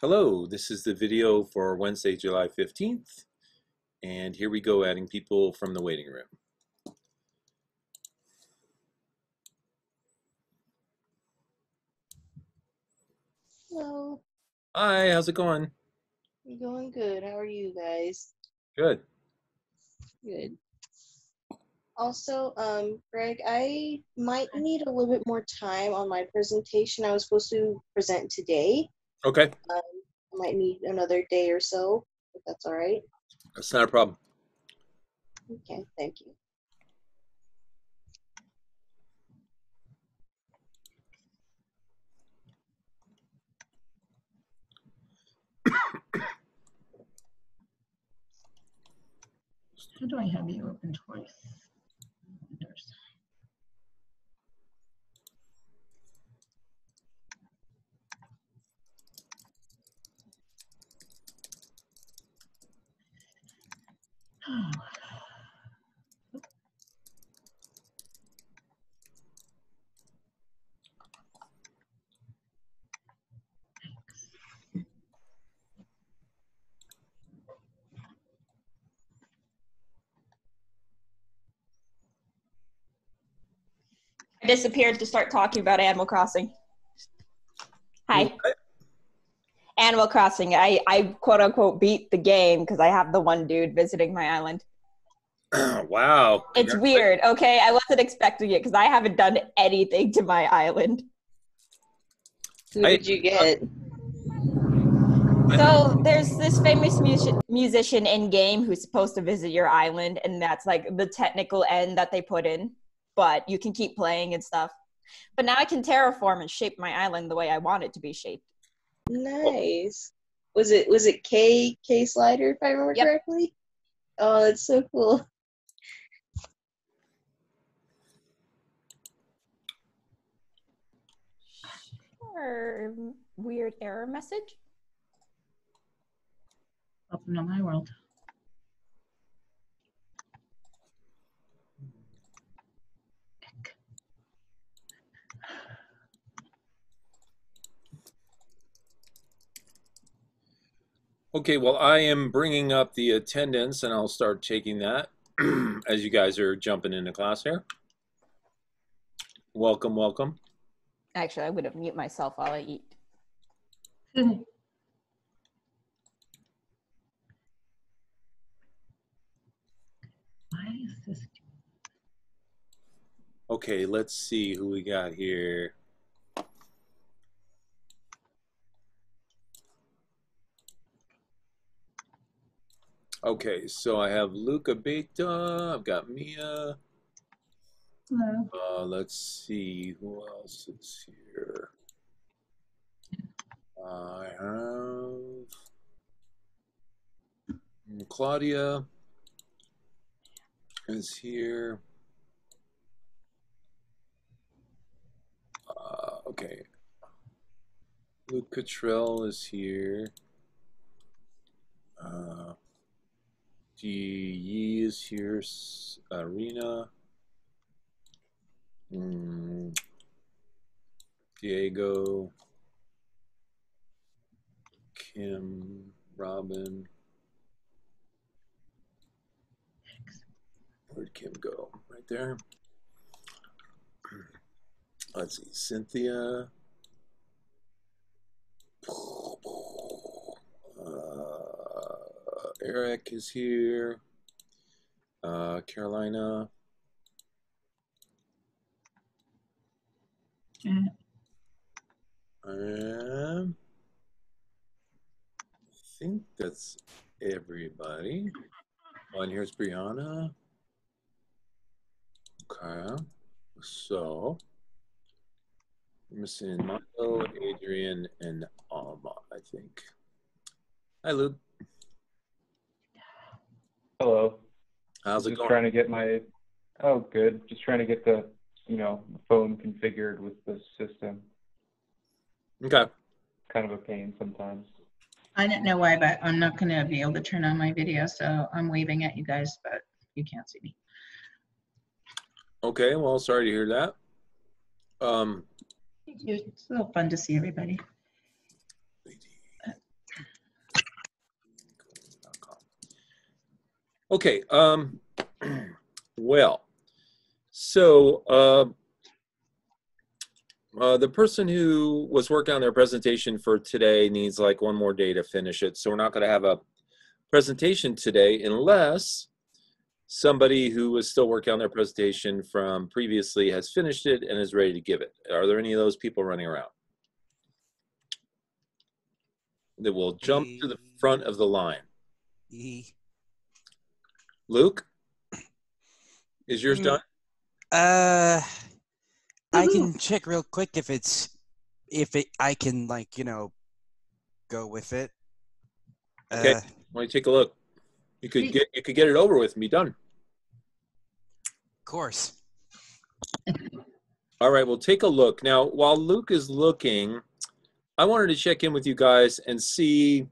Hello, this is the video for Wednesday, July 15th, and here we go adding people from the waiting room. Hello, Hi, how's it going? you going good? How are you guys? Good. Good. Also, Greg, I might need a little bit more time on my presentation. I was supposed to present today. Okay, I might need another day or so, if that's all right. that's not a problem. Okay, thank you. How do I have you open twice? Oh, thanks. I disappeared to start talking about Animal Crossing. Hi. Animal Crossing. I quote unquote beat the game because I have the one dude visiting my island. Wow. It's weird, okay? I wasn't expecting it because I haven't done anything to my island. Who did you get? So there's this famous musician in game who's supposed to visit your island, and that's like the technical end that they put in. But you can keep playing and stuff. But now I can terraform and shape my island the way I want it to be shaped. Nice. Was it K Slider, if I remember Yep. correctly? Oh, that's so cool. Weird error message. Welcome to my world. Okay, well, I am bringing up the attendance, and I'll start taking that as you guys are jumping into class here. Welcome, welcome. Actually, I would have mute myself while I eat. Why is this? Okay, let's see who we got here. Okay, so I have Luca Beta, I've got Mia. Hello. Let's see who else is here. I have Claudia is here. Okay. Luke Cottrell is here. Yi is here. Arena. Diego. Kim. Robin. Where'd Kim go? Right there. Let's see. Cynthia. Eric is here. Carolina. Yeah. I think that's everybody. Oh, and here's Brianna. Okay. So, I'm missing Marco, Adrian, and Alma, I think. Hi, Luke. Hello. How's it Just going? trying to get my, oh, good. Just trying to get the, the phone configured with the system. Okay. Kind of a pain sometimes. I don't know why, but I'm not going to be able to turn on my video, so I'm waving at you guys, but you can't see me. Okay, well, sorry to hear that. It's a little fun to see everybody. Okay. Well, so the person who was working on their presentation for today needs like one more day to finish it. So we're not going to have a presentation today unless somebody who was still working on their presentation from previously has finished it and is ready to give it. Are there any of those people running around that will jump to the front of the line? Luke, is yours done? I can check real quick I can like, go with it. Okay, why don't you take a look? You could get it over with and be done. Of course. All right, well, take a look. Now, while Luke is looking, I wanted to check in with you guys and see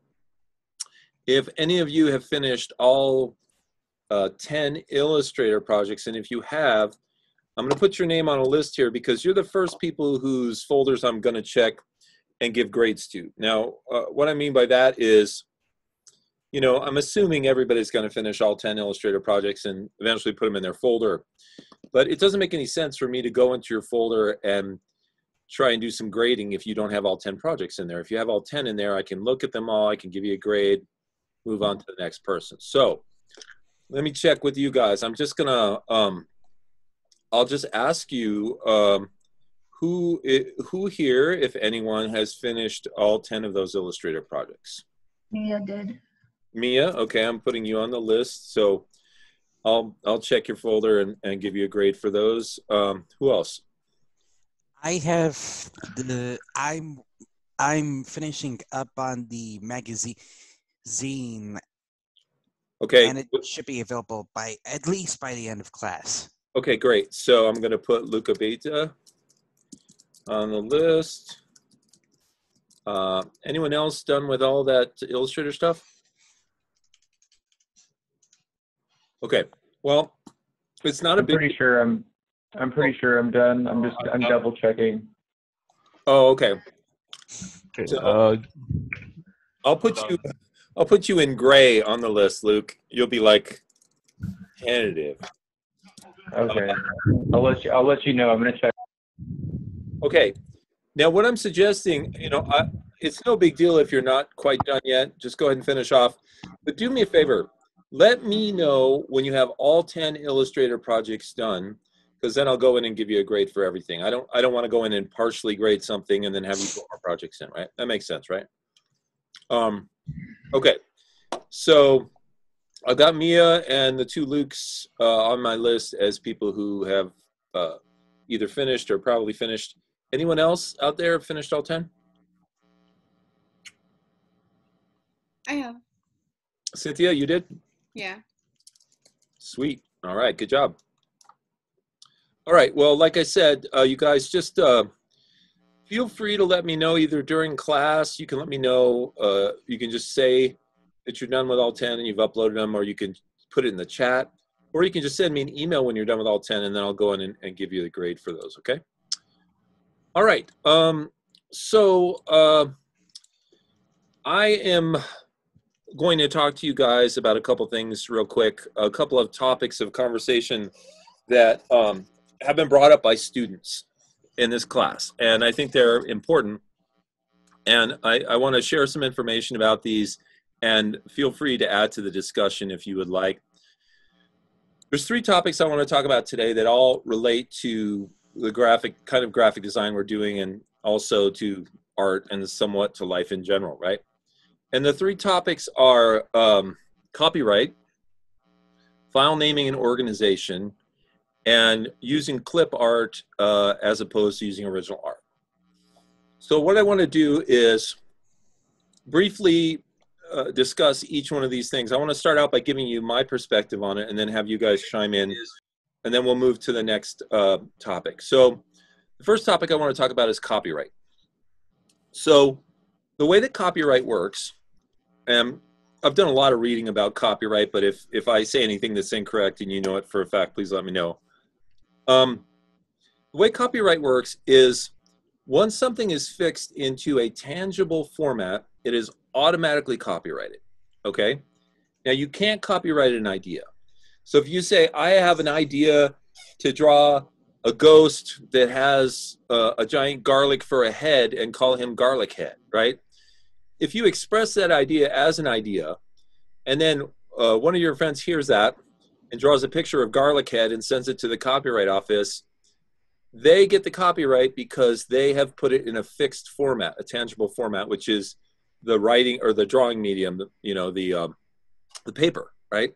if any of you have finished all 10 Illustrator projects. And if you have, I'm going to put your name on a list here because you're the first people whose folders I'm going to check and give grades to. Now, what I mean by that is, I'm assuming everybody's going to finish all 10 Illustrator projects and eventually put them in their folder. But it doesn't make any sense for me to go into your folder and try and do some grading if you don't have all 10 projects in there. If you have all 10 in there, I can look at them all, I can give you a grade, move on to the next person. So let me check with you guys. I'm just going to, I'll just ask you who here, if anyone, has finished all 10 of those Illustrator projects? Mia did. Mia, okay, I'm putting you on the list. So I'll check your folder and give you a grade for those. Who else? I have I'm finishing up on the magazine. Okay. And it should be available at least by the end of class. Okay, great. So I'm going to put Luca Beta on the list. Anyone else done with all that Illustrator stuff? Okay. Well, it's not a big. I'm pretty sure I'm done. I'm double checking. Oh, okay. Okay. So, I'll put you in gray on the list, Luke. You'll be like tentative. Okay. I'll let you know. I'm gonna check. Okay. Now, what I'm suggesting, it's no big deal if you're not quite done yet. Just go ahead and finish off. But do me a favor. Let me know when you have all 10 Illustrator projects done, because then I'll go in and give you a grade for everything. I don't want to go in and partially grade something and then have you put more projects in, right? That makes sense, right? Okay. So I've got Mia and the two Lukes on my list as people who have either finished or probably finished. Anyone else out there finished all 10? I have. Cynthia, you did? Yeah. Sweet. All right. Good job. All right. Well, like I said, you guys just feel free to let me know either during class. You can let me know. You can just say that you're done with all 10 and you've uploaded them, or you can put it in the chat, or you can just send me an email when you're done with all 10, and then I'll go in and give you the grade for those. Okay. All right. I am going to talk to you guys about a couple things real quick, a couple of topics of conversation that have been brought up by students in this class, and I think they're important. And I want to share some information about these, and feel free to add to the discussion if you would like. There's 3 topics I want to talk about today that all relate to the kind of graphic design we're doing, and also to art and somewhat to life in general, right? And the 3 topics are copyright, file naming and organization, and using clip art as opposed to using original art. So what I want to do is briefly discuss each one of these things. I want to start out by giving you my perspective on it and then have you guys chime in, and then we'll move to the next topic. So the first topic I want to talk about is copyright. So the way that copyright works, and I've done a lot of reading about copyright, but if I say anything that's incorrect and you know it for a fact, please let me know. The way copyright works is once something is fixed into a tangible format, it is automatically copyrighted, okay? Now, you can't copyright an idea. So if you say, I have an idea to draw a ghost that has a giant garlic for a head and call him Garlic Head, right? If you express that idea as an idea, and then one of your friends hears that and draws a picture of Garlic Head and sends it to the copyright office, they get the copyright because they have put it in a fixed format, a tangible format, which is the writing or the drawing medium, you know, the paper, right?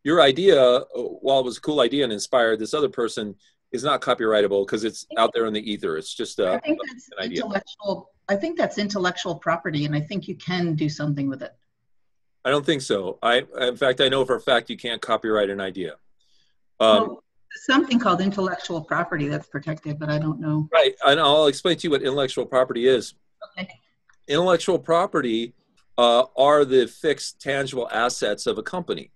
Your idea, while it was a cool idea and inspired this other person, is not copyrightable because it's out there in the ether. It's just I think that's an idea. intellectual. I think that's intellectual property, and I think you can do something with it. I don't think so. In fact, I know for a fact you can't copyright an idea. Well, something called intellectual property that's protected, but I don't know. Right, and I'll explain to you what intellectual property is. Okay. Intellectual property are the fixed tangible assets of a company.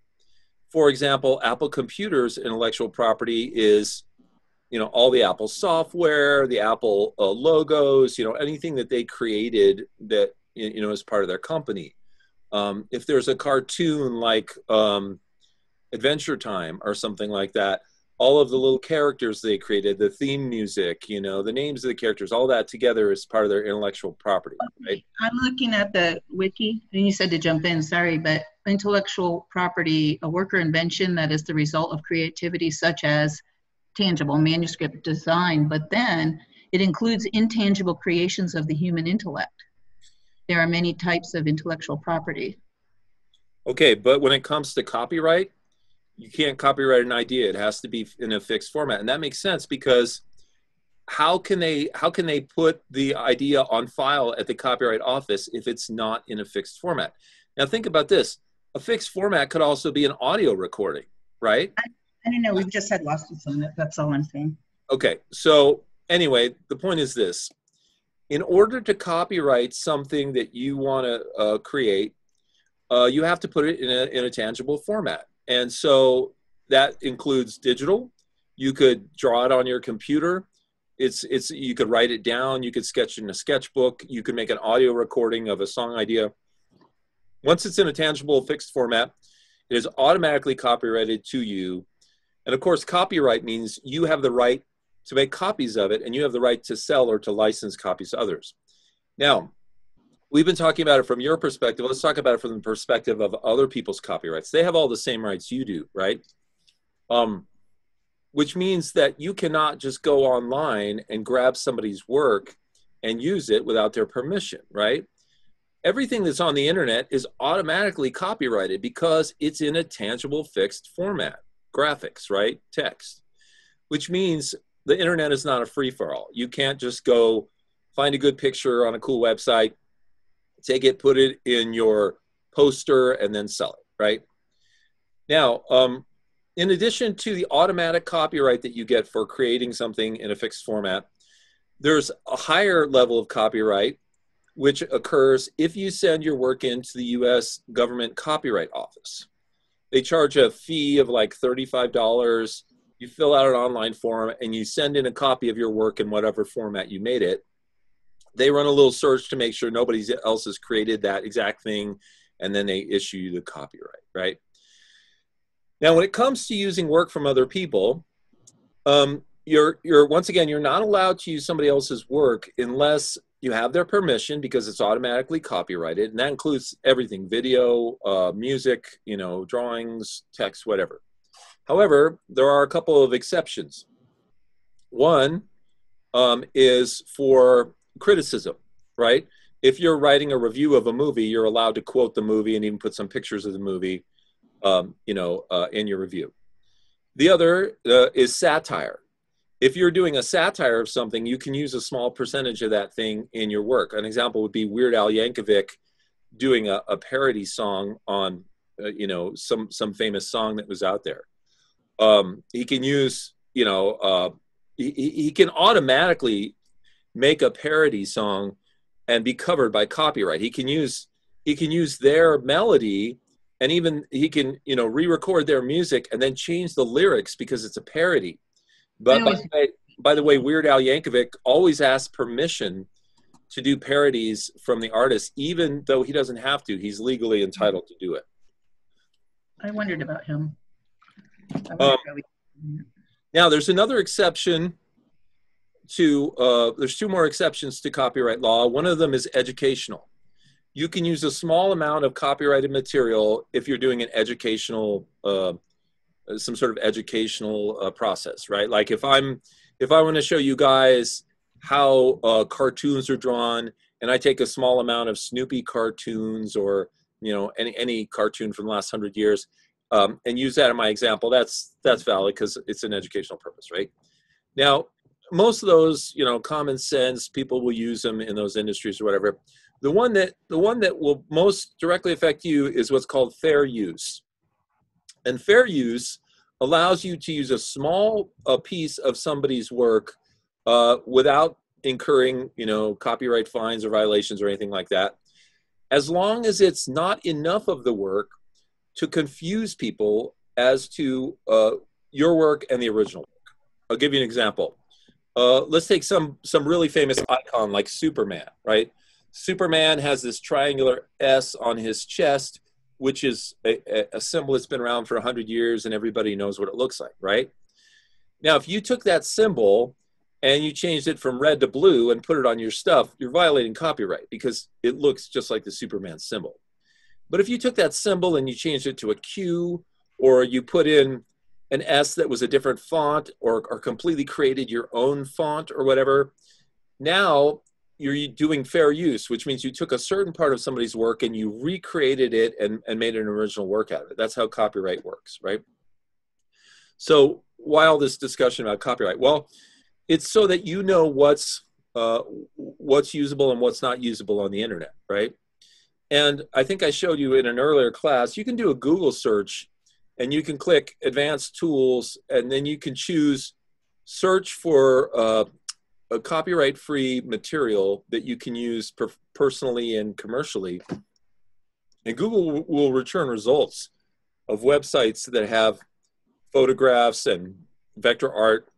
For example, Apple Computers' intellectual property is, you know, all the Apple software, the Apple logos, you know, anything that they created that, you know, is part of their company. If there's a cartoon like Adventure Time or something like that, all of the little characters they created, the theme music, you know, the names of the characters, all that together is part of their intellectual property, right? I'm looking at the wiki, and you said to jump in, sorry, but intellectual property, a work or invention that is the result of creativity such as tangible manuscript design, but then it includes intangible creations of the human intellect. There are many types of intellectual property. Okay, but when it comes to copyright, you can't copyright an idea. It has to be in a fixed format. And that makes sense because how can they put the idea on file at the Copyright Office if it's not in a fixed format? Now think about this. A fixed format could also be an audio recording, right? I don't know, we've just had lawsuits on it, that's all I'm saying. Okay, so anyway, the point is this. In order to copyright something that you want to create, you have to put it in a tangible format. And so that includes digital. You could draw it on your computer. You could write it down. You could sketch it in a sketchbook. You could make an audio recording of a song idea. Once it's in a tangible fixed format, it is automatically copyrighted to you. And of course, copyright means you have the right to make copies of it, and you have the right to sell or to license copies to others. Now, we've been talking about it from your perspective. Let's talk about it from the perspective of other people's copyrights. They have all the same rights you do, right? Which means that you cannot just go online and grab somebody's work and use it without their permission, right? Everything that's on the internet is automatically copyrighted because it's in a tangible fixed format, graphics, right? Text, which means the internet is not a free-for-all. You can't just go find a good picture on a cool website, take it, put it in your poster, and then sell it, right? Now, in addition to the automatic copyright that you get for creating something in a fixed format, there's a higher level of copyright which occurs if you send your work into the US Government Copyright Office. They charge a fee of like $35. You fill out an online form and you send in a copy of your work in whatever format you made it. They run a little search to make sure nobody else has created that exact thing, and then they issue you the copyright, right? Now, when it comes to using work from other people, once again, you're not allowed to use somebody else's work unless you have their permission, because it's automatically copyrighted, and that includes everything: video, music, you know, drawings, text, whatever. However, there are a couple of exceptions. One is for criticism, right? If you're writing a review of a movie, you're allowed to quote the movie and even put some pictures of the movie, in your review. The other is satire. If you're doing a satire of something, you can use a small percentage of that thing in your work. An example would be Weird Al Yankovic doing a parody song on, some famous song that was out there. He can use, he can automatically make a parody song and be covered by copyright. He can use their melody, and even he can, re-record their music and then change the lyrics because it's a parody. But by the way, Weird Al Yankovic always asks permission to do parodies from the artist, even though he doesn't have to. He's legally entitled to do it. I wondered about him. Now, there's another exception to, there's two more exceptions to copyright law. One of them is educational. You can use a small amount of copyrighted material if you're doing an educational, some sort of educational process, right? Like if I want to show you guys how cartoons are drawn, and I take a small amount of Snoopy cartoons or, you know, any cartoon from the last 100 years, and use that in my example, that's valid because it's an educational purpose, right? Now, most of those, you know, common sense, people will use them in those industries or whatever. The one that will most directly affect you is what's called fair use. And fair use allows you to use a small piece of somebody's work without incurring, you know, copyright fines or violations or anything like that, as long as it's not enough of the work to confuse people as to your work and the original work. I'll give you an example. Let's take some really famous icon like Superman, right? Superman has this triangular S on his chest, which is a symbol that's been around for 100 years and everybody knows what it looks like, right? Now, if you took that symbol and you changed it from red to blue and put it on your stuff, you're violating copyright because it looks just like the Superman symbol. But if you took that symbol and you changed it to a Q, or you put in an S that was a different font, or completely created your own font or whatever, now you're doing fair use, which means you took a certain part of somebody's work and you recreated it and made an original work out of it. That's how copyright works, right? So why all this discussion about copyright? Well, it's so that you know what's usable and what's not usable on the internet, right? And I think I showed you in an earlier class, you can do a Google search and you can click advanced tools, and then you can choose search for a copyright-free material that you can use personally and commercially. And Google will return results of websites that have photographs and vector art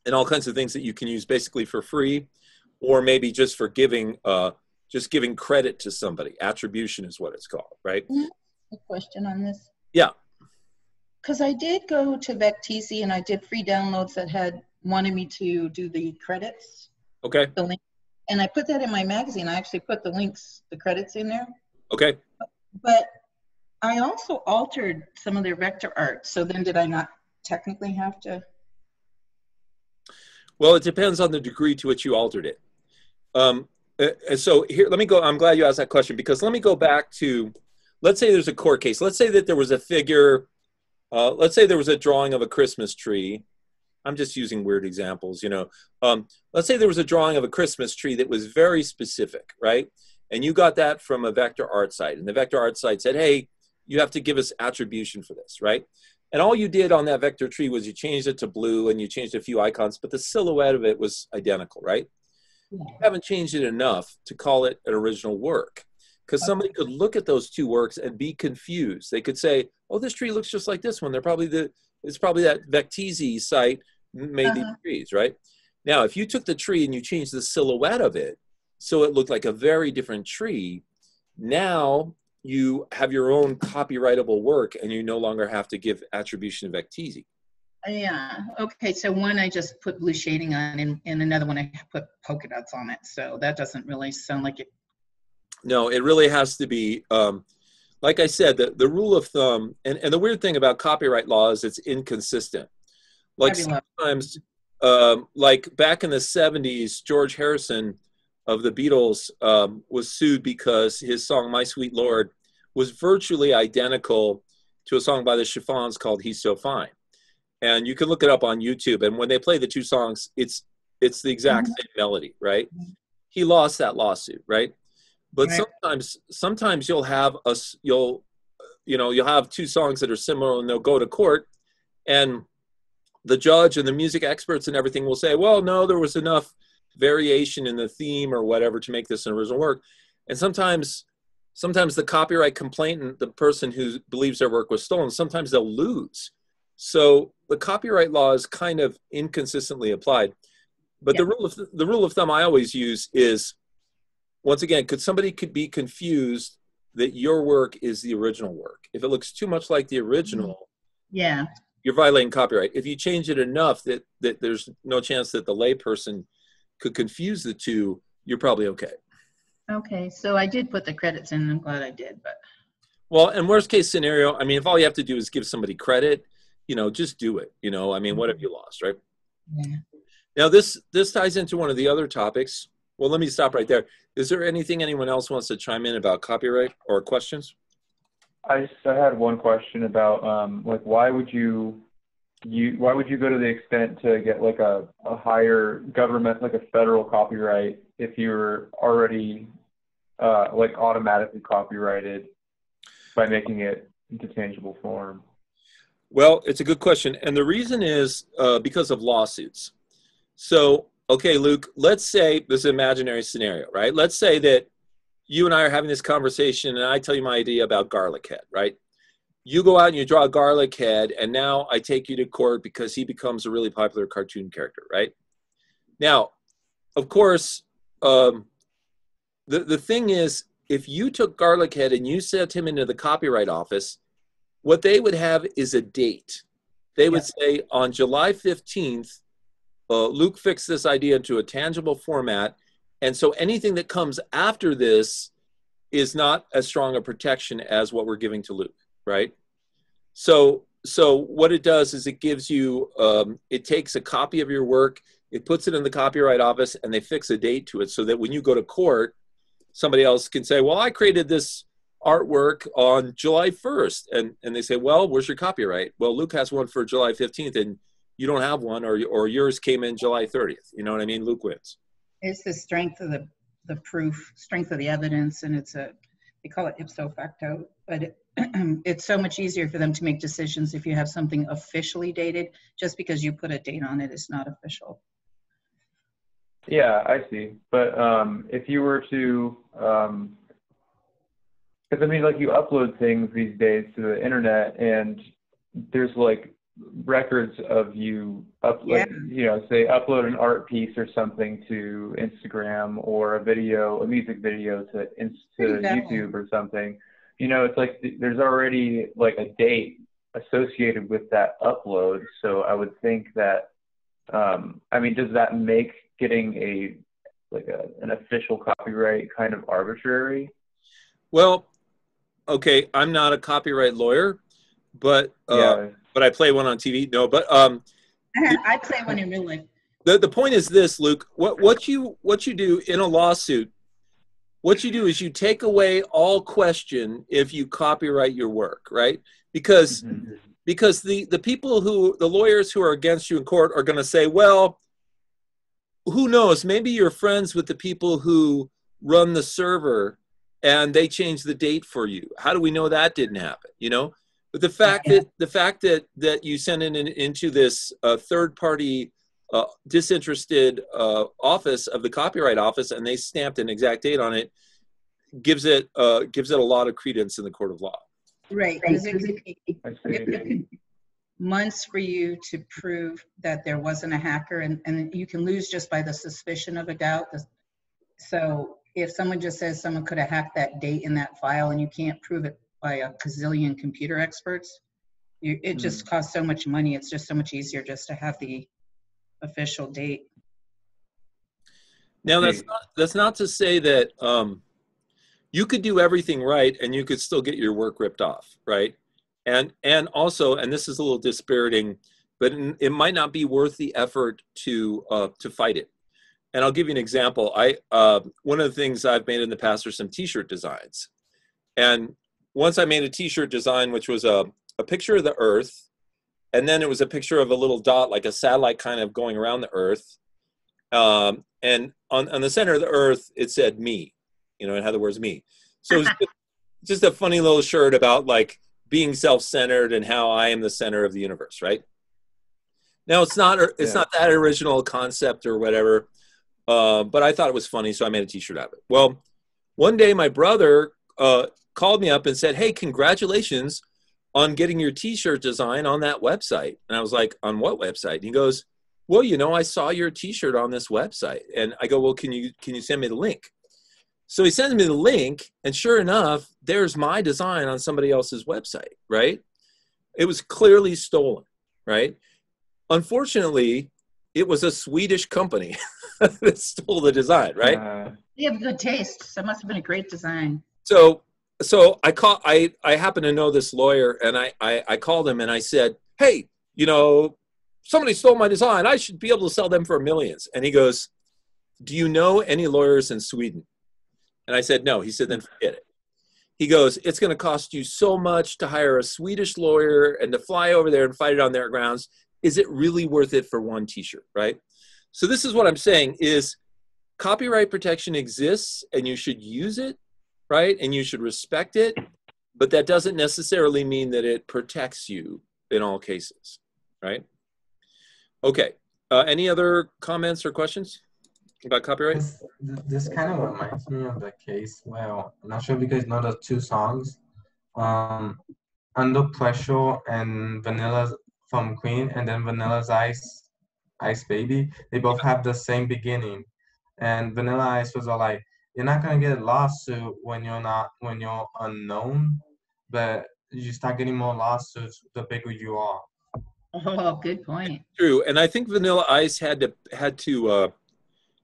and all kinds of things that you can use basically for free, or maybe just for giving credit to somebody. Attribution is what it's called, right? A question on this. Yeah. Because I did go to Vecteezy and I did free downloads that had wanted me to do the credits. Okay. The link, and I put that in my magazine. I actually put the links, the credits in there. Okay. But I also altered some of their vector art. So then did I not technically have to? Well, it depends on the degree to which you altered it. And so here, let me go. I'm glad you asked that question, because let me go back to, let's say there's a court case. Let's say that there was a figure, let's say there was a drawing of a Christmas tree. I'm just using weird examples, you know. Let's say there was a drawing of a Christmas tree that was very specific, right? And you got that from a vector art site, and the vector art site said, hey, you have to give us attribution for this, right? And all you did on that vector tree was you changed it to blue and you changed a few icons, but the silhouette of it was identical, right? Yeah. You haven't changed it enough to call it an original work, because somebody could look at those two works and be confused. They could say, oh, this tree looks just like this one. It's probably that Vecteezy site made these trees, right? Now, if you took the tree and you changed the silhouette of it so it looked like a very different tree, now you have your own copyrightable work and you no longer have to give attribution to Vecteezy. Yeah, okay, so one I just put blue shading on, and another one I put polka dots on it, so that doesn't really sound like it. No, it really has to be, like I said, the rule of thumb, and the weird thing about copyright law is it's inconsistent. Like sometimes, like back in the 70s, George Harrison of the Beatles was sued because his song My Sweet Lord was virtually identical to a song by the Chiffons called He's So Fine. And you can look it up on YouTube, and when they play the two songs, it's the exact same melody, right? He lost that lawsuit, right? But sometimes you'll have you'll have two songs that are similar, and they'll go to court, and the judge and the music experts and everything will say, well, no, there was enough variation in the theme or whatever to make this an original work. And sometimes the copyright complainant, the person who believes their work was stolen, sometimes they'll lose. So the copyright law is kind of inconsistently applied. But the rule of thumb I always use is, once again, somebody could be confused that your work is the original work. If it looks too much like the original, Yeah. you're violating copyright. If you change it enough that there's no chance that the layperson could confuse the two, you're probably okay. Okay, so I did put the credits in. I'm glad I did, but Well, in worst case scenario, I mean, if all you have to do is give somebody credit, you know, just do it. You know, I mean, what have you lost, right? yeah. Now, this ties into one of the other topics. Well, let me stop right there. Is there anything anyone else wants to chime in about copyright or questions? I had one question about like why would you go to the extent to get like a higher government, like a federal copyright, if you're already like automatically copyrighted by making it into tangible form? Well, it's a good question. And the reason is because of lawsuits. So, okay, Luke, let's say this is an imaginary scenario, right? Let's say that you and I are having this conversation and I tell you my idea about Garlic Head, right? You go out and you draw a Garlic Head, and now I take you to court because he becomes a really popular cartoon character, right? Now, of course, the thing is, if you took Garlic Head and you sent him into the copyright office, what they would have is a date. They would say on July 15th, Luke fixed this idea into a tangible format. And so anything that comes after this is not as strong a protection as what we're giving to Luke, right? So what it does is it gives you, it takes a copy of your work, it puts it in the copyright office, and they fix a date to it so that when you go to court, somebody else can say, well, I created this artwork on July 1st. And they say, well, where's your copyright? Well, Luke has one for July 15th, and you don't have one, or yours came in July 30th. You know what I mean? Luke wins. It's the strength of the proof, strength of the evidence, and they call it ipso facto, but it's so much easier for them to make decisions if you have something officially dated. Just because you put a date on it is not official. Yeah, I see. But if you were to, because I mean, like you upload things these days to the internet, and there's like records of you like, you know, say upload an art piece or something to Instagram, or a music video to YouTube or something. You know, it's like there's already like a date associated with that upload. So I would think that, I mean, does that make getting an official copyright kind of arbitrary? Well, okay, I'm not a copyright lawyer, but I play one on TV. No, but I play one in real life. The point is this, Luke. What you do in a lawsuit, what you do is you take away all question if you copyright your work, right? Because the people the lawyers who are against you in court are going to say, well, who knows? Maybe you're friends with the people who run the server, and they changed the date for you. How do we know that didn't happen? You know. But the fact that you send it into this third-party, disinterested office of the Copyright Office, and they stamped an exact date on it, gives it a lot of credence in the court of law. Right, because it could take months for you to prove that there wasn't a hacker, and you can lose just by the suspicion of a doubt. So if someone just says someone could have hacked that date in that file, and you can't prove it by a gazillion computer experts, it just costs so much money. It's just so much easier just to have the official date. Now, that's not to say that you could do everything right and you could still get your work ripped off, right? And also, and this is a little dispiriting, but it might not be worth the effort to fight it. And I'll give you an example. One of the things I've made in the past are some T-shirt designs, and once I made a T-shirt design, which was a picture of the Earth, and then it was a picture of a little dot, like a satellite kind of going around the Earth. And on the center of the Earth, it said me, you know, it had the words me. So it was just a funny little shirt about like being self-centered and how I am the center of the universe, right? Now, it's not that original concept or whatever, but I thought it was funny, so I made a T-shirt out of it. Well, one day my brother called me up and said, hey, congratulations on getting your T-shirt design on that website. And I was like, on what website? And he goes, well, you know, I saw your T-shirt on this website. And I go, well, can you send me the link? So he sends me the link, and sure enough, there's my design on somebody else's website, right? It was clearly stolen, right? Unfortunately, it was a Swedish company that stole the design, right? You have good taste. So it must have been a great design. So I happen to know this lawyer, and I called him and I said, hey, you know, somebody stole my design. I should be able to sell them for millions. And he goes, do you know any lawyers in Sweden? And I said, no. He said, then forget it. He goes, it's going to cost you so much to hire a Swedish lawyer and to fly over there and fight it on their grounds. Is it really worth it for one t-shirt, right? So this is what I'm saying is copyright protection exists and you should use it, right? And you should respect it, but that doesn't necessarily mean that it protects you in all cases, right? Okay, any other comments or questions about copyright? This kind of reminds me of the case, well, I'm not sure if you guys know the two songs, Under Pressure and Vanilla from Queen, and then Vanilla's Ice Baby. They both have the same beginning. And Vanilla Ice was all like, you're not gonna get a lawsuit when you're unknown, but you start getting more lawsuits the bigger you are. Oh, good point. True, and I think Vanilla Ice had to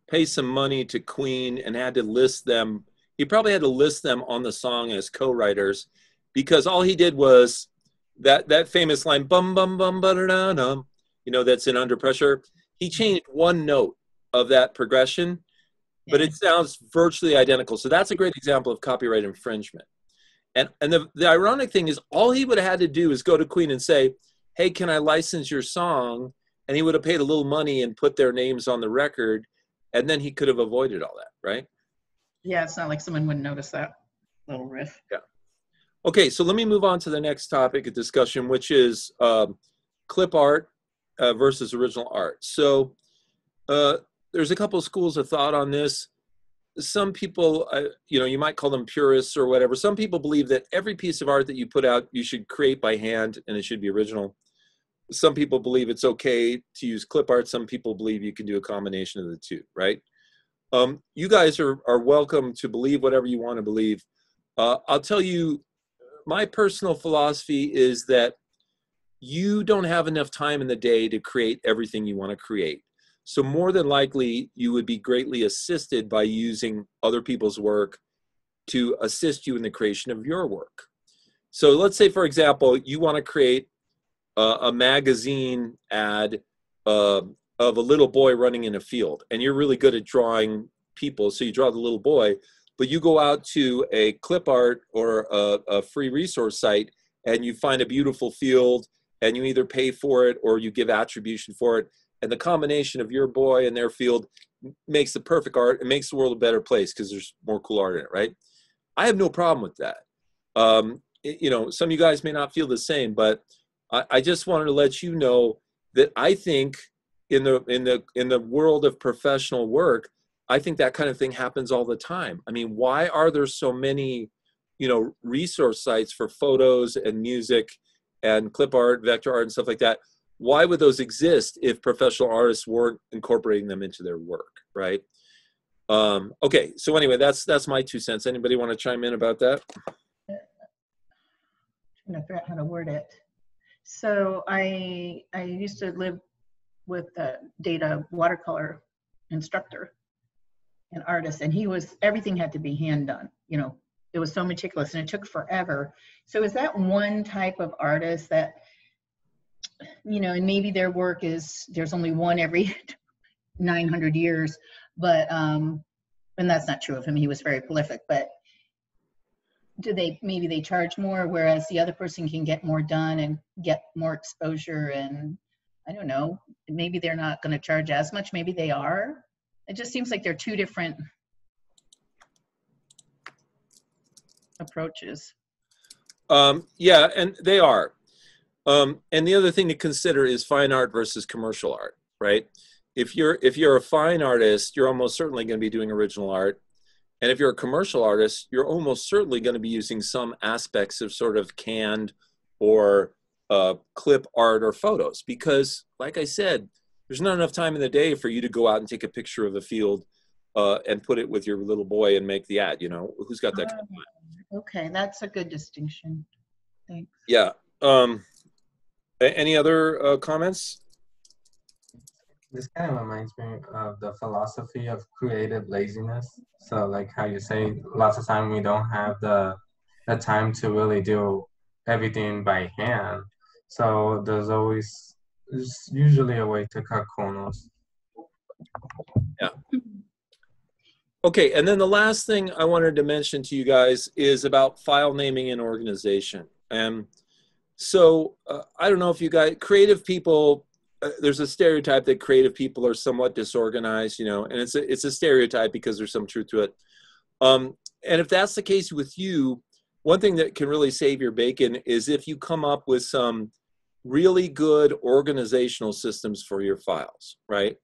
pay some money to Queen and had to list them. He probably had to list them on the song as co-writers, because all he did was that famous line, bum bum bum ba da da dum, you know, that's in Under Pressure. He changed one note of that progression, but it sounds virtually identical. So that's a great example of copyright infringement. And the ironic thing is, all he would have had to do is go to Queen and say, hey, can I license your song? And he would have paid a little money and put their names on the record, and then he could have avoided all that, right? Yeah, it's not like someone wouldn't notice that little riff. Yeah. Okay, so let me move on to the next topic of discussion, which is clip art versus original art. So there's a couple of schools of thought on this. Some people, you know, you might call them purists or whatever. Some people believe that every piece of art that you put out, you should create by hand and it should be original. Some people believe it's okay to use clip art. Some people believe you can do a combination of the two, right? You guys are welcome to believe whatever you want to believe. I'll tell you, my personal philosophy is that you don't have enough time in the day to create everything you want to create. So more than likely, you would be greatly assisted by using other people's work to assist you in the creation of your work. So let's say, for example, you want to create a magazine ad of a little boy running in a field, and you're really good at drawing people, so you draw the little boy, but you go out to a clip art or a free resource site and you find a beautiful field and you either pay for it or you give attribution for it. And the combination of your boy and their field makes the perfect art. It makes the world a better place because there's more cool art in it, right? I have no problem with that. You know, some of you guys may not feel the same, but I just wanted to let you know that I think in the world of professional work, I think that kind of thing happens all the time. I mean, why are there so many, you know, resource sites for photos and music and clip art, vector art, and stuff like that? Why would those exist if professional artists weren't incorporating them into their work, right? Okay, so anyway, that's my 2 cents. Anybody want to chime in about that? I'm trying to figure out how to word it. So I used to live with a data watercolor instructor, an artist, and everything had to be hand done. You know, it was so meticulous and it took forever. So is that one type of artist that, you know, and maybe their work there's only one every 900 years, but, and that's not true of him. He was very prolific, but maybe they charge more, whereas the other person can get more done and get more exposure, and I don't know, maybe they're not going to charge as much. Maybe they are. It just seems like they're two different approaches. Yeah, and they are. And the other thing to consider is fine art versus commercial art, right? If you're a fine artist, you're almost certainly going to be doing original art. And if you're a commercial artist, you're almost certainly going to be using some aspects of sort of canned or clip art or photos, because like I said, there's not enough time in the day for you to go out and take a picture of a field and put it with your little boy and make the ad. You know, who's got that kind of time? Okay, that's a good distinction. Thanks. Yeah. Any other comments? This kind of reminds me of the philosophy of creative laziness. So like how you say, lots of time we don't have the time to really do everything by hand. So there's usually a way to cut corners. Yeah. Okay, and then the last thing I wanted to mention to you guys is about file naming and organization. So I don't know if you guys, creative people, there's a stereotype that creative people are somewhat disorganized, you know, and it's a stereotype because there's some truth to it. And if that's the case with you, one thing that can really save your bacon is if you come up with some really good organizational systems for your files, right?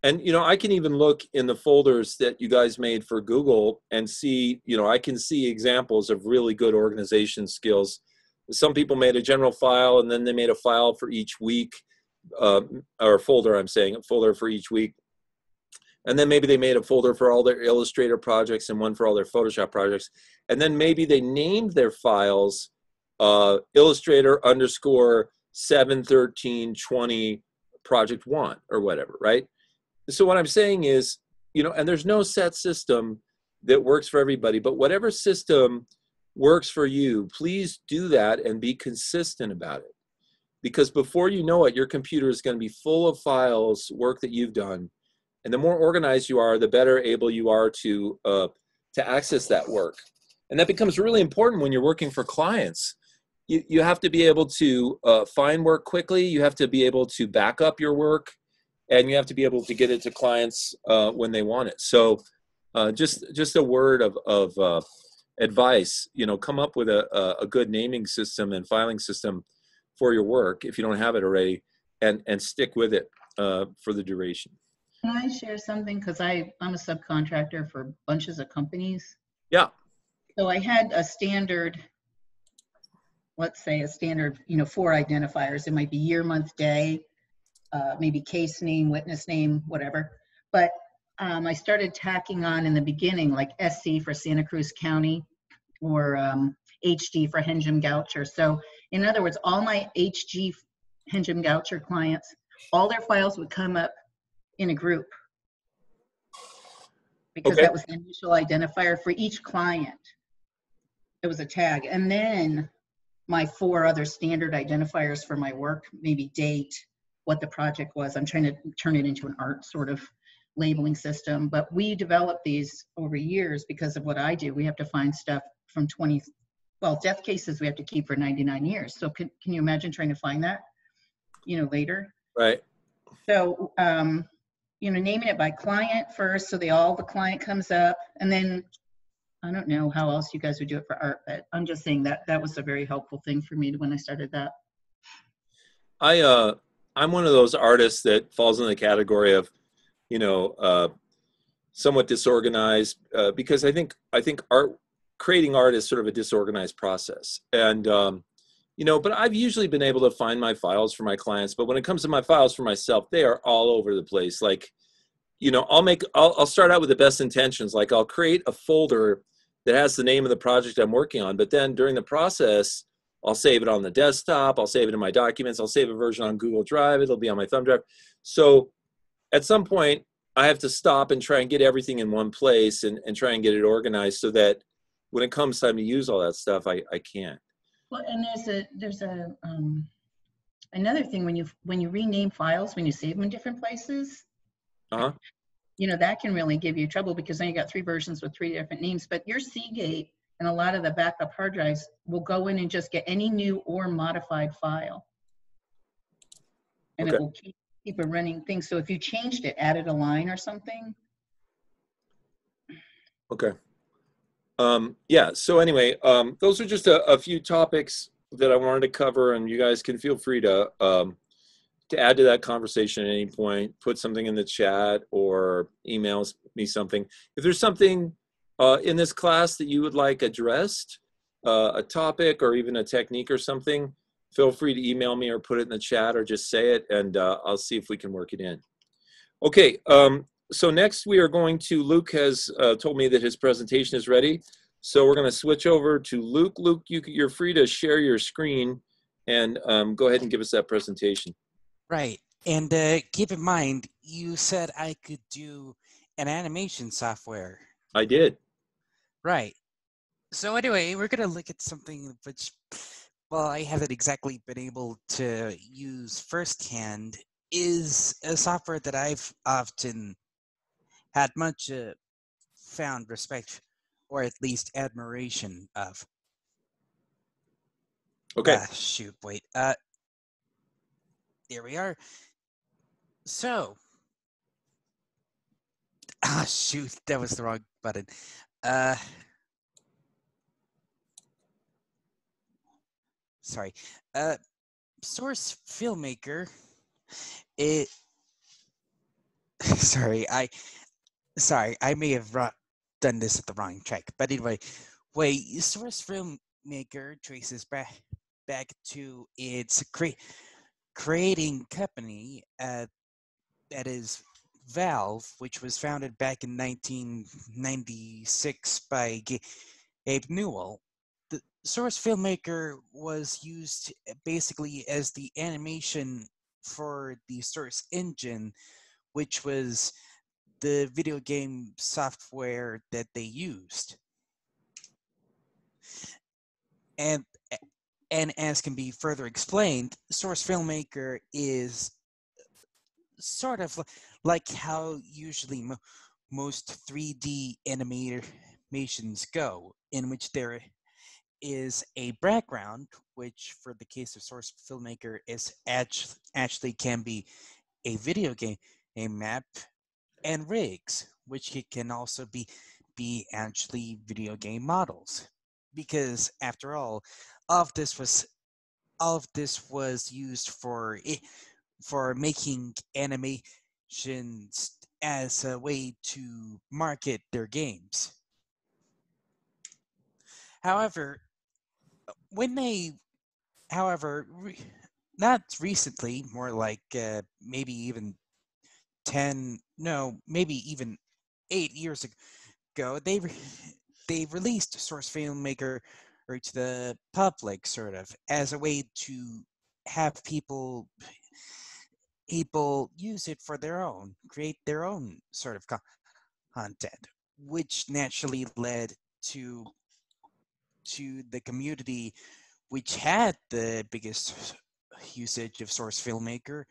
And, you know, I can even look in the folders that you guys made for Google and see, you know, I can see examples of really good organization skills. Some people made a general file and then they made a file for each week, or folder, I'm saying, a folder for each week. And then maybe they made a folder for all their Illustrator projects and one for all their Photoshop projects. And then maybe they named their files Illustrator _ 71320 project 1 or whatever, right? So what I'm saying is, you know, and there's no set system that works for everybody, but whatever system works for you, please do that and be consistent about it. Because before you know it, your computer is going to be full of files, work that you've done. And the more organized you are, the better able you are to access that work. And that becomes really important when you're working for clients. You have to be able to find work quickly. You have to be able to back up your work. And you have to be able to get it to clients when they want it. So just a word of advice, you know, come up with a good naming system and filing system for your work if you don't have it already, and stick with it for the duration. Can I share something? Because I'm a subcontractor for bunches of companies. Yeah. So I had a standard, let's say a standard, you know, 4 identifiers. It might be year, month, day, maybe case name, witness name, whatever. But I started tacking on in the beginning, like SC for Santa Cruz County, or HG for Henjum Goucher. So in other words, all my HG Henjum Goucher clients, all their files would come up in a group, because that was the initial identifier for each client. It was a tag. And then my 4 other standard identifiers for my work, maybe date, what the project was. I'm trying to turn it into an art sort of labeling system, but we developed these over years because of what I do. We have to find stuff from death cases we have to keep for 99 years. So can you imagine trying to find that, you know, later? Right. So, you know, naming it by client first, so all the client comes up, and then I don't know how else you guys would do it for art, but I'm just saying that was a very helpful thing for me when I started that. I'm one of those artists that falls in the category of, you know, somewhat disorganized, because I think creating art is sort of a disorganized process. And, you know, but I've usually been able to find my files for my clients, but when it comes to my files for myself, they are all over the place. Like, you know, I'll start out with the best intentions. Like, I'll create a folder that has the name of the project I'm working on, but then during the process, I'll save it on the desktop, I'll save it in my documents, I'll save a version on Google Drive, it'll be on my thumb drive. So at some point, I have to stop and try and get everything in one place and try and get it organized so that when it comes time to use all that stuff, I can. Well, and there's another thing when you rename files, when you save them in different places, you know, that can really give you trouble, because then you got 3 versions with 3 different names. But your Seagate and a lot of the backup hard drives will go in and just get any new or modified file, and it will keep a running thing. So if you changed it, added a line or something. Okay. Yeah, so anyway, those are just a few topics that I wanted to cover, and you guys can feel free to add to that conversation at any point. Put something in the chat or email me something. If there's something in this class that you would like addressed, a topic or even a technique or something, feel free to email me or put it in the chat or just say it, and I'll see if we can work it in. Okay, so next we are going to, Luke has told me that his presentation is ready. So we're going to switch over to Luke. Luke, you're free to share your screen and go ahead and give us that presentation. Right. And keep in mind, you said I could do an animation software. I did. Right. So anyway, we're going to look at something which, well, I haven't exactly been able to use firsthand, is a software that I've often had much found respect, or at least admiration of. Okay. Shoot, wait. There we are. So, shoot, that was the wrong button. Sorry. Source Filmmaker. Sorry, I may have done this at the wrong track. But anyway, Source Filmmaker traces back to its creating company that is Valve, which was founded back in 1996 by Gabe Newell. The Source Filmmaker was used basically as the animation for the Source Engine, which was the video game software that they used. And as can be further explained, Source Filmmaker is sort of like how usually most 3D animations go, in which there is a background, which for the case of Source Filmmaker is actually can be a video game, a map, and rigs, which can also be actually video game models. Because after all of this was used for making animations as a way to market their games. However, not recently, more like maybe even 8 years ago, they released Source Filmmaker to the public, sort of, as a way to have people use it for create their own sort of content, which naturally led to the community, which had the biggest usage of Source Filmmaker,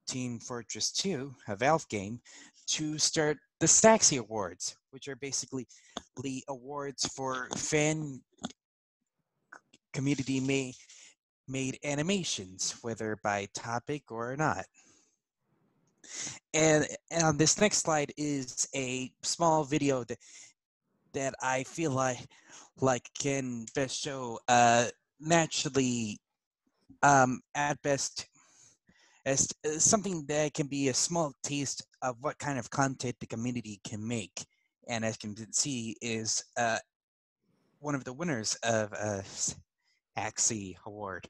Team Fortress 2, a Valve game, to start the Staxi Awards, which are basically awards for fan community made animations, whether by topic or not. And on this next slide is a small video that I feel like can best show naturally at best as something that can be a small taste of what kind of content the community can make. And as you can see, is one of the winners of a Axie Award.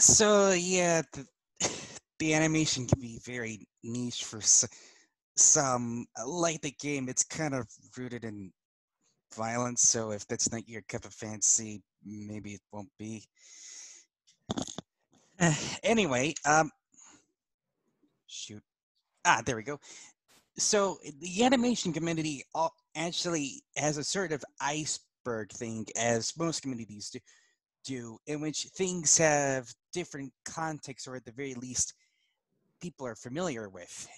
So yeah, the animation can be very niche for some. Like the game, it's kind of rooted in violence. So if that's not your cup of fancy, maybe it won't be. Anyway, shoot. There we go. So the animation community actually has a sort of iceberg thing, as most communities do, in which things have different contexts, or at the very least, people are familiar with.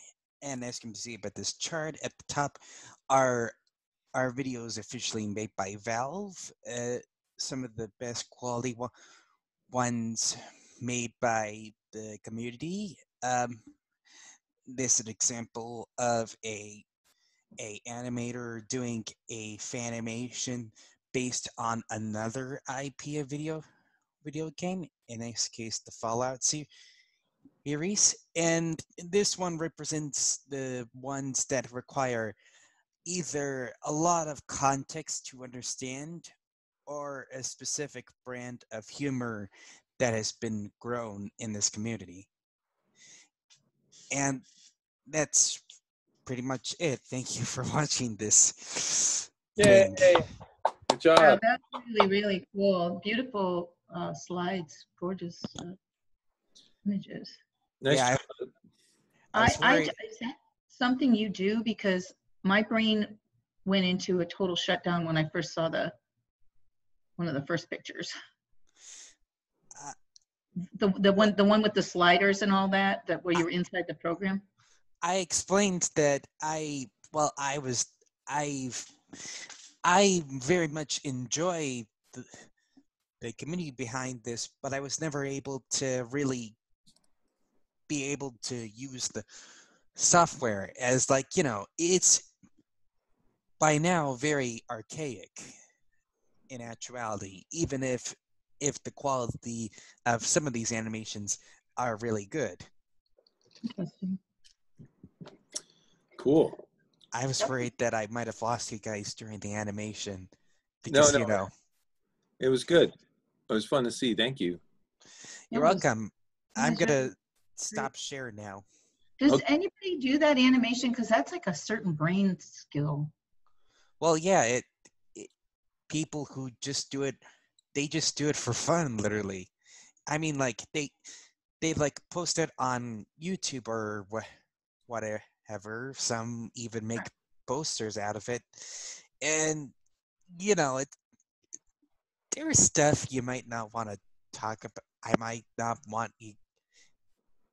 And as you can see by this chart at the top, are videos officially made by Valve. Some of the best quality ones made by the community. This is an example of a animator doing a fanimation based on another IP of video game, in this case the Fallout series, and this one represents the ones that require either a lot of context to understand or a specific brand of humor that has been grown in this community. And that's pretty much it. Thank you for watching this. Yay! Good job. Yeah, that's really cool. Beautiful slides, gorgeous images. Nice. Yeah, job. Is that something you do? Because my brain went into a total shutdown when I first saw one of the first pictures. The one with the sliders and all that where you were inside the program. I explained that I very much enjoy the community behind this, but I was never able to really be able to use the software, as it's by now very archaic in actuality, even if the quality of some of these animations are really good. Interesting. Cool. I was worried that I might have lost you guys during the animation because No. It was good. It was fun to see. Thank you. You're welcome. I'm gonna stop share now. Does anybody do that animation? Because that's like a certain brain skill. Well, yeah, people who just do it, they just do it for fun, literally. I mean, like they like post it on YouTube or whatever. Some even make posters out of it, and there's stuff you might not want to talk about. I might not want you,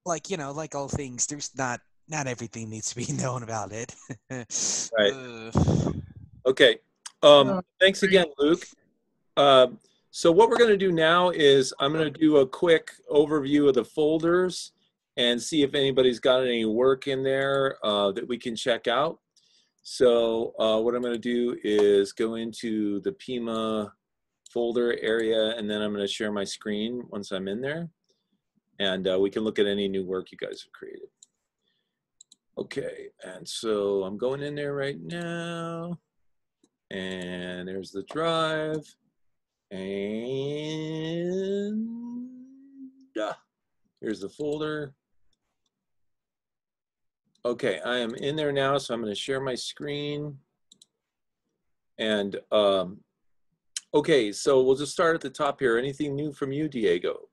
like all things. There's not everything needs to be known about it. Right. Okay. Thanks again, Luke. So what we're going to do now is I'm going to do a quick overview of the folders and see if anybody's got any work in there that we can check out. So what I'm going to do is go into the Pima folder area, and then I'm going to share my screen once I'm in there, and we can look at any new work you guys have created. Okay, and so I'm going in there right now, and there's the drive, and here's the folder. Okay, I am in there now, so I'm going to share my screen. And okay, so we'll just start at the top here. Anything new from you, Diego?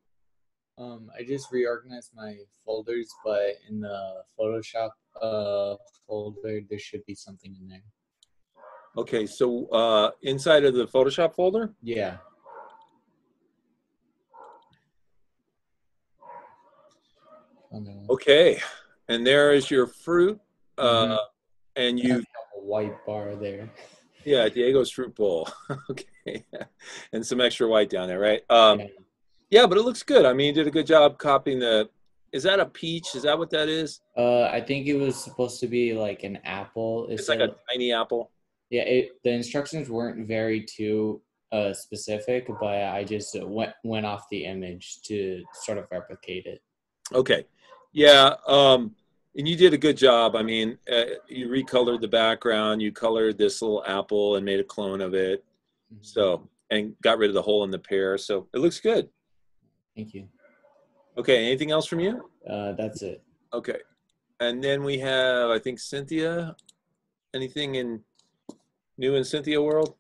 I just reorganized my folders, but in the Photoshop folder, there should be something in there. Okay, so inside of the Photoshop folder? Yeah. Okay, and there is your fruit, and you a white bar there. Yeah, Diego's fruit bowl. Okay, and some extra white down there, right? Yeah, but it looks good. I mean, you did a good job copying the. Is that a peach? Is that what that is? I think it was supposed to be like an apple. It's like a tiny apple. Yeah, the instructions weren't very too specific, but I just went off the image to sort of replicate it. Okay, yeah, and you did a good job. I mean, you recolored the background, you colored this little apple and made a clone of it, so, and got rid of the hole in the pear, so it looks good. Thank you. Okay, anything else from you? That's it. Okay, and then we have, I think, Cynthia. Anything new in Cynthia world?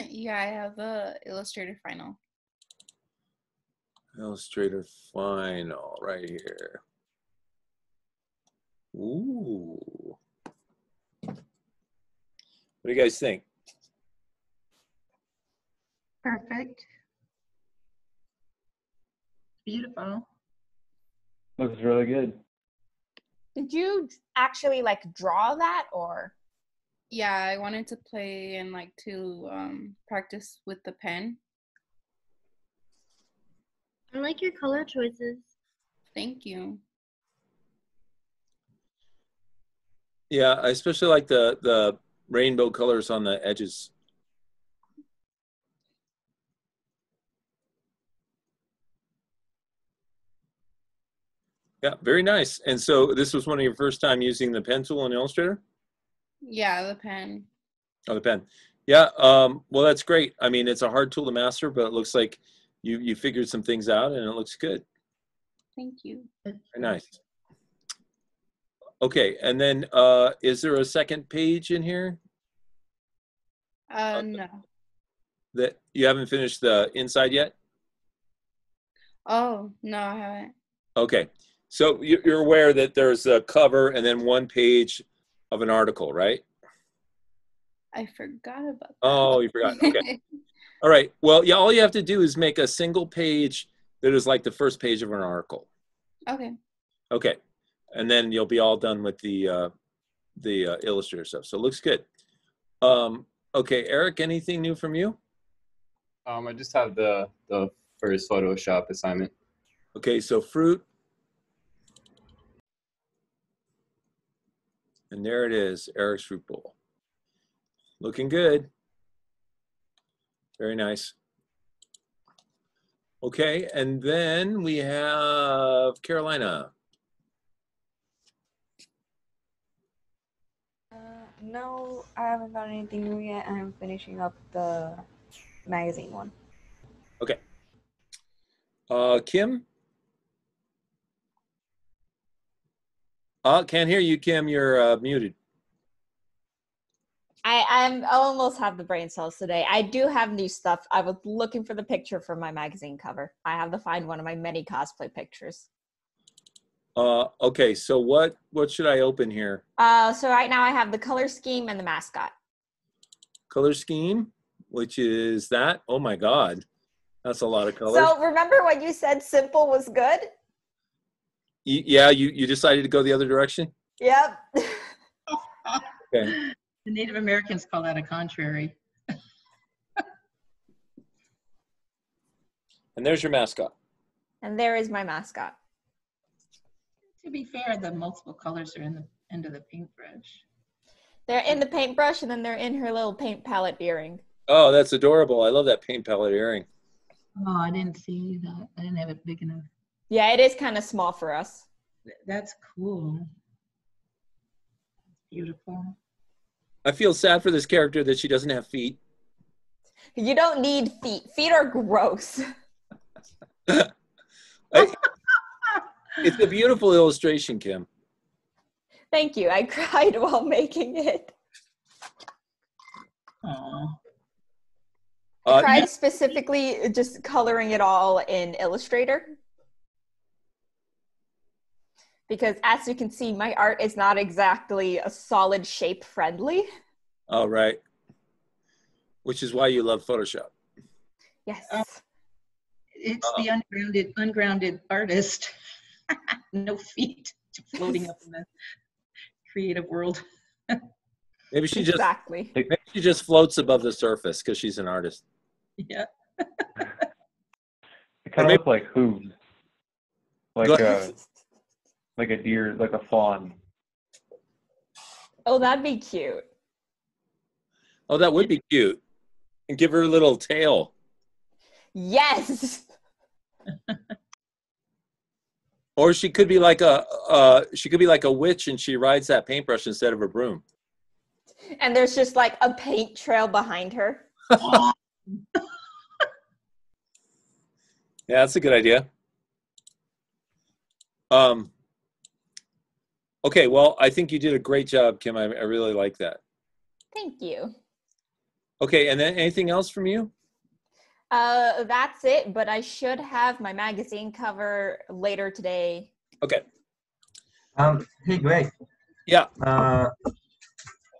Yeah, I have the Illustrator Final. Illustrator Final, right here. Ooh. What do you guys think? Perfect. Beautiful. Looks really good. Did you actually like draw that or? Yeah, I wanted to play and like to practice with the pen. I like your color choices. Thank you. Yeah, I especially like the rainbow colors on the edges. Yeah, very nice. And so this was one of your first time using the pen tool in Illustrator? Yeah, the pen. Oh, the pen. Yeah, well, that's great. I mean, it's a hard tool to master, but it looks like you figured some things out and it looks good. Thank you. Very nice. Okay, and then is there a second page in here No. that you haven't finished the inside yet? Oh, no, I haven't. Okay, so you're aware that there's a cover and then one page of an article, right? I forgot about that. Oh, you forgot. Okay. All right. Well, yeah, all you have to do is make a single page that is like the first page of an article. Okay. Okay. And then you'll be all done with the Illustrator stuff. So it looks good. Okay, Eric, anything new from you? I just have the first Photoshop assignment. Okay, so fruit. And there it is, Eric's fruit bowl. Looking good. Very nice. Okay, and then we have Carolina. No, I haven't got anything new yet. I'm finishing up the magazine one. Okay. Kim? Can't hear you, Kim. You're muted. I almost have the brain cells today. I do have new stuff. I was looking for the picture for my magazine cover. I have to find one of my many cosplay pictures. Okay, so what should I open here? So right now I have the color scheme and the mascot. Color scheme, which is that? Oh my God, that's a lot of colors. So remember when you said simple was good? Yeah, you decided to go the other direction? Yep. Okay. The Native Americans call that a contrary. And there's your mascot. And there is my mascot. To be fair, the multiple colors are in the end of the paintbrush. They're in the paintbrush and then they're in her little paint palette earring. Oh, that's adorable. I love that paint palette earring. Oh, I didn't see that. I didn't have it big enough. Yeah, it is kind of small for us. That's cool. Beautiful. I feel sad for this character that she doesn't have feet. You don't need feet. Feet are gross. It's a beautiful illustration, Kim. Thank you. I cried while making it. Aww. I cried specifically just coloring it all in Illustrator. Because as you can see, my art is not exactly a solid shape friendly. All right. Which is why you love Photoshop. Yes. It's the ungrounded artist. No feet, floating up in the creative world. Maybe she just exactly. Maybe she just floats above the surface because she's an artist. Yeah. It kind of looks like hooves, like a deer, like a fawn. Oh, that'd be cute. Oh, that would be cute. And give her a little tail. Yes. Or she could be like a witch and she rides that paintbrush instead of a broom. And there's just like a paint trail behind her. Yeah, that's a good idea. Okay, well, I think you did a great job, Kim. I really like that. Thank you. Okay, and then anything else from you? That's it, but I should have my magazine cover later today. Okay. Hey, Greg. Yeah.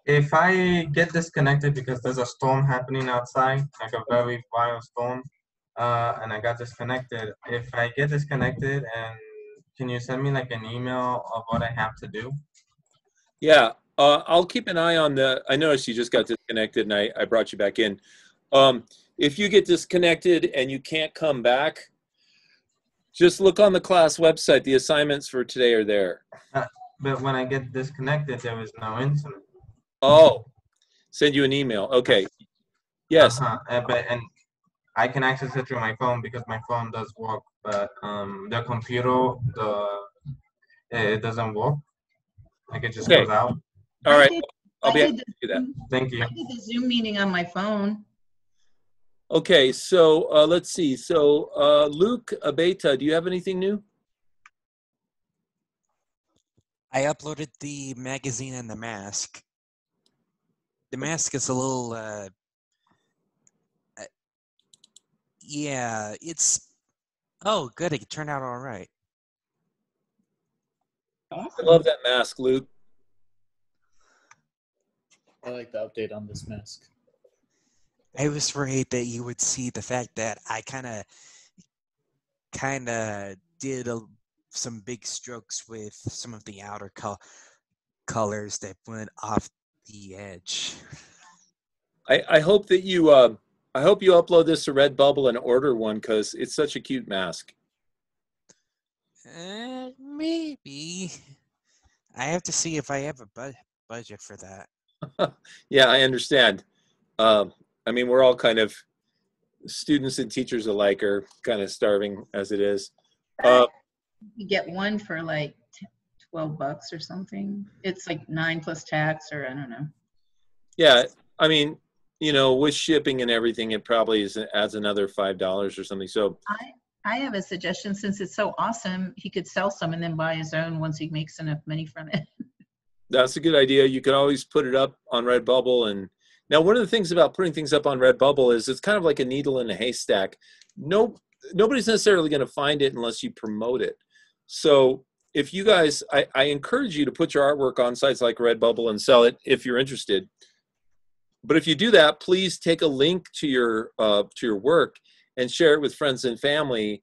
If I get disconnected because there's a storm happening outside, like a very violent storm, and I got disconnected, if I get disconnected, and can you send me like an email of what I have to do? Yeah, I'll keep an eye on the. I noticed you just got disconnected, and I brought you back in. If you get disconnected and you can't come back, just look on the class website. The assignments for today are there. But when I get disconnected, there is no internet. Oh, send you an email. Okay. Yes. And I can access it through my phone because my phone does work, but the computer, it doesn't work. Like it just Okay. goes out. All right. I I'll be did happy to do that. Thank you. I did the Zoom meeting on my phone. Okay, so let's see. So Luke Abeta, do you have anything new? I uploaded the magazine and the mask. The mask is a little, yeah, it's, oh, good, it turned out all right. I love that mask, Luke. I like the update on this mask. I was worried that you would see the fact that I kind of did some big strokes with some of the outer colors that went off the edge. I hope that you I hope you upload this to Redbubble and order one because it's such a cute mask. Maybe. I have to see if I have a budget for that. Yeah, I understand. I mean, we're all kind of students and teachers alike are kind of starving as it is. You get one for like $12 or something. It's like 9 plus tax, or I don't know. Yeah, I mean, you know, with shipping and everything, it probably adds another $5 or something. So I have a suggestion. Since it's so awesome, he could sell some and then buy his own once he makes enough money from it. that's a good idea. You could always put it up on Redbubble. And now one of the things about putting things up on Redbubble is it's kind of like a needle in a haystack. Nobody's necessarily going to find it unless you promote it. So if you guys, I encourage you to put your artwork on sites like Redbubble and sell it if you're interested. But if you do that, please take a link to your work and share it with friends and family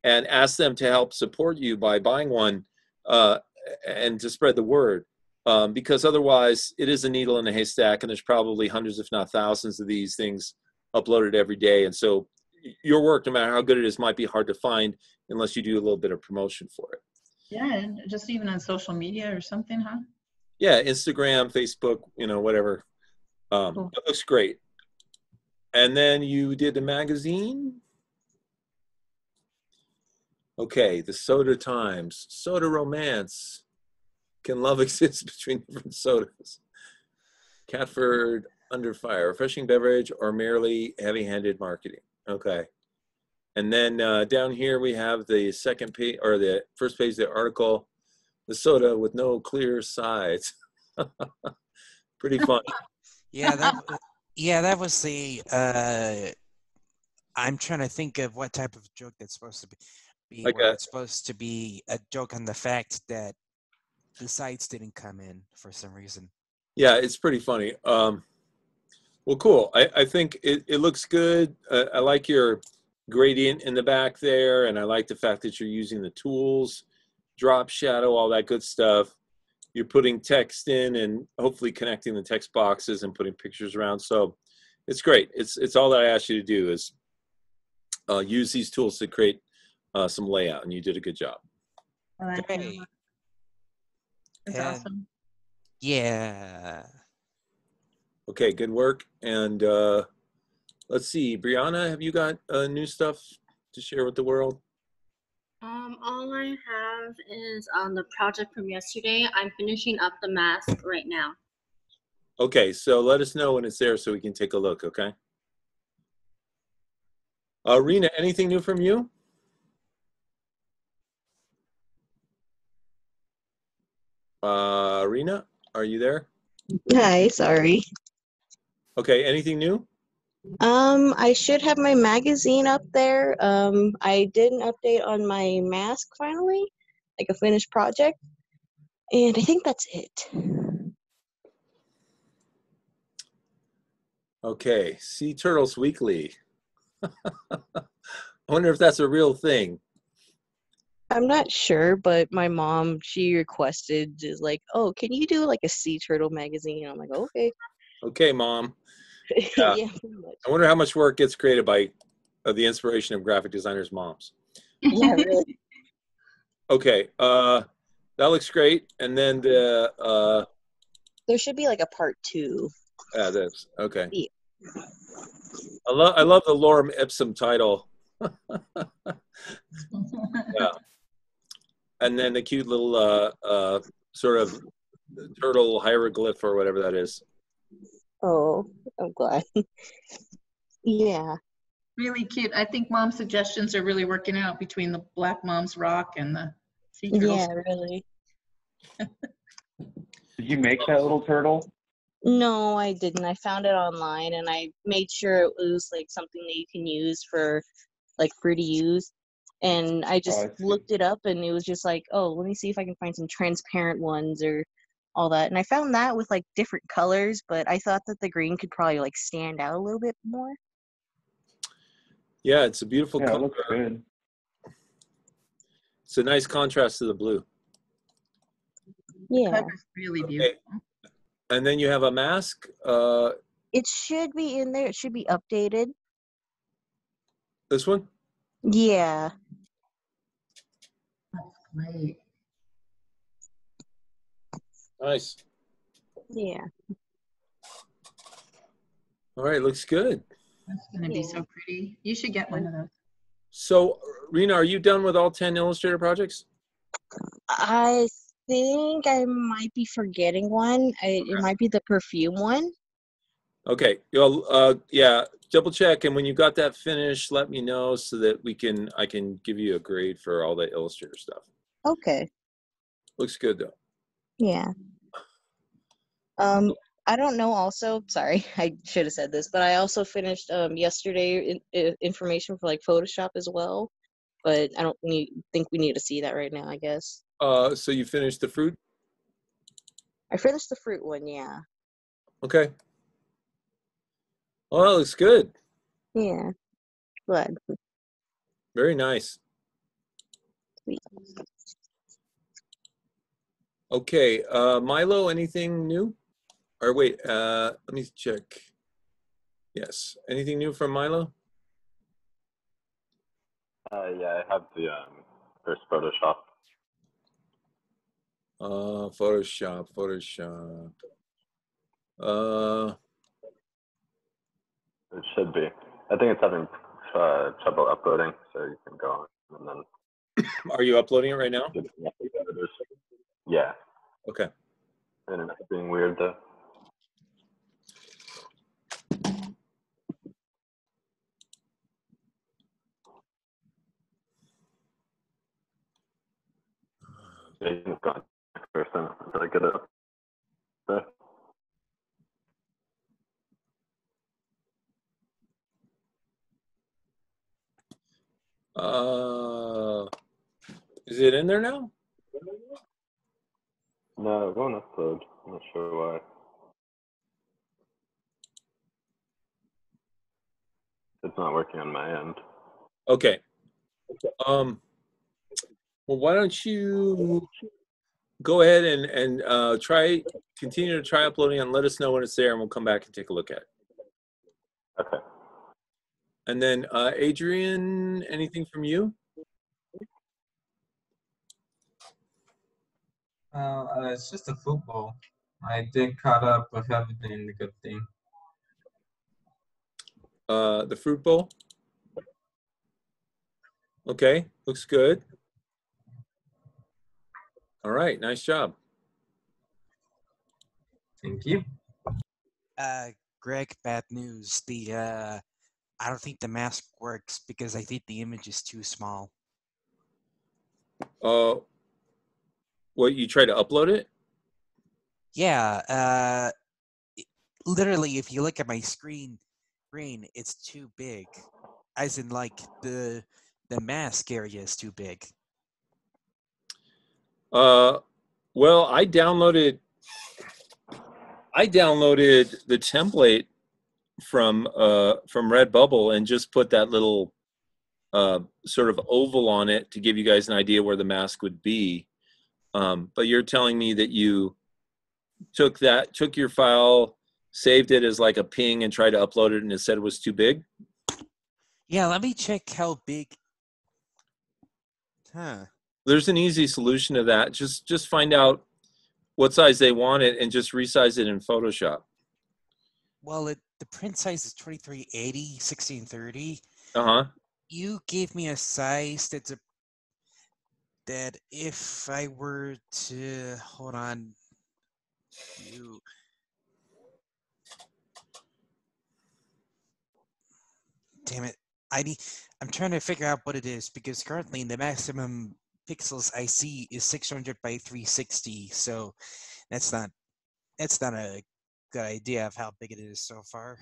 and ask them to help support you by buying one and to spread the word. Because otherwise it is a needle in a haystack and there's probably hundreds, if not thousands of these things uploaded every day. And so your work, no matter how good it is, might be hard to find unless you do a little bit of promotion for it. Yeah, and just even on social media or something, huh? Yeah, Instagram, Facebook, you know, whatever. Cool. That looks great. And then you did the magazine. Okay, the Soda Times, Soda Romance. Can love exist between different sodas? Catford Under Fire, refreshing beverage or merely heavy-handed marketing? Okay. And then down here we have the second page or the first page of the article, the soda with no clear sides. Pretty funny. Yeah, that was the. I'm trying to think of what type of joke that's supposed to be. Like where it's supposed to be a joke on the fact that the sides didn't come in for some reason. Yeah, it's pretty funny. Well, cool. I think it looks good. I like your gradient in the back there, and I like the fact that you're using the tools, drop shadow, all that good stuff. You're putting text in and hopefully connecting the text boxes and putting pictures around. So it's great. It's all that I asked you to do is use these tools to create some layout, and you did a good job. Great. That's awesome. Yeah. Okay, good work. And let's see, Brianna, have you got new stuff to share with the world? All I have is on the project from yesterday. I'm finishing up the mask right now. Okay, so let us know when it's there so we can take a look, okay? Rena, anything new from you? Rena, are you there? Hi, sorry. Okay, anything new? I should have my magazine up there. I did an update on my mask finally, like a finished project. And I think that's it. Okay, Sea Turtles Weekly. I wonder if that's a real thing. I'm not sure, but my mom, she requested, is like, oh, can you do like a sea turtle magazine? I'm like, okay. Okay, Mom. Yeah, pretty much. I wonder how much work gets created by the inspiration of graphic designers' moms. Yeah, really. Okay, that looks great. And then the There should be like a part 2. this. Okay. Yeah. I love the Lorem Ipsum title. Yeah. And then the cute little sort of turtle hieroglyph or whatever that is. Oh, I'm glad. Yeah. Really cute. I think mom's suggestions are really working out between the Black Mom's Rock and the sea turtles. Yeah, really. Did you make that little turtle? No, I didn't. I found it online and I made sure it was like something that you can use for like free to use. And I just I see. looked it up and it was just like, oh, let me see if I can find some transparent ones or all that. And I found that with like different colors, but I thought that the green could probably like stand out a little bit more. Yeah, it's a beautiful Yeah, it color. looks good. It's a nice contrast to the blue. Yeah. Cover's really beautiful. And then you have a mask. It should be in there. It should be updated. This one? Yeah. Great. Nice. Yeah. All right, looks good. That's going to be so pretty. You should get one of those. So, Rena, are you done with all 10 Illustrator projects? I think I might be forgetting one. It might be the perfume one. Okay. Yeah, double check, and when you got that finished, let me know so that I can give you a grade for all the Illustrator stuff. Okay. Looks good though. Yeah. I don't know also, sorry, I should have said this, but I also finished yesterday information for like Photoshop as well, but I don't think we need to see that right now, I guess. So you finished the fruit? I finished the fruit one, yeah. Okay. Well, that looks good. Yeah. Glad. Very nice. Sweet. Okay, Milo, anything new? Or wait, let me check. Yes, anything new from Milo? Yeah, I have the first Photoshop. Photoshop. It should be. I think it's having trouble uploading, so you can go on and then. Are you uploading it right now? Yeah. Okay. Internet's being weird though. Yeah, you can go on first until I get it up there. Is it in there now? No, it won't upload. I'm not sure why. It's not working on my end. Okay. Well, why don't you go ahead and continue to try uploading and let us know when it's there, and we'll come back and take a look at it. Okay. And then Adrian, anything from you? It's just a football. I did caught up with everything. The good thing. The fruit bowl. Okay, looks good. All right, nice job. Thank you. Greg, bad news. I don't think the mask works because I think the image is too small. What, you try to upload it? Yeah, literally, if you look at my screen, it's too big. As in, like, the mask area is too big. Well, I downloaded the template from Redbubble and just put that little sort of oval on it to give you guys an idea where the mask would be. But you're telling me that you took your file, saved it as like a ping, and tried to upload it, and it said it was too big? Yeah, let me check how big. Huh. There's an easy solution to that. Just find out what size they want it and just resize it in Photoshop. Well, the print size is 2380, 1630. Uh-huh. You gave me a size that if I were to, hold on, damn it, I'm trying to figure out what it is, because currently the maximum pixels I see is 600 by 360, so that's not a good idea of how big it is so far.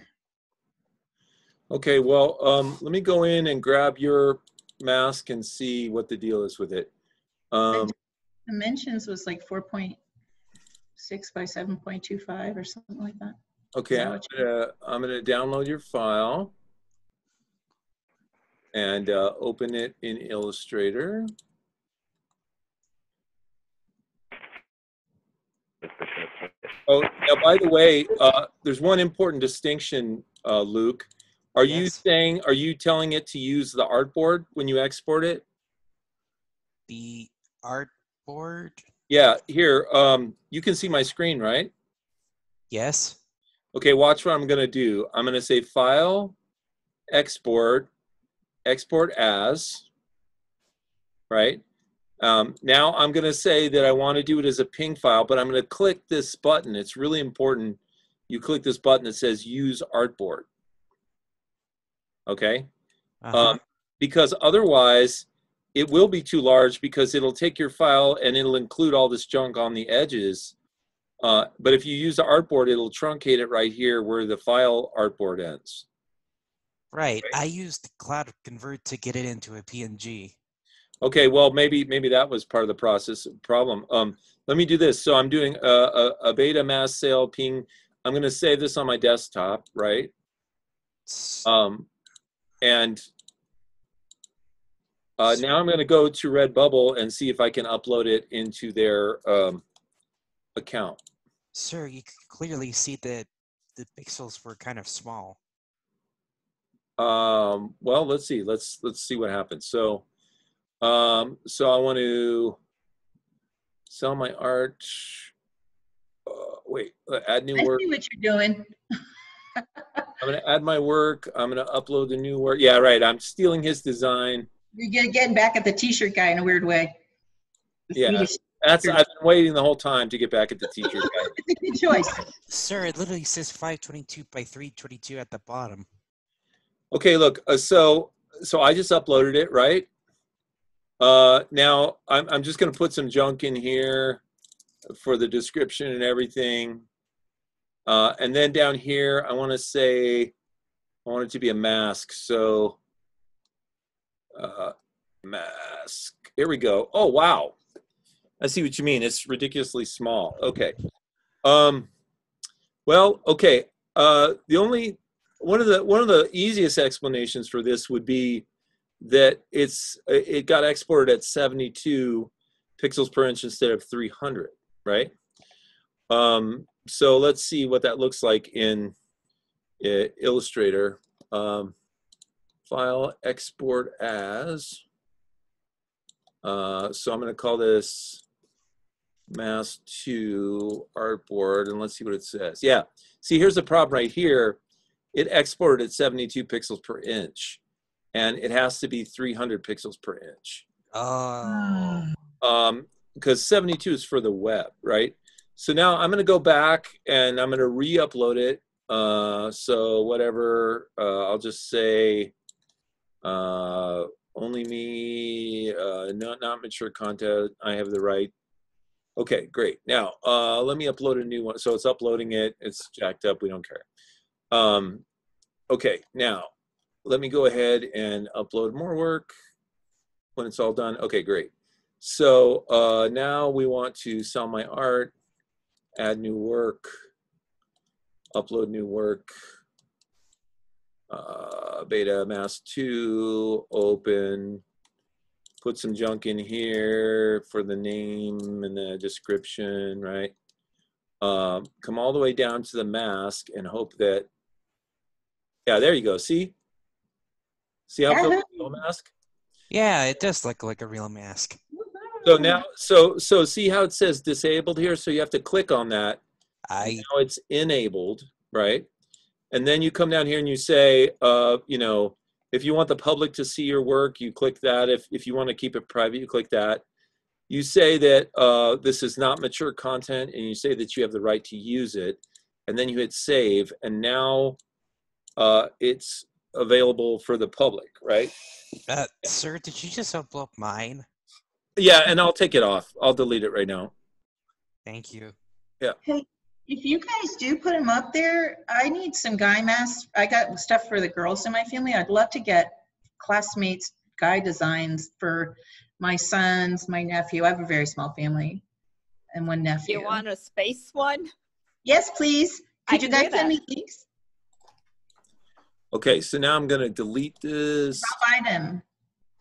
Okay, well, let me go in and grab your mask and see what the deal is with it. Dimensions was like 4.6 by 7.25 or something like that. Okay, I'm gonna download your file and open it in Illustrator. Oh, now by the way, there's one important distinction, Luke. Are you telling it to use the artboard when you export it? The artboard? Yeah, here, you can see my screen, right? Yes. Okay, watch what I'm gonna do. I'm gonna say File, Export, Export As, right? Now I'm gonna say that I wanna do it as a PNG file, but I'm gonna click this button. It's really important. You click this button that says Use Artboard. Okay? Because otherwise, it will be too large, because it'll take your file and it'll include all this junk on the edges. But if you use the artboard, it'll truncate it right here where the file artboard ends. Right. I used Cloud Convert to get it into a PNG. Okay, well, maybe that was part of the process problem. Let me do this. So I'm doing a beta mass sale ping. I'm going to save this on my desktop, right? And now I'm going to go to Redbubble and see if I can upload it into their account. Sir, you can clearly see that the pixels were kind of small. Well, let's see. Let's see what happens. So, so I want to sell my art. Wait, add new work. I see what you're doing. I'm going to add my work. I'm going to upload the new work. Yeah, right. I'm stealing his design. You're getting back at the T-shirt guy in a weird way. Yeah, I've been waiting the whole time to get back at the teacher guy. It's a good choice. Sir, it literally says 522 by 322 at the bottom. Okay, look. So I just uploaded it, right? Now I'm just going to put some junk in here for the description and everything. And then down here, I want to say, I want it to be a mask. So mask. Here we go. Oh, wow. I see what you mean. It's ridiculously small. Okay. Well, okay. One of the easiest explanations for this would be that it got exported at 72 pixels per inch instead of 300, right? So let's see what that looks like in Illustrator. File, export as. So I'm going to call this mask 2 artboard, and let's see what it says. Yeah, see, here's the problem right here. It exported at 72 pixels per inch, and it has to be 300 pixels per inch. Because 72 is for the web, right? So now I'm going to go back and I'm going to re-upload it. So whatever, I'll just say only me, not mature content. I have the right. Okay, great. Now let me upload a new one. So it's uploading it. It's jacked up. We don't care. Okay, now let me go ahead and upload more work when it's all done. Okay, great. So now we want to sell my art, add new work, upload new work, beta mask 2, open, put some junk in here for the name and the description, right? Come all the way down to the mask and hope that, yeah, there you go. See how it feels like a real mask? Yeah, it does look like a real mask. So now, so see how it says disabled here? So you have to click on that. Now it's enabled, right? And then you come down here and you say, you know, if you want the public to see your work, you click that. If you want to keep it private, you click that. You say that this is not mature content, and you say that you have the right to use it. And then you hit save, and now it's available for the public, right? Sir, did you just upload mine? Yeah, and I'll take it off. I'll delete it right now. Thank you. Yeah. Hey, if you guys do put them up there, I need some guy masks. I got stuff for the girls in my family. I'd love to get classmates' guy designs for my sons, my nephew. I have a very small family and one nephew. You want a space one? Yes, please. Could you can do guys send that. me links? Okay, so now I'm going to delete this. I'll buy them.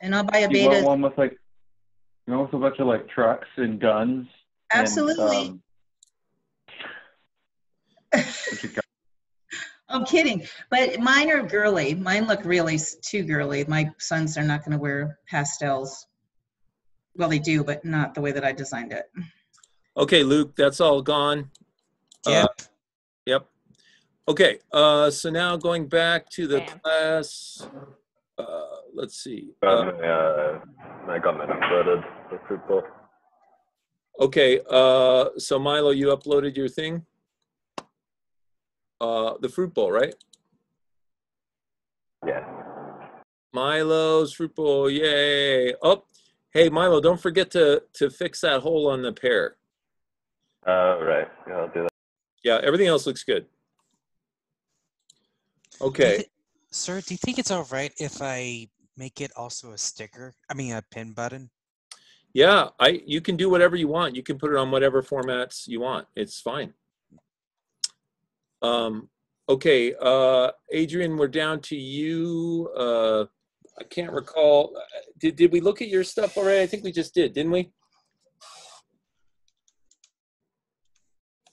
And I'll buy a You want beta. one with like, you know, with a bunch of like trucks and guns. Absolutely. I'm kidding, but mine are girly. Mine look really too girly. My sons are not going to wear pastels. Well, they do, but not the way that I designed it. Okay, Luke, that's all gone. Yep. Yep. Okay, so now going back to the class, let's see. I got mine uploaded for football. Okay, so Milo, you uploaded your thing? The fruit bowl, right? Yeah. Milo's fruit bowl, yay. Oh, hey, Milo, don't forget to fix that hole on the pear. Right, yeah, I'll do that. Yeah, everything else looks good. Okay. Sir, do you think it's all right if I make it also a sticker? I mean, a pin button? Yeah, you can do whatever you want. You can put it on whatever formats you want. It's fine. Okay, Adrian, we're down to you. I can't recall. Did we look at your stuff already? I think we just did, didn't we?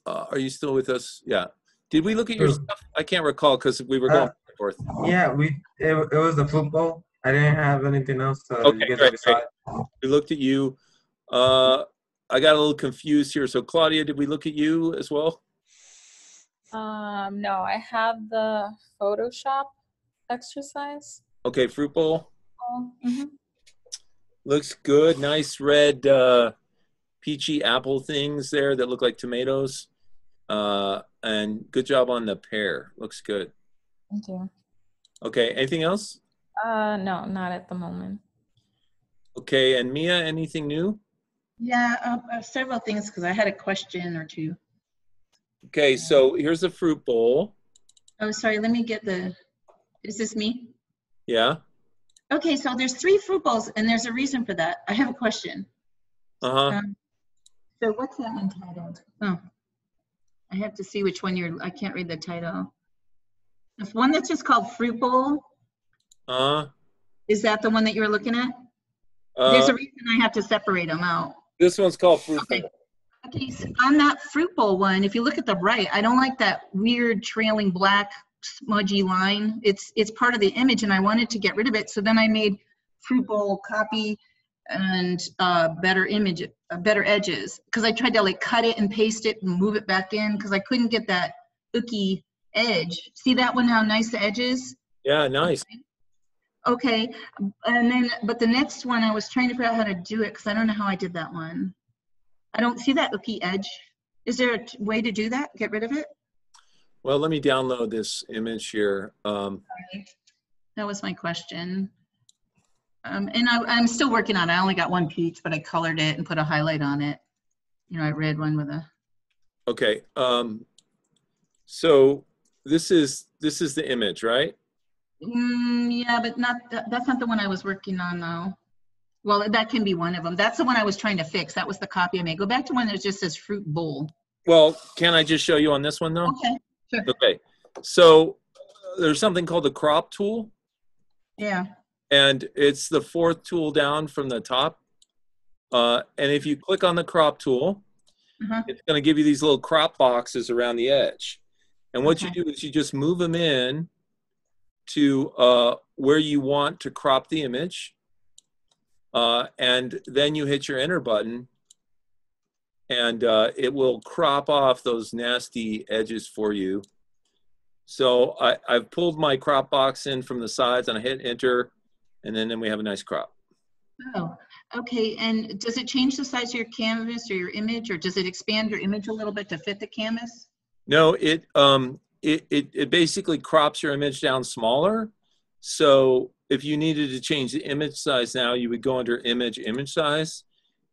Are you still with us? Yeah. Did we look at your stuff? I can't recall because we were going back and forth. Yeah, it was the football. I didn't have anything else. So Okay, you guys great. decide. We looked at you. I got a little confused here. So Claudia, did we look at you as well? No, I have the Photoshop exercise. Okay, fruit bowl. Mm-hmm. Looks good. Nice red peachy apple things there that look like tomatoes. And good job on the pear. Looks good. Thank you. Okay, anything else? No, not at the moment. Okay, and Mia, anything new? Yeah, several things because I had a question or two. Okay, so here's the fruit bowl. Oh, sorry. Let me get the. Is this me? Yeah. Okay, so there's 3 fruit bowls, and there's a reason for that. I have a question. Uh-huh. So what's that one titled? Oh, I have to see which one I can't read the title. The one that's just called fruit bowl. Is that the one that you're looking at? There's a reason I have to separate them out. This one's called fruit bowl. Okay, so on that fruit bowl one, if you look at the right, I don't like that weird trailing black smudgy line. It's part of the image, and I wanted to get rid of it. So then I made fruit bowl copy and better edges because I tried to like cut it and paste it and move it back in because I couldn't get that ooky edge. See that one? How nice the edge is? Yeah, nice. Okay, and then but the next one I was trying to figure out how to do it because I don't know how I did that one. I don't see that ooky edge. Is there a way to do that? Get rid of it? Well, let me download this image here. Sorry. That was my question. And I'm still working on it. I only got one peach, but I colored it and put a highlight on it. You know, I read one with a. Okay. So this is the image, right? Yeah, but that's not the one I was working on though. Well, that can be one of them. That's the one I was trying to fix. That was the copy I made. Go back to one that just says fruit bowl. Well, can I just show you on this one though? Okay, sure. Okay. So there's something called the crop tool, Yeah. and it's the fourth tool down from the top. And if you click on the crop tool, it's going to give you these little crop boxes around the edge. And what you do is you just move them in to where you want to crop the image. And then you hit your enter button, and it will crop off those nasty edges for you. So I've pulled my crop box in from the sides, and I hit enter, and then we have a nice crop. Oh, okay. And does it change the size of your canvas or your image, or does it expand your image a little bit to fit the canvas? No, it basically crops your image down smaller. So if you needed to change the image size now, you would go under image size,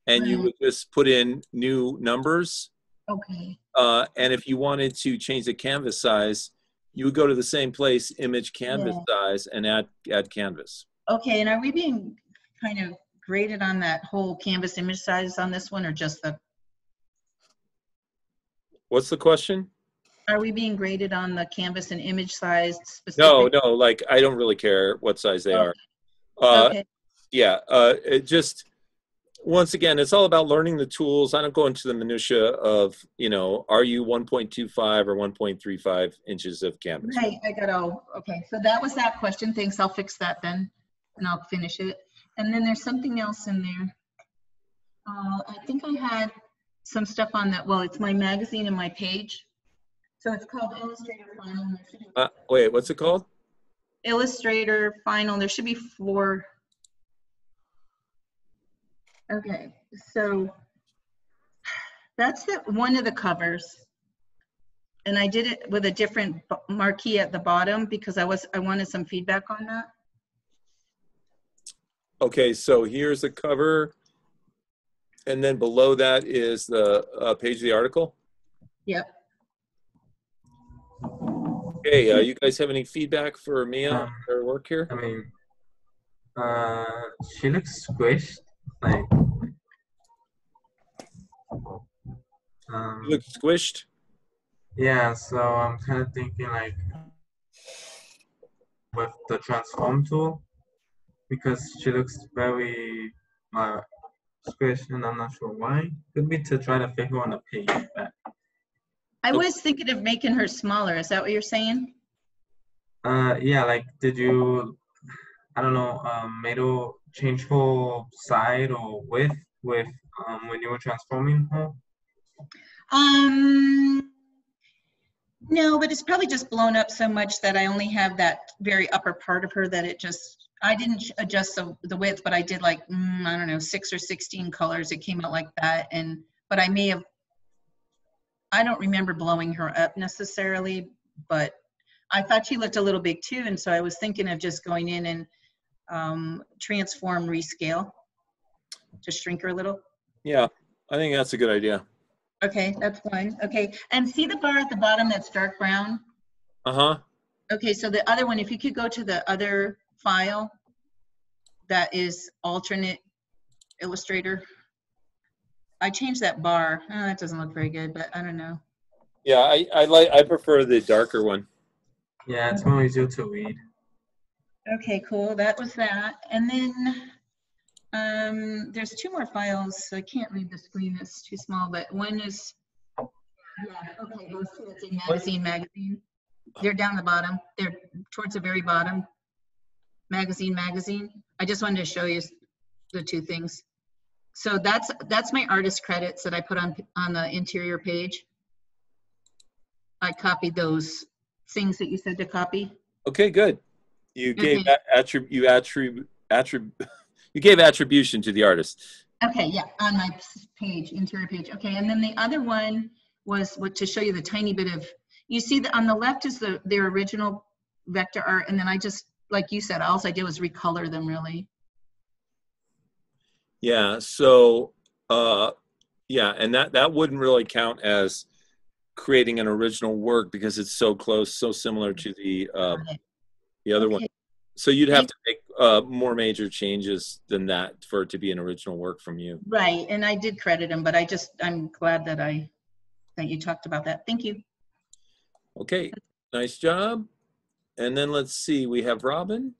and you would just put in new numbers. Okay. And if you wanted to change the canvas size, you would go to the same place, image canvas size, and add canvas. Okay, and are we being kind of graded on that whole canvas image size on this one, or just the? What's the question? Are we being graded on the canvas and image size specific? No, like I don't really care what size they are. Okay. Yeah, it just, once again, it's all about learning the tools. I don't go into the minutia of, are you 1.25 or 1.35 inches of canvas? Right, I got all, okay. So that was that question. Thanks, I'll fix that then, and I'll finish it. And then there's something else in there. I think I had some stuff on that. Well, it's my magazine and my page. So it's called Illustrator Final. Wait, what's it called? Illustrator Final. There should be 4. Okay, so that's one of the covers. And I did it with a different marquee at the bottom because I wanted some feedback on that. Okay, so here's the cover. And then below that is the page of the article? Yep. Okay, you guys have any feedback for Mia on her work here? I mean, she looks squished. Like, you look squished? Yeah, so I'm kind of thinking like with the transform tool, because she looks very squished, and I'm not sure why. Could be to try to fit her on the page. But I was thinking of making her smaller. Is that what you're saying? yeah, like did you, I don't know, made her change her side or width with when you were transforming her? No, but it's probably just blown up so much that I only have that very upper part of her that it just, I didn't adjust the width, but I did like, I don't know, 6 or 16 colors. It came out like that. But I may have, I don't remember blowing her up necessarily, but I thought she looked a little big too. And so I was thinking of just going in and transform, rescale, just shrink her a little. Yeah, I think that's a good idea. Okay, that's fine. Okay, and see the bar at the bottom that's dark brown? Uh-huh. Okay, so the other one, if you could go to the other file that is alternate Illustrator. I changed that bar. Oh, that doesn't look very good, but I don't know. Yeah, I prefer the darker one. Yeah, it's more easier to read. Okay, cool. That was that. And then there's 2 more files. I can't read the screen. It's too small, but one is, yeah, okay, those 2, it's a magazine. They're down the bottom. They're towards the very bottom. Magazine. I just wanted to show you the 2 things. So that's my artist credits that I put on the interior page. I copied those things that you said to copy. Okay, good. You gave you gave attribution to the artist. Okay, yeah, on my page, interior page. Okay, and then the other one was to show you the tiny bit of, you see that on the left is their original vector art, and then I just, like you said, all I did was recolor them really. Yeah, so yeah, and that wouldn't really count as creating an original work because it's so close, so similar to the other one. So you'd have to make more major changes than that for it to be an original work from you. Right, and I did credit him, but I'm glad that you talked about that. Thank you. Okay, nice job. And then let's see, we have Robin.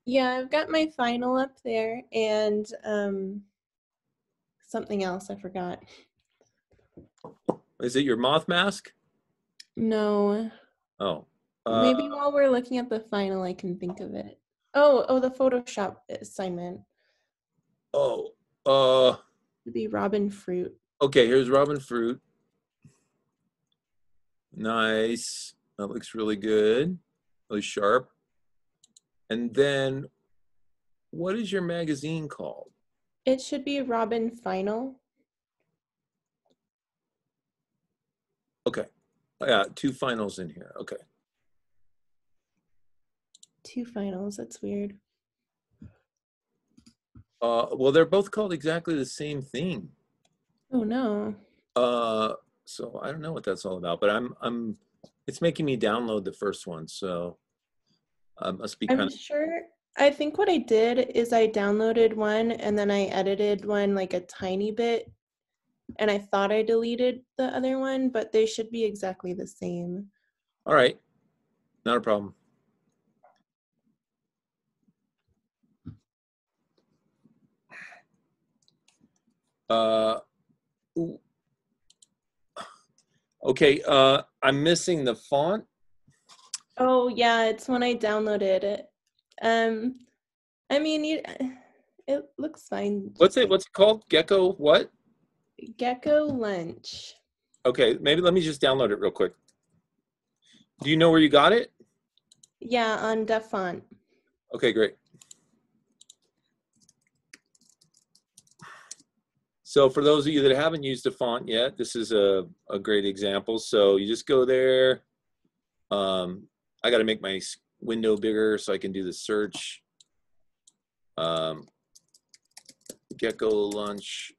Yeah, I've got my final up there and something else I forgot. Is it your moth mask? No. Oh. Maybe while we're looking at the final, I can think of it. Oh, the Photoshop assignment. It'd be Robin Fruit. Okay, here's Robin Fruit. Nice. That looks really good. Really sharp. And then, what is your magazine called? It should be Robin Final. Okay. Yeah, 2 finals in here. Okay. 2 finals. That's weird. Well, they're both called exactly the same thing. Oh no. So I don't know what that's all about, but it's making me download the first one, so must be kind I'm of. sure. I think what I did is I downloaded one and then I edited one like a tiny bit, and I thought I deleted the other one, but they should be exactly the same. All right, not a problem. Ooh. Okay, I'm missing the font. Oh yeah, it's when I downloaded it. I mean, it looks fine. What's it called? Gecko what? Gecko Lunch. Okay, maybe let me just download it real quick. Do you know where you got it? Yeah, on DaFont. Okay, great. So for those of you that haven't used a font yet, this is a great example. So you just go there. I got to make my window bigger so I can do the search. Gecko Lunch.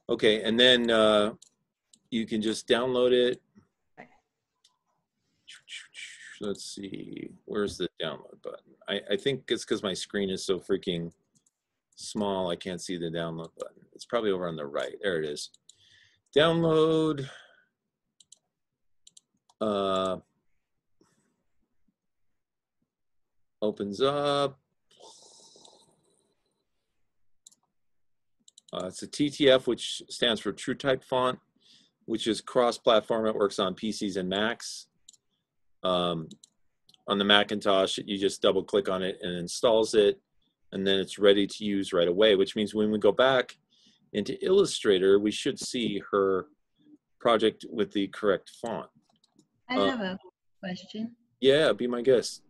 Okay, and then you can just download it. Let's see, where's the download button? I think it's because my screen is so freaking small, I can't see the download button. It's probably over on the right. There it is. Download. Opens up. It's a TTF, which stands for TrueType font, which is cross-platform. It works on PCs and Macs. On the Macintosh, you just double-click on it and it installs it, and then it's ready to use right away, which means when we go back into Illustrator, we should see her project with the correct font. I have a question. Yeah, be my guest.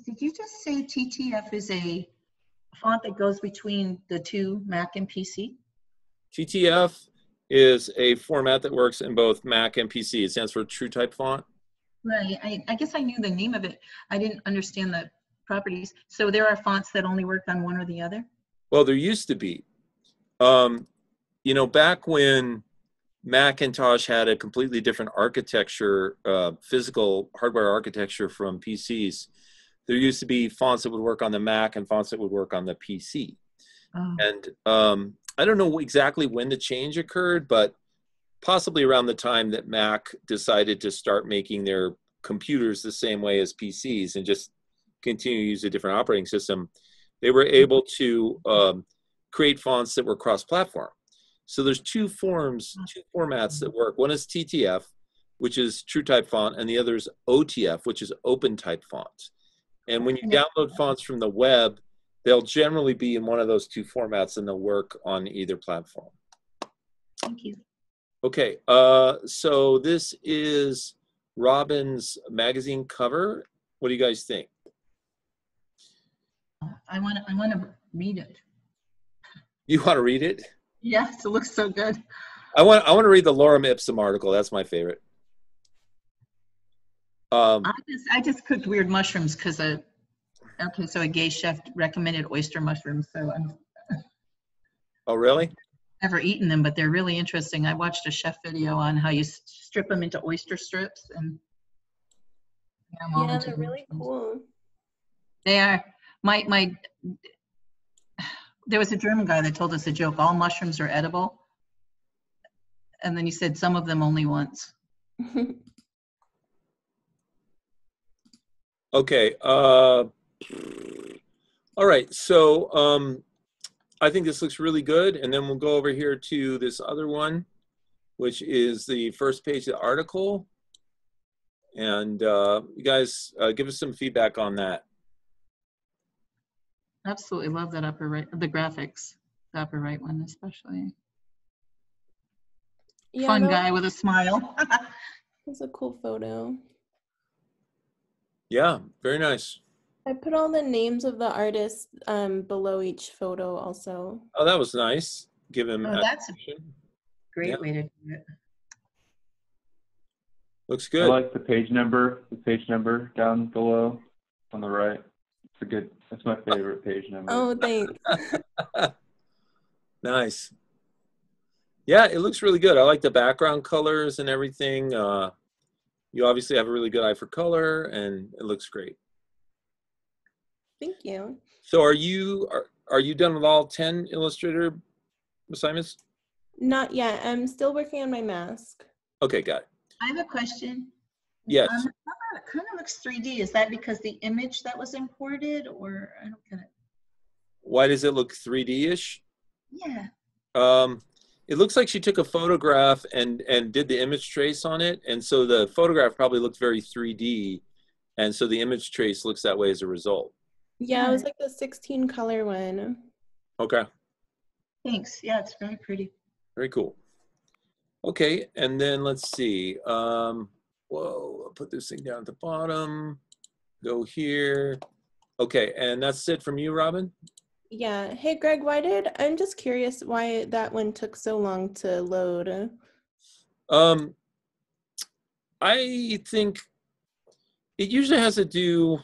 Did you just say TTF is a font that goes between the two, Mac and PC? TTF is a format that works in both Mac and PC. It stands for TrueType font. Right. I guess I knew the name of it. I didn't understand the properties. So there are fonts that only work on one or the other? Well, there used to be. You know, back when Macintosh had a completely different architecture, physical hardware architecture from PCs, there used to be fonts that would work on the Mac and fonts that would work on the PC. Oh. And I don't know exactly when the change occurred, but possibly around the time that Mac decided to start making their computers the same way as PCs and just continue to use a different operating system, they were able to create fonts that were cross-platform. So there's two formats that work. One is TTF, which is TrueType font, and the other is OTF, which is OpenType font. And when you download fonts from the web, they'll generally be in one of those two formats and they'll work on either platform. Thank you. Okay, so this is Robin's magazine cover. What do you guys think? I want to read it. You want to read it? Yes, it looks so good. I want to read the Lorem Ipsum article. That's my favorite. I just cooked weird mushrooms because so a gay chef recommended oyster mushrooms. So I'm Oh, really? never eaten them, but they're really interesting. I watched a chef video on how you strip them into oyster strips, and Yeah, I'm all Yeah, into they're really cool. They are. There was a German guy that told us a joke, all mushrooms are edible. And then he said some of them only once. Okay. All right. So I think this looks really good. And then we'll go over here to this other one, which is the first page of the article. And you guys give us some feedback on that. Absolutely love that upper right, the graphics, the upper right one especially. Yeah, Fun that guy with a smile. was a cool photo. Yeah, very nice. I put all the names of the artists below each photo also. Oh, that was nice. Give him. Oh, that's a great Yeah. way to do it. Looks I good. like the page number down below on the right. It's a good, that's my favorite page number. Oh, thanks. Nice. Yeah, it looks really good. I like the background colors and everything. You obviously have a really good eye for color, and it looks great. Thank you. So are you done with all 10 Illustrator assignments? Not yet. I'm still working on my mask. Okay, got it. I have a question. Yes. On the cover, it kind of looks 3D. Is that because the image that was imported, or I don't get it? Why does it look 3D-ish? Yeah. It looks like she took a photograph and did the image trace on it, and so the photograph probably looked very 3D, and so the image trace looks that way as a result. Yeah, it was like the 16 color one. Okay, Thanks. Yeah, it's very pretty. very cool. Okay, and then let's see. Whoa, I'll put this thing down at the bottom. Go here. Okay, and that's it from you, Robin? Yeah. Hey, Greg, I'm just curious why that one took so long to load. I think it usually has to do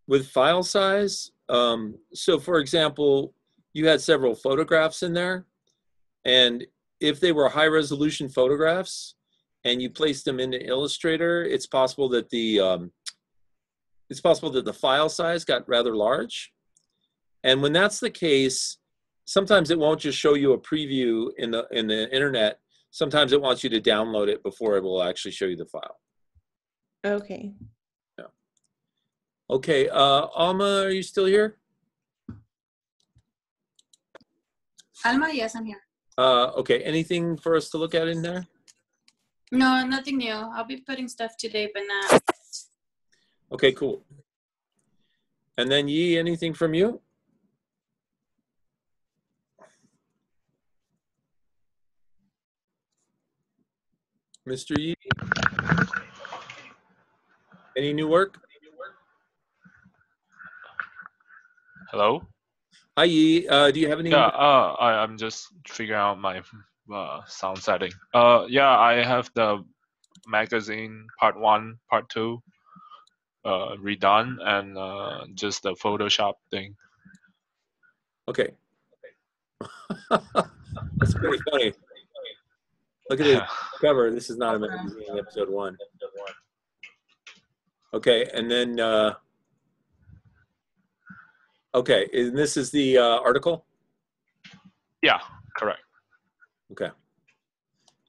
with file size. So for example, you had several photographs in there, and if they were high resolution photographs and you placed them into Illustrator, it's possible that the file size got rather large. And when that's the case, sometimes it won't just show you a preview in the internet. Sometimes it wants you to download it before it will actually show you the file. Okay. Yeah. Okay, Alma, are you still here? Alma, yes, I'm here. Okay, anything for us to look at in there? No, nothing new. I'll be putting stuff today, but not. Okay, cool. And then Yi, anything from you? Mr. Yi? Any new work? Hello? Hi, Yi. Do you have any? Yeah, I'm just figuring out my sound setting. Yeah, I have the magazine part 1, part 2 redone, and just the Photoshop thing. Okay. That's pretty funny. Look at this cover. This is not a magazine, episode 1. Okay, and then, okay, and this is the article? Yeah, correct. Okay.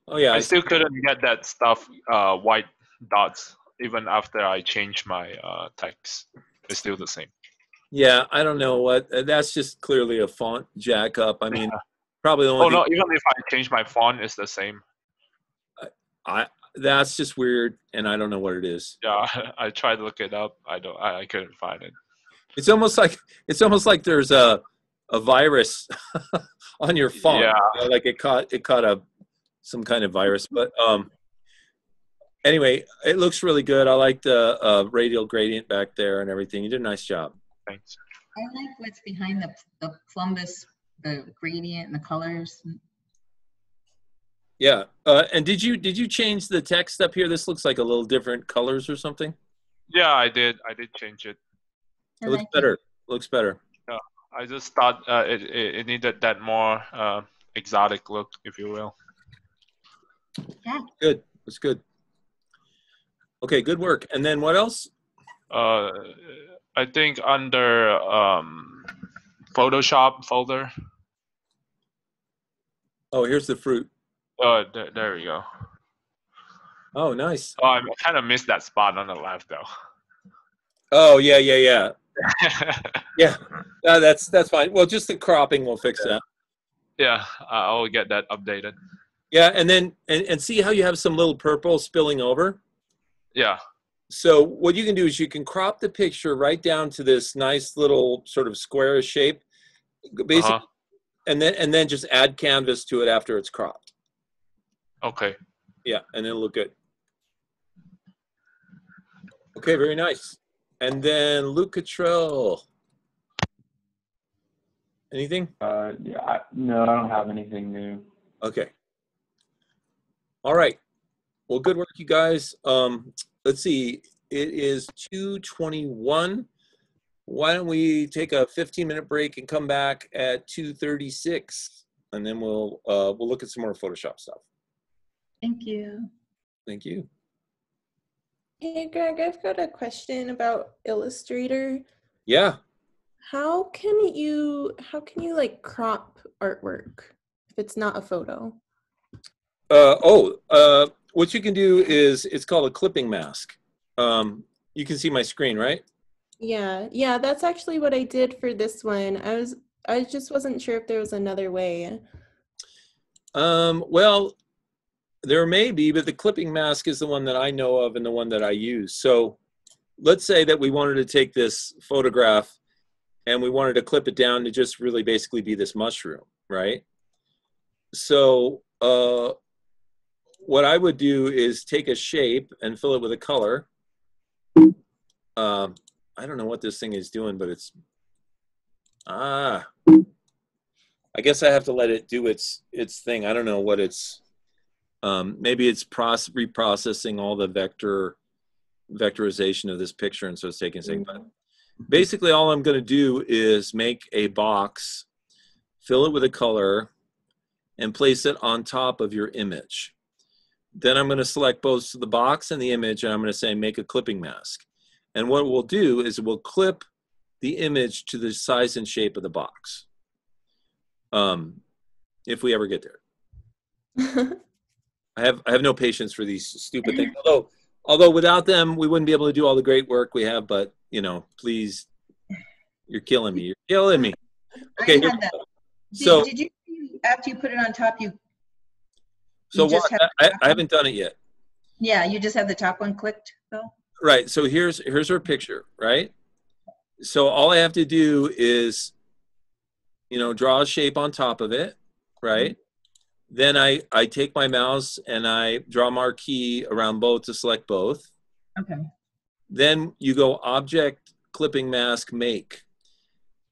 Oh, yeah. I still couldn't get that stuff, white dots, even after I changed my text. It's still the same. Yeah, I don't know what, that's just clearly a font jack up. I mean, probably the only Oh, no, thing- even if I change my font, it's the same. that's just weird, and I don't know what it is. Yeah, I tried to look it up. I couldn't find it. It's almost like there's a virus on your phone. Yeah. You know, like it caught some kind of virus. But anyway, it looks really good. I like the radial gradient back there and everything. You did a nice job. Thanks. I like what's behind the plumbus, the gradient and the colors. Yeah. And did you change the text up here? This looks like a little different colors or something. Yeah, I did change it. It looks better. Looks better. Yeah, I just thought it needed that more exotic look, if you will. Yeah. Good. That's good. Okay, good work. And then what else? I think under Photoshop folder. Oh, here's the fruit. There we go. Oh, nice. Oh, I kind of missed that spot on the left though. Oh, yeah. Yeah, that's fine. Well, just the cropping will fix that. Yeah, I'll get that updated. Yeah, and then and see how you have some little purple spilling over? Yeah. So what you can do is you can crop the picture right down to this nice little sort of squarish shape, basically, and then just add canvas to it after it's cropped. Okay. Yeah, and it'll look good. Okay, very nice. And then Luke Cottrell. Anything? Yeah, no, I don't have anything new. Okay. All right. Well, good work, you guys. Let's see. It is 2:21. Why don't we take a 15-minute break and come back at 2:36, and then we'll look at some more Photoshop stuff. Thank you. Thank you. Hey, Greg, I've got a question about Illustrator. Yeah. How can you like crop artwork if it's not a photo? What you can do is, it's called a clipping mask. You can see my screen, right? Yeah, that's actually what I did for this one. I just wasn't sure if there was another way. Well, there may be, but the clipping mask is the one that I know of and the one that I use. So let's say that we wanted to take this photograph and we wanted to clip it down to just really basically be this mushroom, right? So what I would do is take a shape and fill it with a color. I don't know what this thing is doing, but it's, I guess I have to let it do its thing. I don't know what it's, maybe it's reprocessing all the vectorization of this picture, and so it's taking a second. But basically all I'm going to do is make a box, fill it with a color, and place it on top of your image. Then I'm going to select both the box and the image, and I'm going to say make a clipping mask. And what we'll do is we'll clip the image to the size and shape of the box. If we ever get there. I have no patience for these stupid things. Although without them, we wouldn't be able to do all the great work we have. But, you know, please, you're killing me. You're killing me. Okay. I had that. So did you, after you put it on top, so what? I haven't done it yet. Yeah, you just have the top one clicked, though? Right. So here's our picture, right? So all I have to do is, you know, draw a shape on top of it, right? Then I take my mouse and I draw a marquee around both to select both. Okay. Then you go Object, Clipping Mask, Make.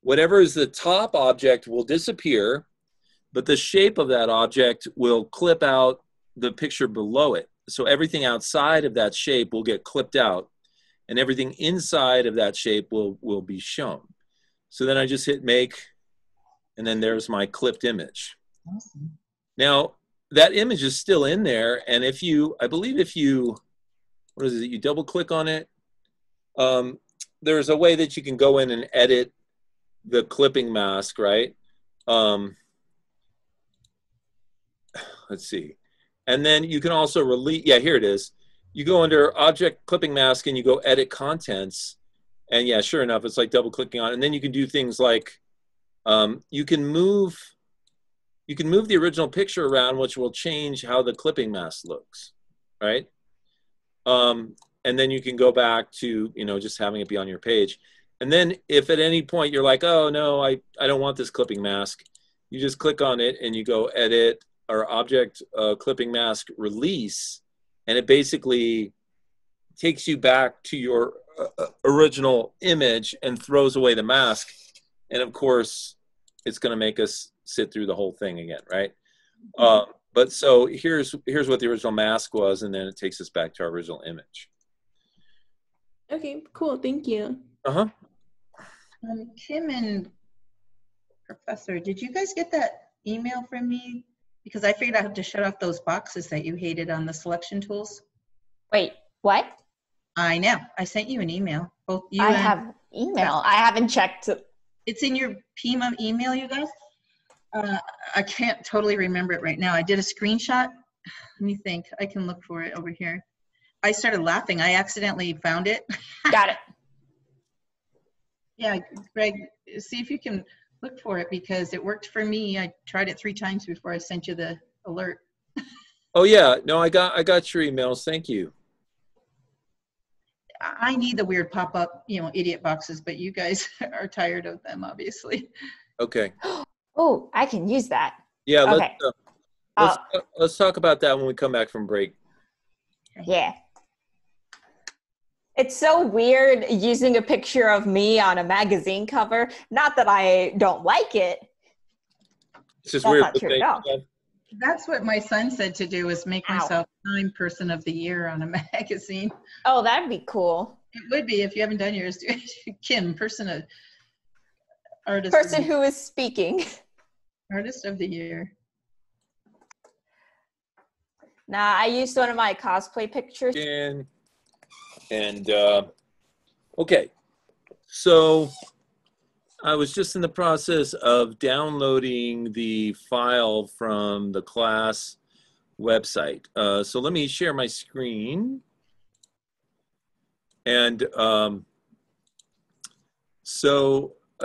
Whatever is the top object will disappear, but the shape of that object will clip out the picture below it. So everything outside of that shape will get clipped out, and everything inside of that shape will be shown. So then I just hit Make, and then there's my clipped image. Awesome. Now, that image is still in there, and if you, I believe if you, what is it, you double click on it, there's a way that you can go in and edit the clipping mask, right? Let's see. And then you can also release, yeah, here it is. You go under Object Clipping Mask and you go Edit Contents. And yeah, sure enough, it's like double clicking on it. And then you can do things like, you can move the original picture around, which will change how the clipping mask looks, right? And then you can go back to, you know, just having it be on your page. And then if at any point you're like, oh no, I don't want this clipping mask, you just click on it and you go Edit or Object Clipping Mask Release, and it basically takes you back to your original image and throws away the mask. And of course, it's going to make us sit through the whole thing again, right? But so here's what the original mask was, and then it takes us back to our original image. Okay, cool. Thank you. Uh-huh. Kim and Professor, did you guys get that email from me? Because I figured I have to shut off those boxes that you hated on the selection tools. Wait, what? I know. I sent you an email. Both you I and have email. I haven't checked. it's in your PIMA email, you guys. I can't totally remember it right now. I did a screenshot. Let me think. I can look for it over here. I started laughing. I accidentally found it. Got it. Yeah, Greg, see if you can look for it because it worked for me. I tried it 3 times before I sent you the alert. Oh yeah, no, I got your emails. Thank you. I need the weird pop-up, idiot boxes, but you guys are tired of them, obviously. Okay. Oh, I can use that. Yeah, Okay. let's talk about that when we come back from break. Yeah. It's so weird using a picture of me on a magazine cover. Not that I don't like it. It's just That's weird. not true at all. That's what my son said to do, was make Ow. myself Time Person of the Year on a magazine. Oh, that'd be cool. It would be if you haven't done yours. Kim, artist. Person who is speaking. Artist of the Year. Nah, I used one of my cosplay pictures. And okay, so I was just in the process of downloading the file from the class website. So let me share my screen. And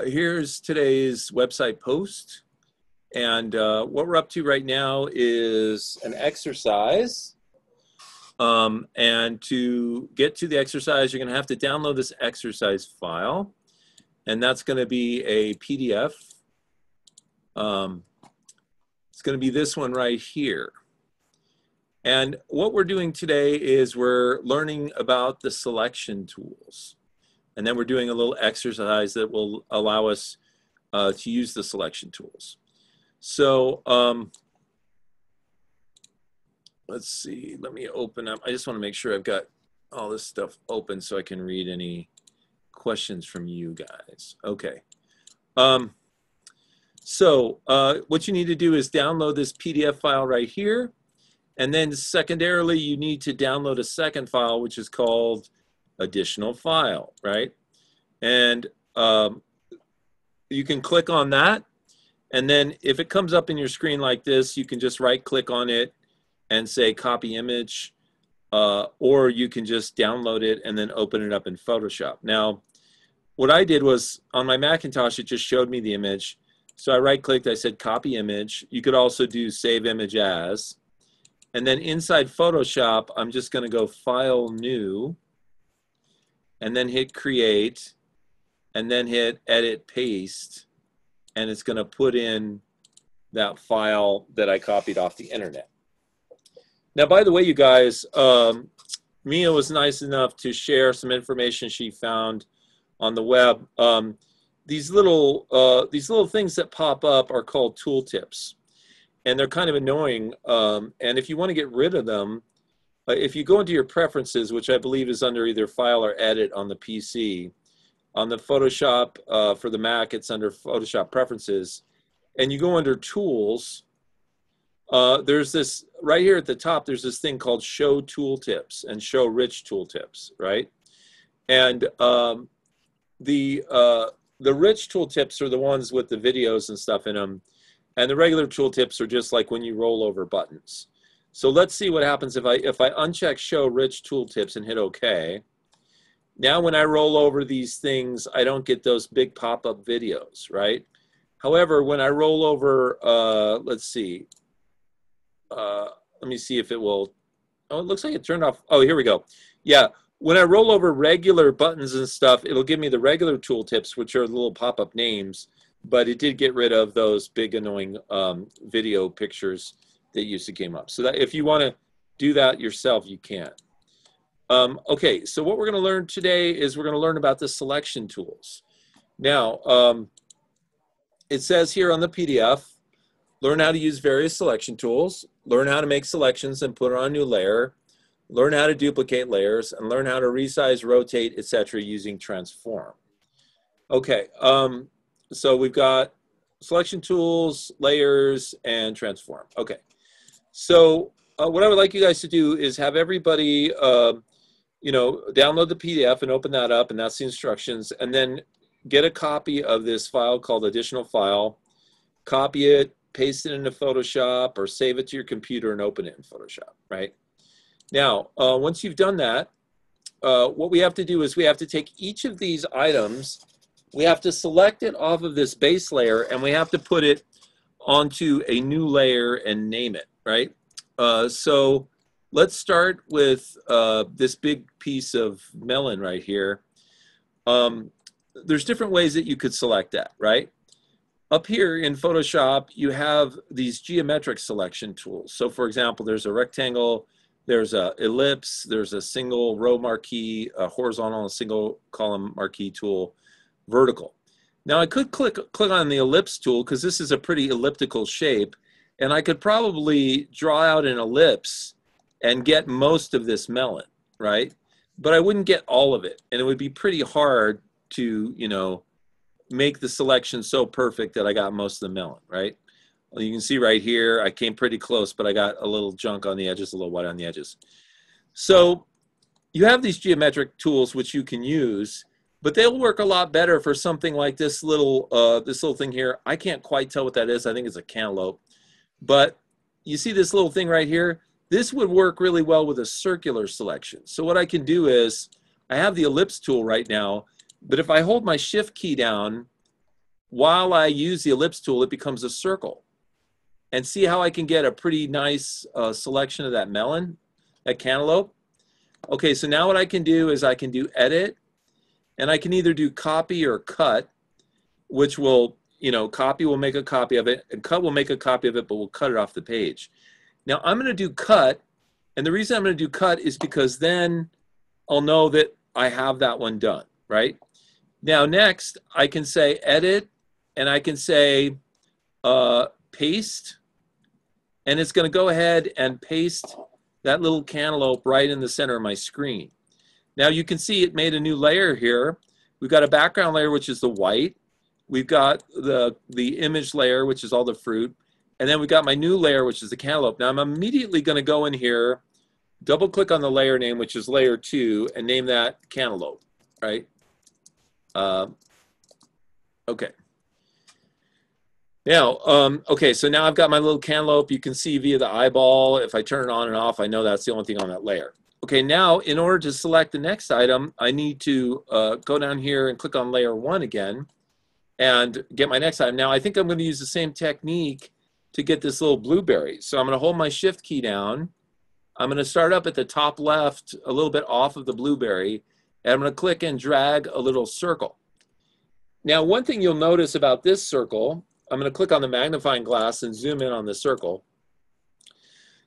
here's today's website post. And what we're up to right now is an exercise. And to get to the exercise, you're going to have to download this exercise file. And that's going to be a PDF. It's going to be this one right here. And what we're doing today is we're learning about the selection tools. And then we're doing a little exercise that will allow us to use the selection tools. So let's see, let me open up. I just want to make sure I've got all this stuff open so I can read any questions from you guys. Okay. What you need to do is download this PDF file right here. And then secondarily, you need to download a second file, which is called additional file, right? And you can click on that. And then if it comes up in your screen like this, you can just right click on it and say copy image, or you can just download it and then open it up in Photoshop. Now, what I did was on my Macintosh, it just showed me the image. So I right clicked, I said copy image. You could also do save image as. And then inside Photoshop, I'm just going to go File, New, and then hit Create, and then hit Edit, Paste, and it's going to put in that file that I copied off the internet. Now, by the way, you guys, Mia was nice enough to share some information she found on the web. These little things that pop up are called tooltips. And they're kind of annoying. And if you want to get rid of them, if you go into your preferences, which I believe is under either File or Edit on the PC, on the Photoshop for the Mac, it's under Photoshop Preferences, and you go under Tools, there's this, right here at the top, there's this thing called Show Tooltips and Show Rich Tooltips, right? And the rich tooltips are the ones with the videos and stuff in them. And the regular tooltips are just like when you roll over buttons. So let's see what happens if I uncheck Show Rich Tooltips and hit OK. Now when I roll over these things, I don't get those big pop-up videos, right? However, when I roll over, let's see. Let me see if it will. Oh, it looks like it turned off. Oh, here we go. Yeah, when I roll over regular buttons and stuff, it'll give me the regular tooltips, which are the little pop-up names. But it did get rid of those big annoying video pictures that used to came up. So that if you want to do that yourself, you can. Okay, so what we're going to learn today is we're going to learn about the selection tools. Now, it says here on the PDF, learn how to use various selection tools, learn how to make selections and put on a new layer, learn how to duplicate layers, and learn how to resize, rotate, etc. using transform. Okay. So we've got selection tools, layers, and transform. Okay. So what I would like you guys to do is have everybody you know, download the PDF and open that up, and that's the instructions, and then get a copy of this file called additional file, copy it, paste it into Photoshop, or save it to your computer and open it in Photoshop, right? Now, once you've done that, what we have to do is we have to take each of these items, we have to select it off of this base layer, and we have to put it onto a new layer and name it, right? So let's start with this big piece of melon right here. There's different ways that you could select that, right? Up here in Photoshop, you have these geometric selection tools. So for example, there's a rectangle, there's a ellipse, there's a single row marquee, a horizontal and single column marquee tool, vertical. Now I could click on the ellipse tool because this is a pretty elliptical shape, and I could probably draw out an ellipse and get most of this melon, right? But I wouldn't get all of it, and it would be pretty hard to, you know, make the selection so perfect that I got most of the melon, right? Well, you can see right here, I came pretty close, but I got a little junk on the edges, a little white on the edges. So you have these geometric tools which you can use, but they'll work a lot better for something like this little thing here. I can't quite tell what that is. I think it's a cantaloupe. But you see this little thing right here? This would work really well with a circular selection. So what I can do is, I have the ellipse tool right now, but if I hold my shift key down, while I use the ellipse tool, it becomes a circle. And see how I can get a pretty nice selection of that melon, that cantaloupe? Okay, so now what I can do is I can do edit, and I can either do copy or cut, which will, you know, copy will make a copy of it, and cut will make a copy of it, but we'll cut it off the page. Now I'm going to do cut, and the reason I'm going to do cut is because then I'll know that I have that one done, right? Now next, I can say edit, and I can say paste, and it's going to go ahead and paste that little cantaloupe right in the center of my screen. Now you can see it made a new layer here. We've got a background layer, which is the white. We've got the image layer, which is all the fruit. And then we've got my new layer, which is the cantaloupe. Now I'm immediately going to go in here, double click on the layer name, which is layer 2, and name that cantaloupe, right? Okay. Now, okay, so now I've got my little cantaloupe. You can see via the eyeball. If I turn it on and off, I know that's the only thing on that layer. Okay, now in order to select the next item, I need to go down here and click on layer 1 again and get my next item. Now I think I'm going to use the same technique to get this little blueberry. So I'm going to hold my shift key down. I'm going to start up at the top left, a little bit off of the blueberry, and I'm going to click and drag a little circle. Now one thing you'll notice about this circle, I'm going to click on the magnifying glass and zoom in on the circle.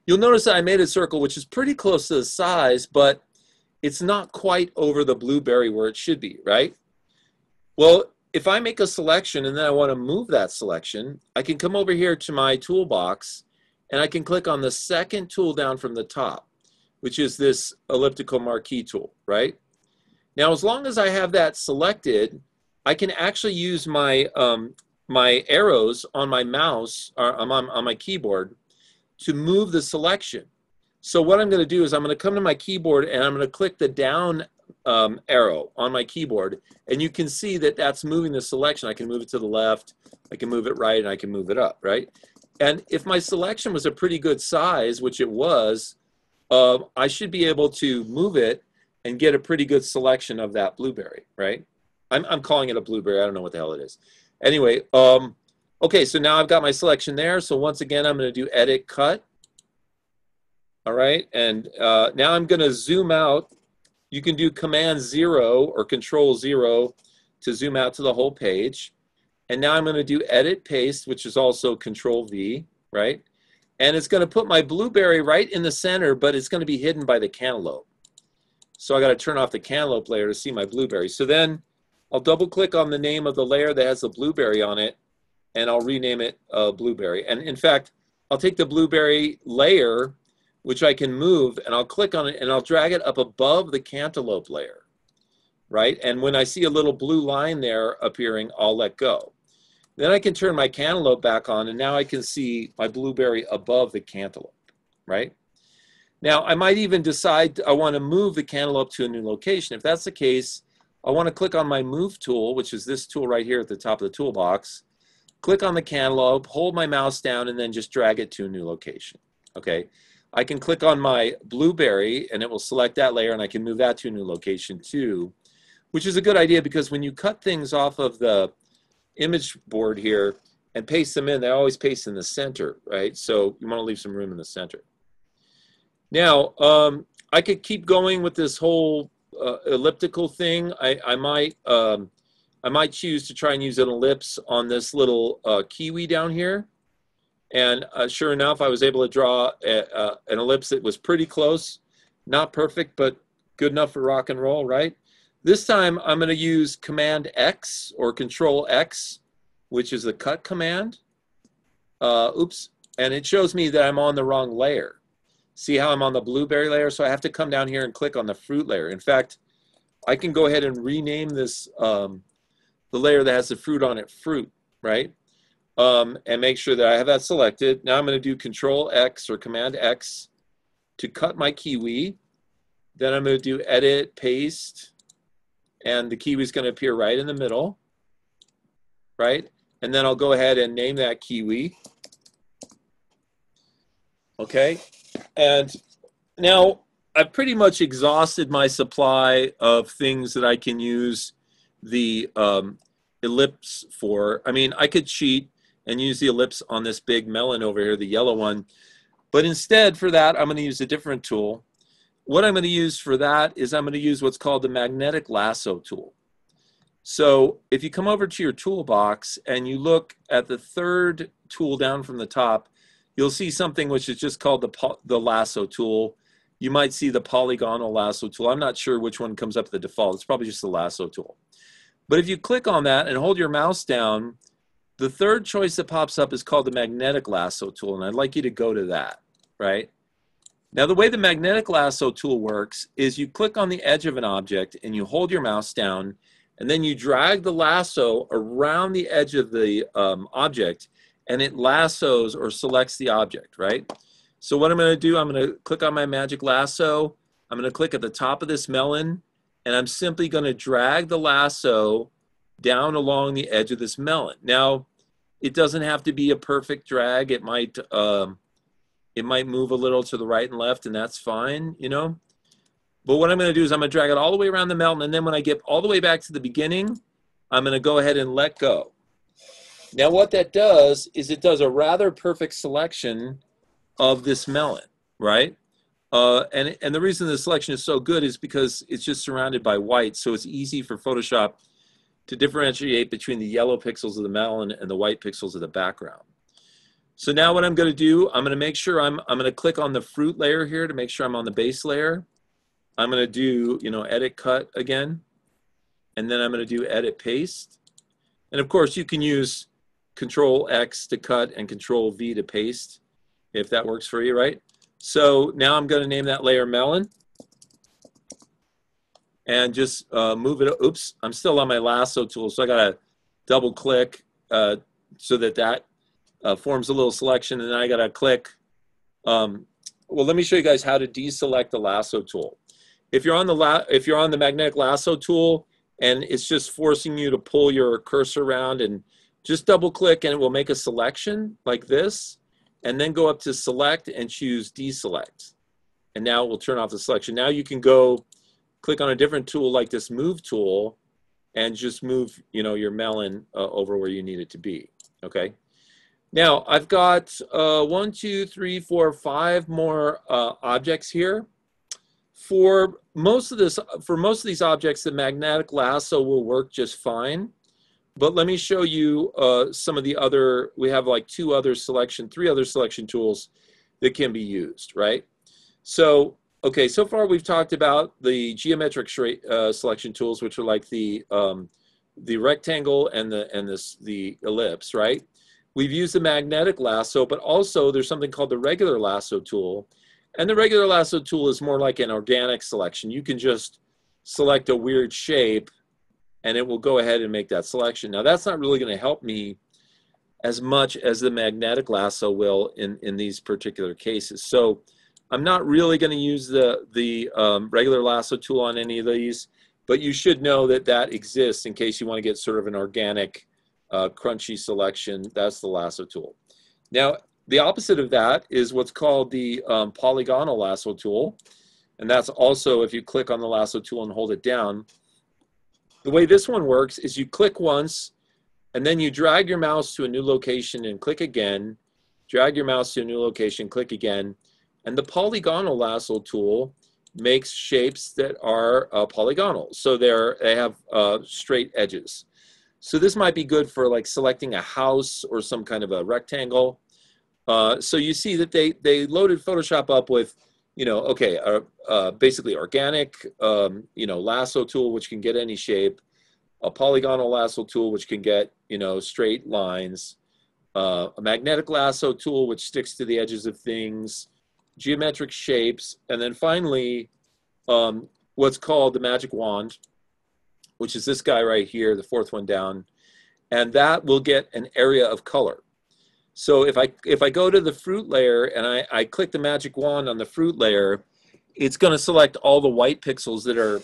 You'll notice that I made a circle which is pretty close to the size, but it's not quite over the blueberry where it should be, right? Well, if I make a selection and then I want to move that selection, I can come over here to my toolbox and I can click on the second tool down from the top, which is this elliptical marquee tool, right? Now, as long as I have that selected, I can actually use my my arrows on my mouse, or on my keyboard, to move the selection. So what I'm going to do is I'm going to come to my keyboard and I'm going to click the down arrow on my keyboard, and you can see that that's moving the selection. I can move it to the left, I can move it right, and I can move it up, right? And if my selection was a pretty good size, which it was, I should be able to move it and get a pretty good selection of that blueberry, right? I'm calling it a blueberry. I don't know what the hell it is. Anyway, okay, so now I've got my selection there. So once again, I'm going to do edit, cut. All right, and now I'm going to zoom out. You can do Command 0 or Control 0 to zoom out to the whole page. And now I'm going to do edit, paste, which is also Control V, right? And it's going to put my blueberry right in the center, but it's going to be hidden by the cantaloupe. So I got to turn off the cantaloupe layer to see my blueberry. So then I'll double click on the name of the layer that has the blueberry on it, and I'll rename it blueberry. And in fact, I'll take the blueberry layer, which I can move, and I'll click on it and I'll drag it up above the cantaloupe layer, right? And when I see a little blue line there appearing, I'll let go. Then I can turn my cantaloupe back on, and now I can see my blueberry above the cantaloupe, right? Now, I might even decide I want to move the cantaloupe to a new location. If that's the case, I want to click on my move tool, which is this tool right here at the top of the toolbox. Click on the cantaloupe, hold my mouse down, and then just drag it to a new location. Okay. I can click on my blueberry and it will select that layer, and I can move that to a new location too, which is a good idea because when you cut things off of the image board here and paste them in, they always paste in the center, right? So you want to leave some room in the center. Now, I could keep going with this whole elliptical thing. I might choose to try and use an ellipse on this little kiwi down here. And sure enough, I was able to draw an ellipse that was pretty close. Not perfect, but good enough for rock and roll, right? This time, I'm going to use Command X or Control X, which is the cut command. Oops. And it shows me that I'm on the wrong layer. See how I'm on the blueberry layer? So I have to come down here and click on the fruit layer. In fact, I can go ahead and rename this, the layer that has the fruit on it, fruit, right? And make sure that I have that selected. Now I'm going to do Control X or Command X to cut my kiwi. Then I'm going to do Edit, Paste, and the kiwi is going to appear right in the middle, right? And then I'll go ahead and name that kiwi. Okay, and now I've pretty much exhausted my supply of things that I can use the ellipse for. I mean, I could cheat and use the ellipse on this big melon over here, the yellow one. But instead for that, I'm going to use a different tool. What I'm going to use for that is I'm going to use what's called the magnetic lasso tool. So if you come over to your toolbox and you look at the third tool down from the top, you'll see something which is just called the lasso tool. You might see the polygonal lasso tool. I'm not sure which one comes up at the default. It's probably just the lasso tool. But if you click on that and hold your mouse down, the third choice that pops up is called the magnetic lasso tool, and I'd like you to go to that, right? Now, the way the magnetic lasso tool works is you click on the edge of an object and you hold your mouse down, and then you drag the lasso around the edge of the object, and it lassos or selects the object, right? So what I'm going to do, I'm going to click on my magic lasso. I'm going to click at the top of this melon, and I'm simply going to drag the lasso down along the edge of this melon. Now, it doesn't have to be a perfect drag. It might move a little to the right and left, and that's fine, you know. But what I'm going to do is I'm going to drag it all the way around the melon, and then when I get all the way back to the beginning, I'm going to go ahead and let go. Now, what that does is it does a rather perfect selection of this melon, right? And the reason the selection is so good is because it's just surrounded by white, so it's easy for Photoshop to differentiate between the yellow pixels of the melon and the white pixels of the background. So now what I'm going to do, I'm going to make sure I'm going to click on the fruit layer here to make sure I'm on the base layer. I'm going to do, you know, edit cut again, and then I'm going to do edit paste. And of course you can use Control X to cut and Control V to paste if that works for you, right? So now I'm going to name that layer melon and just move it. Oops, I'm still on my lasso tool, so I got to double click so that forms a little selection, and then I got to click. Well, let me show you guys how to deselect the lasso tool. If you're on the magnetic lasso tool and it's just forcing you to pull your cursor around, and just double click and it will make a selection like this, and then go up to select and choose deselect. And now it will turn off the selection. Now you can go click on a different tool like this move tool and just move, you know, your melon over where you need it to be, okay? Now I've got 1, 2, 3, 4, 5 more objects here. For most of these objects, the magnetic lasso will work just fine. But let me show you some of the other, we have like 3 other selection tools that can be used, right? So, okay, so far we've talked about the geometric selection tools, which are like the rectangle and the ellipse, right? We've used the magnetic lasso, but also there's something called the regular lasso tool. And the regular lasso tool is more like an organic selection. You can just select a weird shape and it will go ahead and make that selection. Now that's not really going to help me as much as the magnetic lasso will in these particular cases. So I'm not really going to use the regular lasso tool on any of these, but you should know that that exists in case you want to get sort of an organic, crunchy selection. That's the lasso tool. Now, the opposite of that is what's called the polygonal lasso tool. And that's also, if you click on the lasso tool and hold it down, the way this one works is you click once, and then you drag your mouse to a new location and click again, drag your mouse to a new location, click again, and the polygonal lasso tool makes shapes that are polygonal. So they have straight edges. So this might be good for like selecting a house or some kind of a rectangle. So you see that they loaded Photoshop up with, you know, okay, basically organic, you know, lasso tool, which can get any shape, a polygonal lasso tool, which can get, you know, straight lines, a magnetic lasso tool, which sticks to the edges of things, geometric shapes, and then finally, what's called the magic wand, which is this guy right here, the fourth one down, and that will get an area of color. So if I go to the fruit layer and I click the magic wand on the fruit layer, it's going to select all the white pixels that are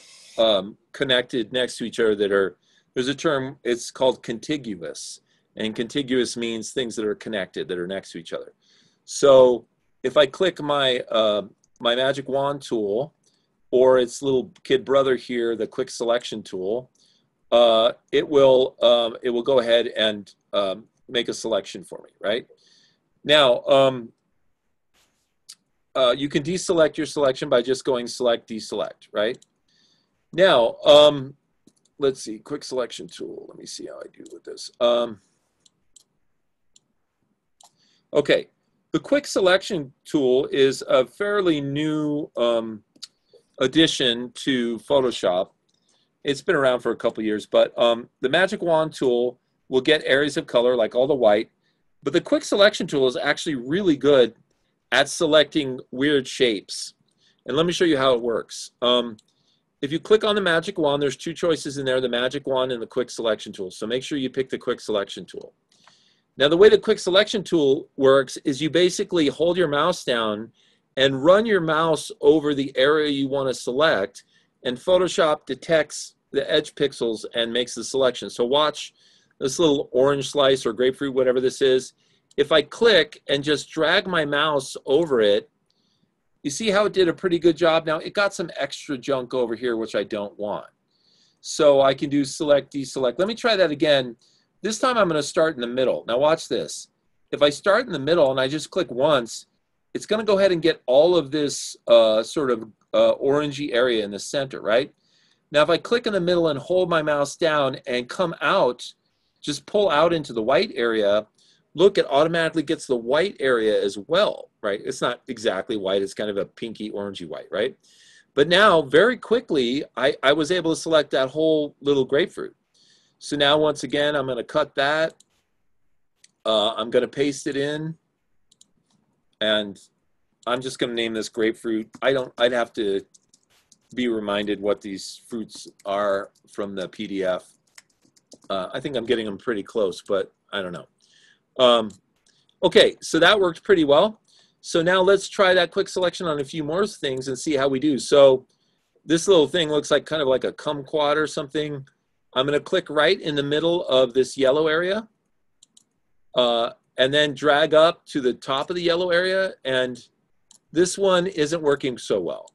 connected next to each other that are, there's a term, it's called contiguous. And contiguous means things that are connected, that are next to each other. So if I click my, my magic wand tool, or its little kid brother here, the quick selection tool, it will go ahead and make a selection for me, right? Now, you can deselect your selection by just going select, deselect, right? Now, let's see, quick selection tool. Let me see how I do with this. Okay, the quick selection tool is a fairly new addition to Photoshop. It's been around for a couple years, but the magic wand tool will get areas of color like all the white, but the quick selection tool is actually really good at selecting weird shapes. And let me show you how it works. If you click on the magic wand, there's two choices in there, the magic wand and the quick selection tool. So make sure you pick the quick selection tool. Now the way the quick selection tool works is you basically hold your mouse down and run your mouse over the area you want to select, and Photoshop detects the edge pixels and makes the selection. So watch this little orange slice or grapefruit, whatever this is. If I click and just drag my mouse over it, you see how it did a pretty good job. Now it got some extra junk over here, which I don't want. So I can do select, deselect. Let me try that again. This time I'm going to start in the middle. Now watch this. If I start in the middle and I just click once, it's going to go ahead and get all of this sort of orangey area in the center, right? Now if I click in the middle and hold my mouse down and come out, just pull out into the white area, look, it automatically gets the white area as well, right? It's not exactly white, it's kind of a pinky orangey white, right? But now very quickly, I was able to select that whole little grapefruit. So now once again, I'm going to cut that. I'm going to paste it in, and I'm just going to name this grapefruit. I'd have to be reminded what these fruits are from the PDF. I think I'm getting them pretty close, but I don't know. Okay, so that worked pretty well. So now let's try that quick selection on a few more things and see how we do. So this little thing looks like kind of like a kumquat or something. I'm going to click right in the middle of this yellow area and then drag up to the top of the yellow area, and this one isn't working so well.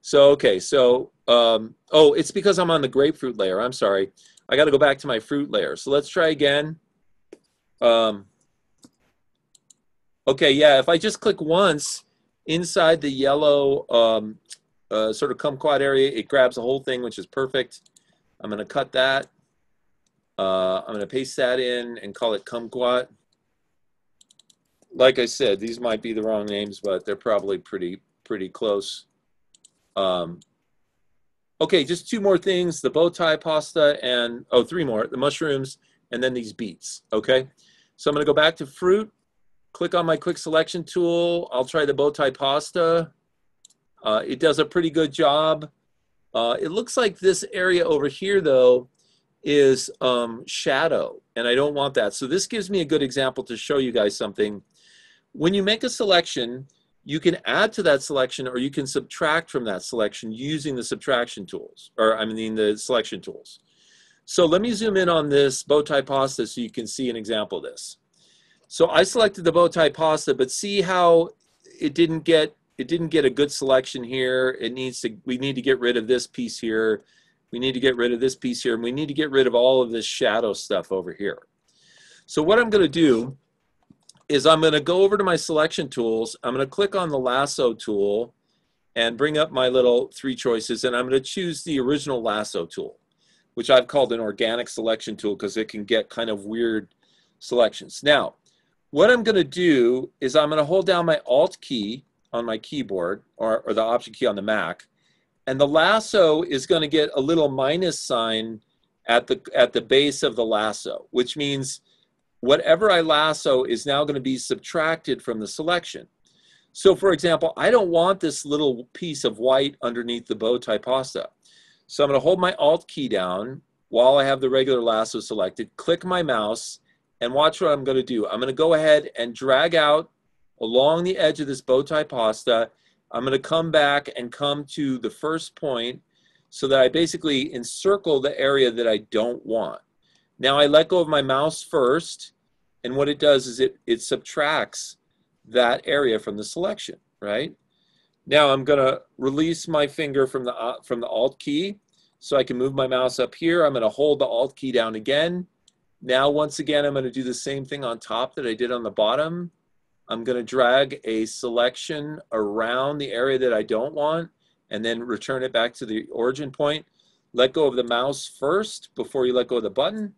So, okay, so, oh, it's because I'm on the grapefruit layer. I'm sorry. I got to go back to my fruit layer. So let's try again. Okay, yeah, if I just click once inside the yellow sort of kumquat area, it grabs the whole thing, which is perfect. I'm going to cut that. I'm going to paste that in and call it kumquat. Like I said, these might be the wrong names, but they're probably pretty close. Okay, just two more things, the bow tie pasta and, oh, three more, the mushrooms, and then these beets, okay? So I'm going to go back to fruit, click on my quick selection tool. I'll try the bow tie pasta. It does a pretty good job. It looks like this area over here, though, is shadow, and I don't want that. So this gives me a good example to show you guys something. When you make a selection, you can add to that selection or you can subtract from that selection using the subtraction tools, or I mean the selection tools. So let me zoom in on this bow tie pasta so you can see an example of this. So I selected the bow tie pasta, but see how it didn't get a good selection here. We need to get rid of this piece here. We need to get rid of this piece here, and we need to get rid of all of this shadow stuff over here. So what I'm going to do is I'm going to go over to my selection tools. I'm going to click on the lasso tool and bring up my little 3 choices, and I'm going to choose the original lasso tool, which I've called an organic selection tool because it can get kind of weird selections. Now, what I'm going to do is I'm going to hold down my Alt key on my keyboard, or the Option key on the Mac, and the lasso is going to get a little minus sign at the base of the lasso, which means whatever I lasso is now going to be subtracted from the selection. So for example, I don't want this little piece of white underneath the bow tie pasta. So I'm going to hold my Alt key down while I have the regular lasso selected, click my mouse, and watch what I'm going to do. I'm going to go ahead and drag out along the edge of this bow tie pasta. I'm going to come back and come to the first point so that I basically encircle the area that I don't want. Now I let go of my mouse first, and what it does is it subtracts that area from the selection, right? Now I'm going to release my finger from the Alt key so I can move my mouse up here. I'm going to hold the Alt key down again. Now once again I'm going to do the same thing on top that I did on the bottom. I'm going to drag a selection around the area that I don't want and then return it back to the origin point. Let go of the mouse first before you let go of the button,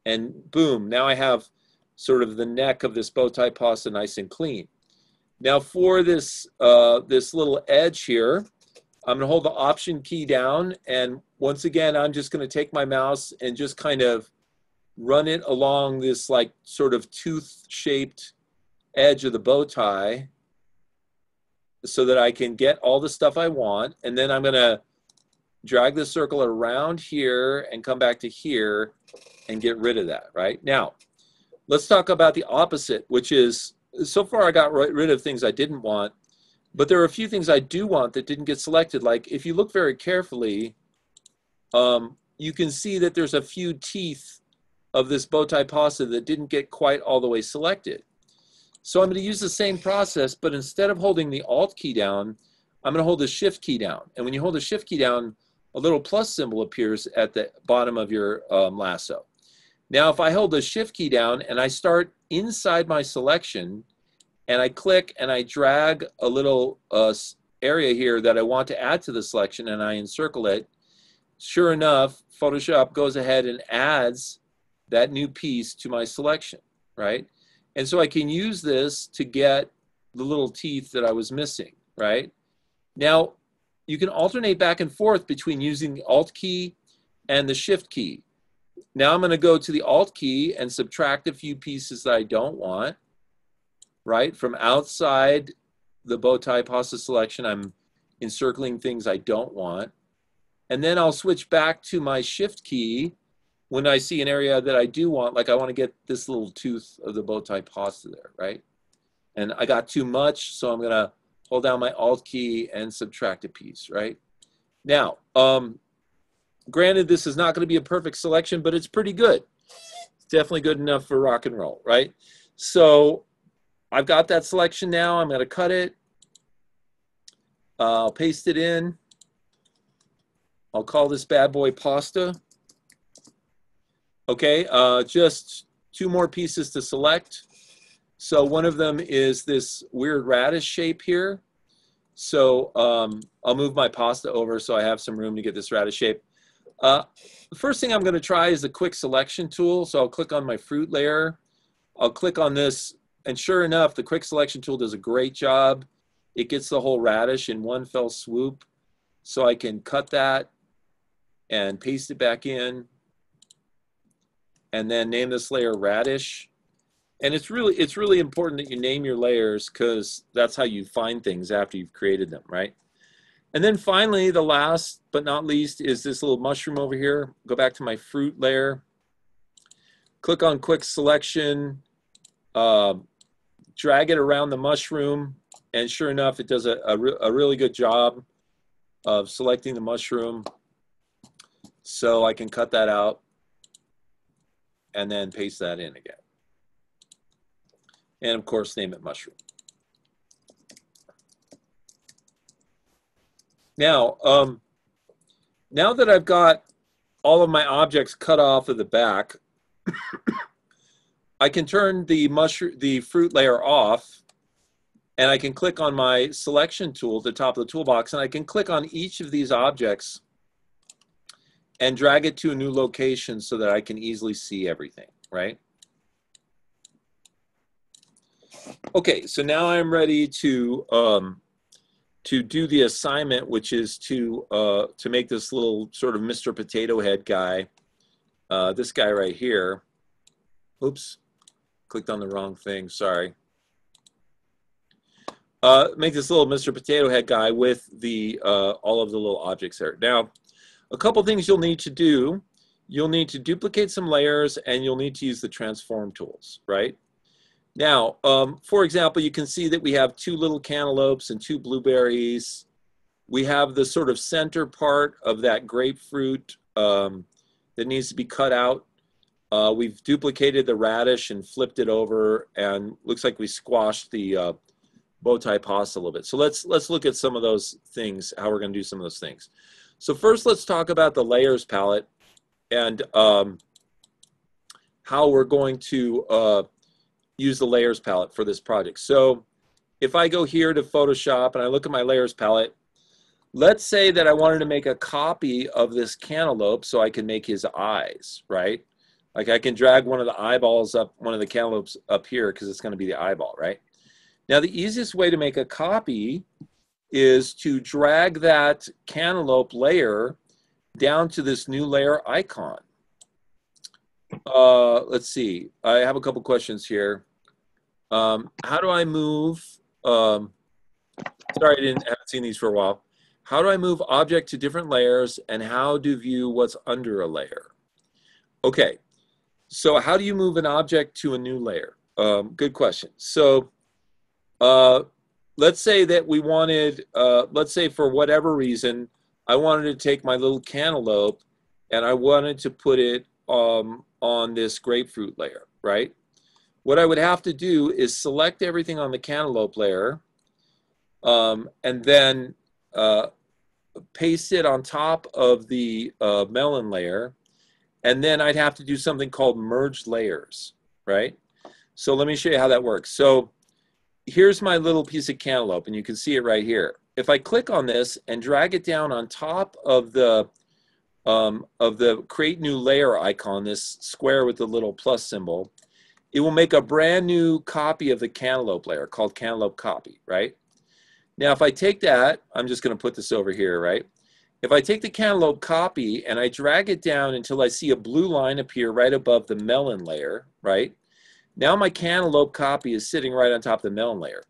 and boom, now I have sort of the neck of this bow tie pasta nice and clean. Now for this, this little edge here, I'm going to hold the Option key down, and once again I'm just going to take my mouse and just kind of run it along this like sort of tooth-shaped edge of the bow tie so that I can get all the stuff I want, and then I'm going to drag the circle around here and come back to here and get rid of that, right? Now, let's talk about the opposite, which is, so far I got rid of things I didn't want, but there are a few things I do want that didn't get selected. Like if you look very carefully, you can see that there's a few teeth of this bow tie pasta that didn't get quite all the way selected. So I'm going to use the same process, but instead of holding the Alt key down, I'm going to hold the Shift key down. And when you hold the Shift key down, a little plus symbol appears at the bottom of your lasso. Now, if I hold the Shift key down and I start inside my selection, and I click and I drag a little area here that I want to add to the selection, and I encircle it, sure enough, Photoshop goes ahead and adds that new piece to my selection, right? And so I can use this to get the little teeth that I was missing, right? Now, you can alternate back and forth between using the Alt key and the Shift key. Now I'm going to go to the Alt key and subtract a few pieces that I don't want, right? From outside the bow tie pasta selection, I'm encircling things I don't want. And then I'll switch back to my Shift key when I see an area that I do want, like I want to get this little tooth of the bow tie pasta there, right? And I got too much, so I'm going to hold down my Alt key and subtract a piece, right? Now, granted, this is not going to be a perfect selection, but it's pretty good. It's definitely good enough for rock and roll, right? So I've got that selection now. I'm going to cut it. I'll paste it in. I'll call this bad boy pasta. Okay, just 2 more pieces to select. So one of them is this weird radish shape here. So I'll move my pasta over so I have some room to get this radish shape. The first thing I'm going to try is the quick selection tool. So I'll click on my fruit layer. I'll click on this, and sure enough, the quick selection tool does a great job. It gets the whole radish in one fell swoop. So I can cut that and paste it back in, and then name this layer radish. And it's really important that you name your layers, because that's how you find things after you've created them, right? And then finally, the last but not least is this little mushroom over here. Go back to my fruit layer, click on quick selection, drag it around the mushroom, and sure enough, it does a really good job of selecting the mushroom. So I can cut that out and then paste that in again. And of course, name it mushroom. Now, now that I've got all of my objects cut off of the back, I can turn the fruit layer off, and I can click on my selection tool at the top of the toolbox, and I can click on each of these objects and drag it to a new location so that I can easily see everything, right? Okay, so now I'm ready to do the assignment, which is to make this little sort of Mr. Potato Head guy, this guy right here. Oops, clicked on the wrong thing, sorry. Make this little Mr. Potato Head guy with the all of the little objects there. Now, a couple things you'll need to do. You'll need to duplicate some layers, and you'll need to use the transform tools, right? Now, for example, you can see that we have 2 little cantaloupes and 2 blueberries. We have the sort of center part of that grapefruit that needs to be cut out. We've duplicated the radish and flipped it over, and looks like we squashed the bow tie pasta a little bit. So let's look at some of those things, how we're going to do some of those things. So first, let's talk about the layers palette and how we're going to use the layers palette for this project. So if I go here to Photoshop and I look at my layers palette, let's say that I wanted to make a copy of this cantaloupe so I can make his eyes, right? Like I can drag one of the eyeballs up, one of the cantaloupes up here because it's going to be the eyeball, right? Now the easiest way to make a copy is to drag that cantaloupe layer down to this new layer icon. Let's see, I have a couple questions here. How do I move, sorry, I haven't seen these for a while. How do I move object to different layers, and how do view what's under a layer? Okay, so how do you move an object to a new layer? Good question. So let's say that we wanted, let's say for whatever reason, I wanted to take my little cantaloupe and I wanted to put it on this grapefruit layer, right? What I would have to do is select everything on the cantaloupe layer and then paste it on top of the melon layer, and then I'd have to do something called merge layers, right? So let me show you how that works. So here's my little piece of cantaloupe, and you can see it right here. If I click on this and drag it down on top of the create new layer icon, this square with the little plus symbol, it will make a brand new copy of the cantaloupe layer called cantaloupe copy, right? Now, if I take that, I'm just going to put this over here, right? If I take the cantaloupe copy and I drag it down until I see a blue line appear right above the melon layer, right? Now my cantaloupe copy is sitting right on top of the melon layer.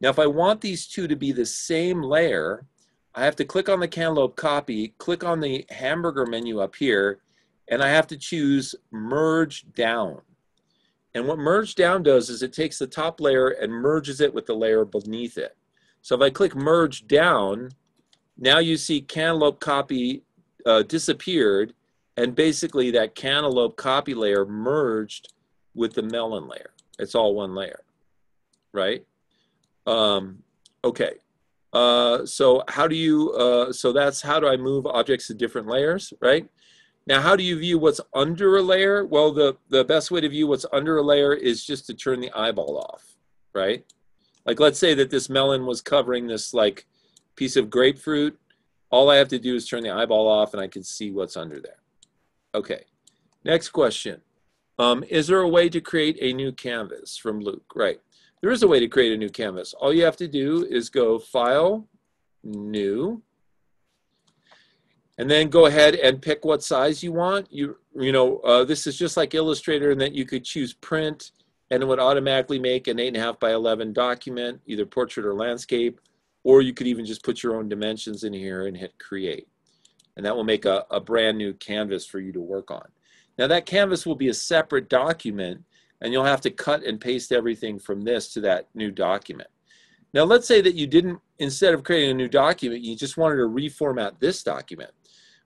Now, if I want these two to be the same layer, I have to click on the cantaloupe copy, click on the hamburger menu up here, and I have to choose merge down. And what merge down does is it takes the top layer and merges it with the layer beneath it. So if I click merge down, now you see cantaloupe copy disappeared, and basically that cantaloupe copy layer merged with the melon layer. It's all one layer, right? Okay. So how do you, so that's how do I move objects to different layers, right? Now, how do you view what's under a layer? Well, the best way to view what's under a layer is just to turn the eyeball off, right? Like, let's say that this melon was covering this like piece of grapefruit. All I have to do is turn the eyeball off and I can see what's under there. Okay, next question. Is there a way to create a new canvas? From Luke, right. There is a way to create a new canvas. All you have to do is go File, New, and then go ahead and pick what size you want. This is just like Illustrator in that you could choose print and it would automatically make an 8.5 by 11 document, either portrait or landscape, or you could even just put your own dimensions in here and hit create. And that will make a brand new canvas for you to work on. Now that canvas will be a separate document, and you'll have to cut and paste everything from this to that new document. Now let's say that you didn't, instead of creating a new document, you just wanted to reformat this document.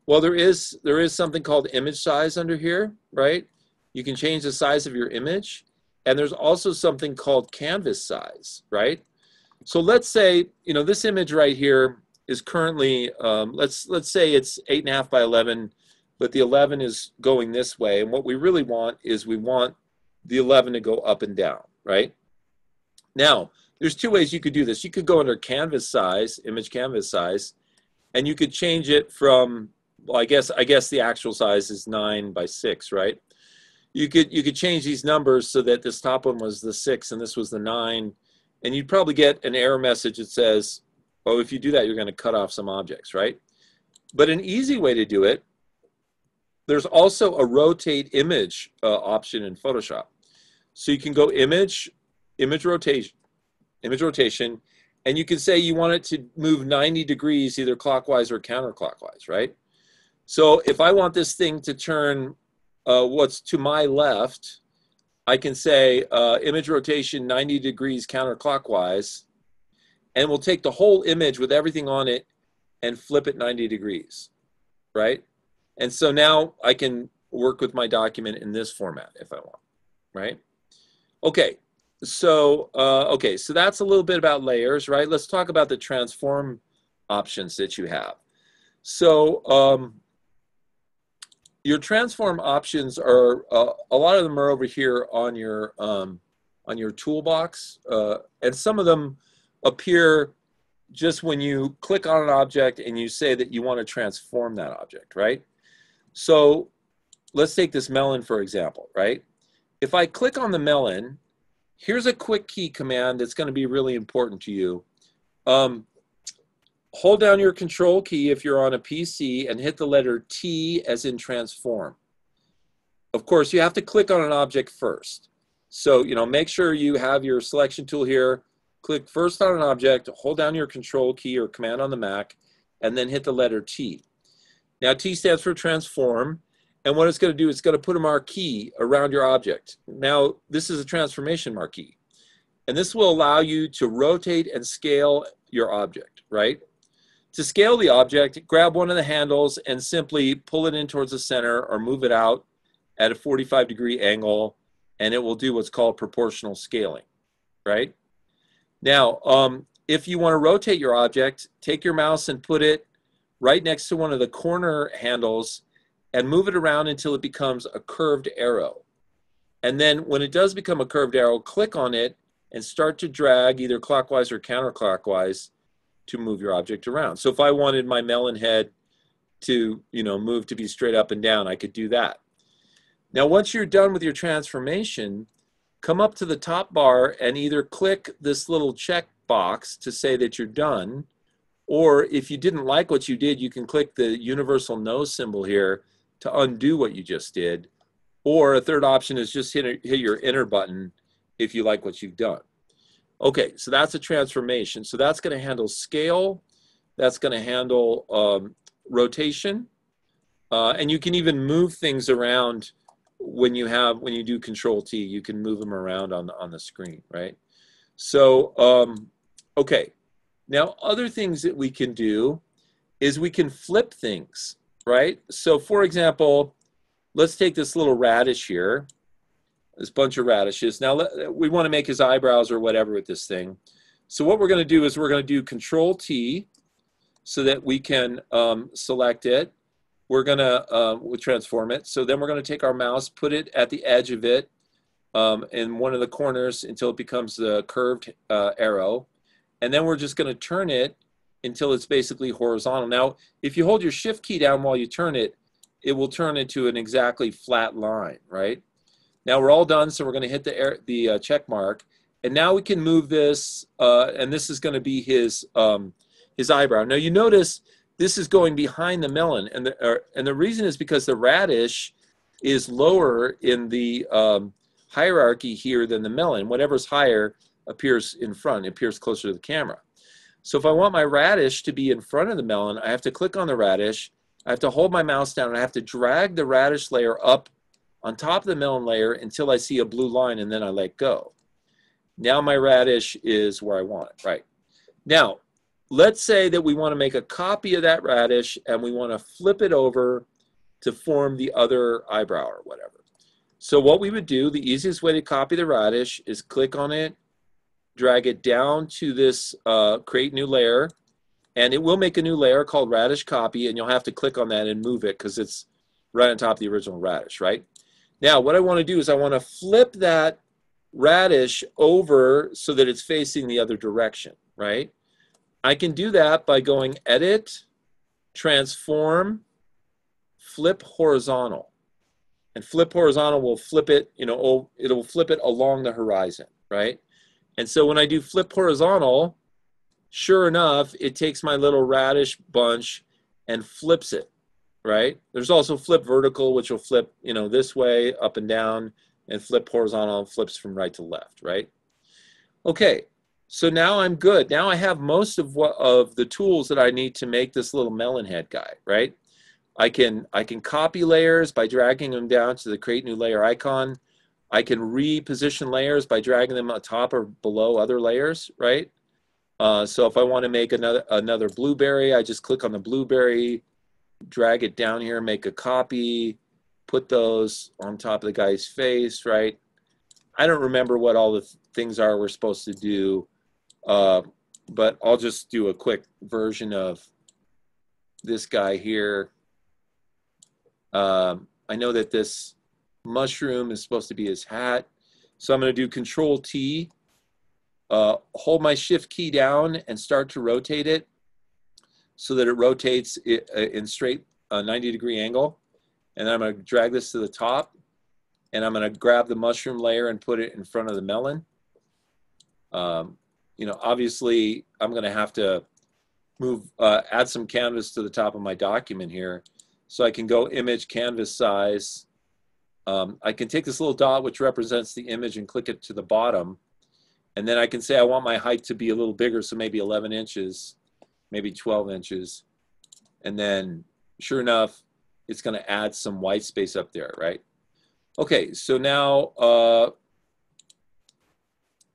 Well, there is something called image size under here, right? You can change the size of your image. And there's also something called canvas size, right? So let's say, you know, this image right here is currently, let's say it's 8.5 by 11, but the 11 is going this way. And what we really want is we want the 11 to go up and down, right? Now, there's two ways you could do this. You could go under canvas size, image canvas size, and you could change it from, well, I guess the actual size is 9 by 6, right? You could change these numbers so that this top one was the 6 and this was the 9, and you'd probably get an error message that says, oh, if you do that, you're going to cut off some objects, right? But an easy way to do it, there's also a rotate image option in Photoshop. So you can go image rotation, and you can say you want it to move 90 degrees either clockwise or counterclockwise, right? So if I want this thing to turn what's to my left, I can say image rotation 90 degrees counterclockwise, and we'll take the whole image with everything on it and flip it 90 degrees, right? And so now I can work with my document in this format if I want, right? Okay, so so that's a little bit about layers, right? Let's talk about the transform options that you have. So your transform options are a lot of them are over here on your toolbox, and some of them appear just when you click on an object and you say that you want to transform that object, right? So let's take this melon for example, right? If I click on the melon, here's a quick key command that's going to be really important to you. Hold down your control key if you're on a PC and hit the letter T as in transform. Of course, you have to click on an object first. So, you know, make sure you have your selection tool here. Click first on an object, hold down your control key or command on the Mac, and then hit the letter T. Now, T stands for transform. And what it's going to do, it's going to put a marquee around your object. Now, this is a transformation marquee. And this will allow you to rotate and scale your object, right? To scale the object, grab one of the handles and simply pull it in towards the center or move it out at a 45-degree angle, and it will do what's called proportional scaling, right? Now, if you want to rotate your object, take your mouse and put it right next to one of the corner handles and move it around until it becomes a curved arrow. And then when it does become a curved arrow, click on it and start to drag either clockwise or counterclockwise to move your object around. So if I wanted my melon head to, you know, move to be straight up and down, I could do that. Now, once you're done with your transformation, come up to the top bar and either click this little check box to say that you're done, or if you didn't like what you did, you can click the universal no symbol here to undo what you just did. Or a third option is just hit your enter button if you like what you've done. Okay, so that's a transformation. So that's going to handle scale. That's going to handle rotation. And you can even move things around when you do Control T. You can move them around on the screen, right? So, okay. Now, other things that we can do is we can flip things, right? So, for example, let's take this little radish here, this bunch of radishes. Now, we want to make his eyebrows or whatever with this thing. So what we're going to do is we're going to do Control T so that we can select it. We're going to we'll transform it. So then we're going to take our mouse, put it at the edge of it in one of the corners until it becomes the curved arrow. And then we're just going to turn it until it's basically horizontal. Now, if you hold your Shift key down while you turn it, it will turn into an exactly flat line, right? Now we're all done, so we're going to hit the check mark. And now we can move this, and this is going to be his eyebrow. Now you notice this is going behind the melon, and the reason is because the radish is lower in the hierarchy here than the melon. Whatever's higher appears in front, it appears closer to the camera. So if I want my radish to be in front of the melon, I have to click on the radish, I have to hold my mouse down, and I have to drag the radish layer up on top of the melon layer until I see a blue line, and then I let go. Now my radish is where I want it, right? Now, let's say that we want to make a copy of that radish and we want to flip it over to form the other eyebrow or whatever. So what we would do, the easiest way to copy the radish is click on it, drag it down to this create new layer, and it will make a new layer called radish copy, and you'll have to click on that and move it because it's right on top of the original radish, right? Now, what I want to do is I want to flip that radish over so that it's facing the other direction, right? I can do that by going Edit, Transform, Flip Horizontal. And Flip Horizontal will flip it, you know, it'll flip it along the horizon, right? And so when I do Flip Horizontal, sure enough, it takes my little radish bunch and flips it, right? There's also Flip Vertical, which will flip, you know, this way, up and down, and Flip Horizontal flips from right to left, right? Okay, so now I'm good. Now I have most of the tools that I need to make this little melon head guy, right? I can copy layers by dragging them down to the create new layer icon. I can reposition layers by dragging them on top or below other layers, right? So if I want to make another blueberry, I just click on the blueberry, drag it down here, make a copy, put those on top of the guy's face, right? I don't remember what all the things are we're supposed to do, but I'll just do a quick version of this guy here. I know that this mushroom is supposed to be his hat, so I'm going to do Control T, hold my Shift key down and start to rotate it so that it rotates in straight 90-degree angle. And then I'm going to drag this to the top, and I'm going to grab the mushroom layer and put it in front of the melon. You know, obviously, I'm going to have to add some canvas to the top of my document here. So I can go image canvas size. I can take this little dot which represents the image and click it to the bottom. And then I can say I want my height to be a little bigger, so maybe 11 inches, maybe 12 inches. And then sure enough, it's going to add some white space up there, right? Okay, so now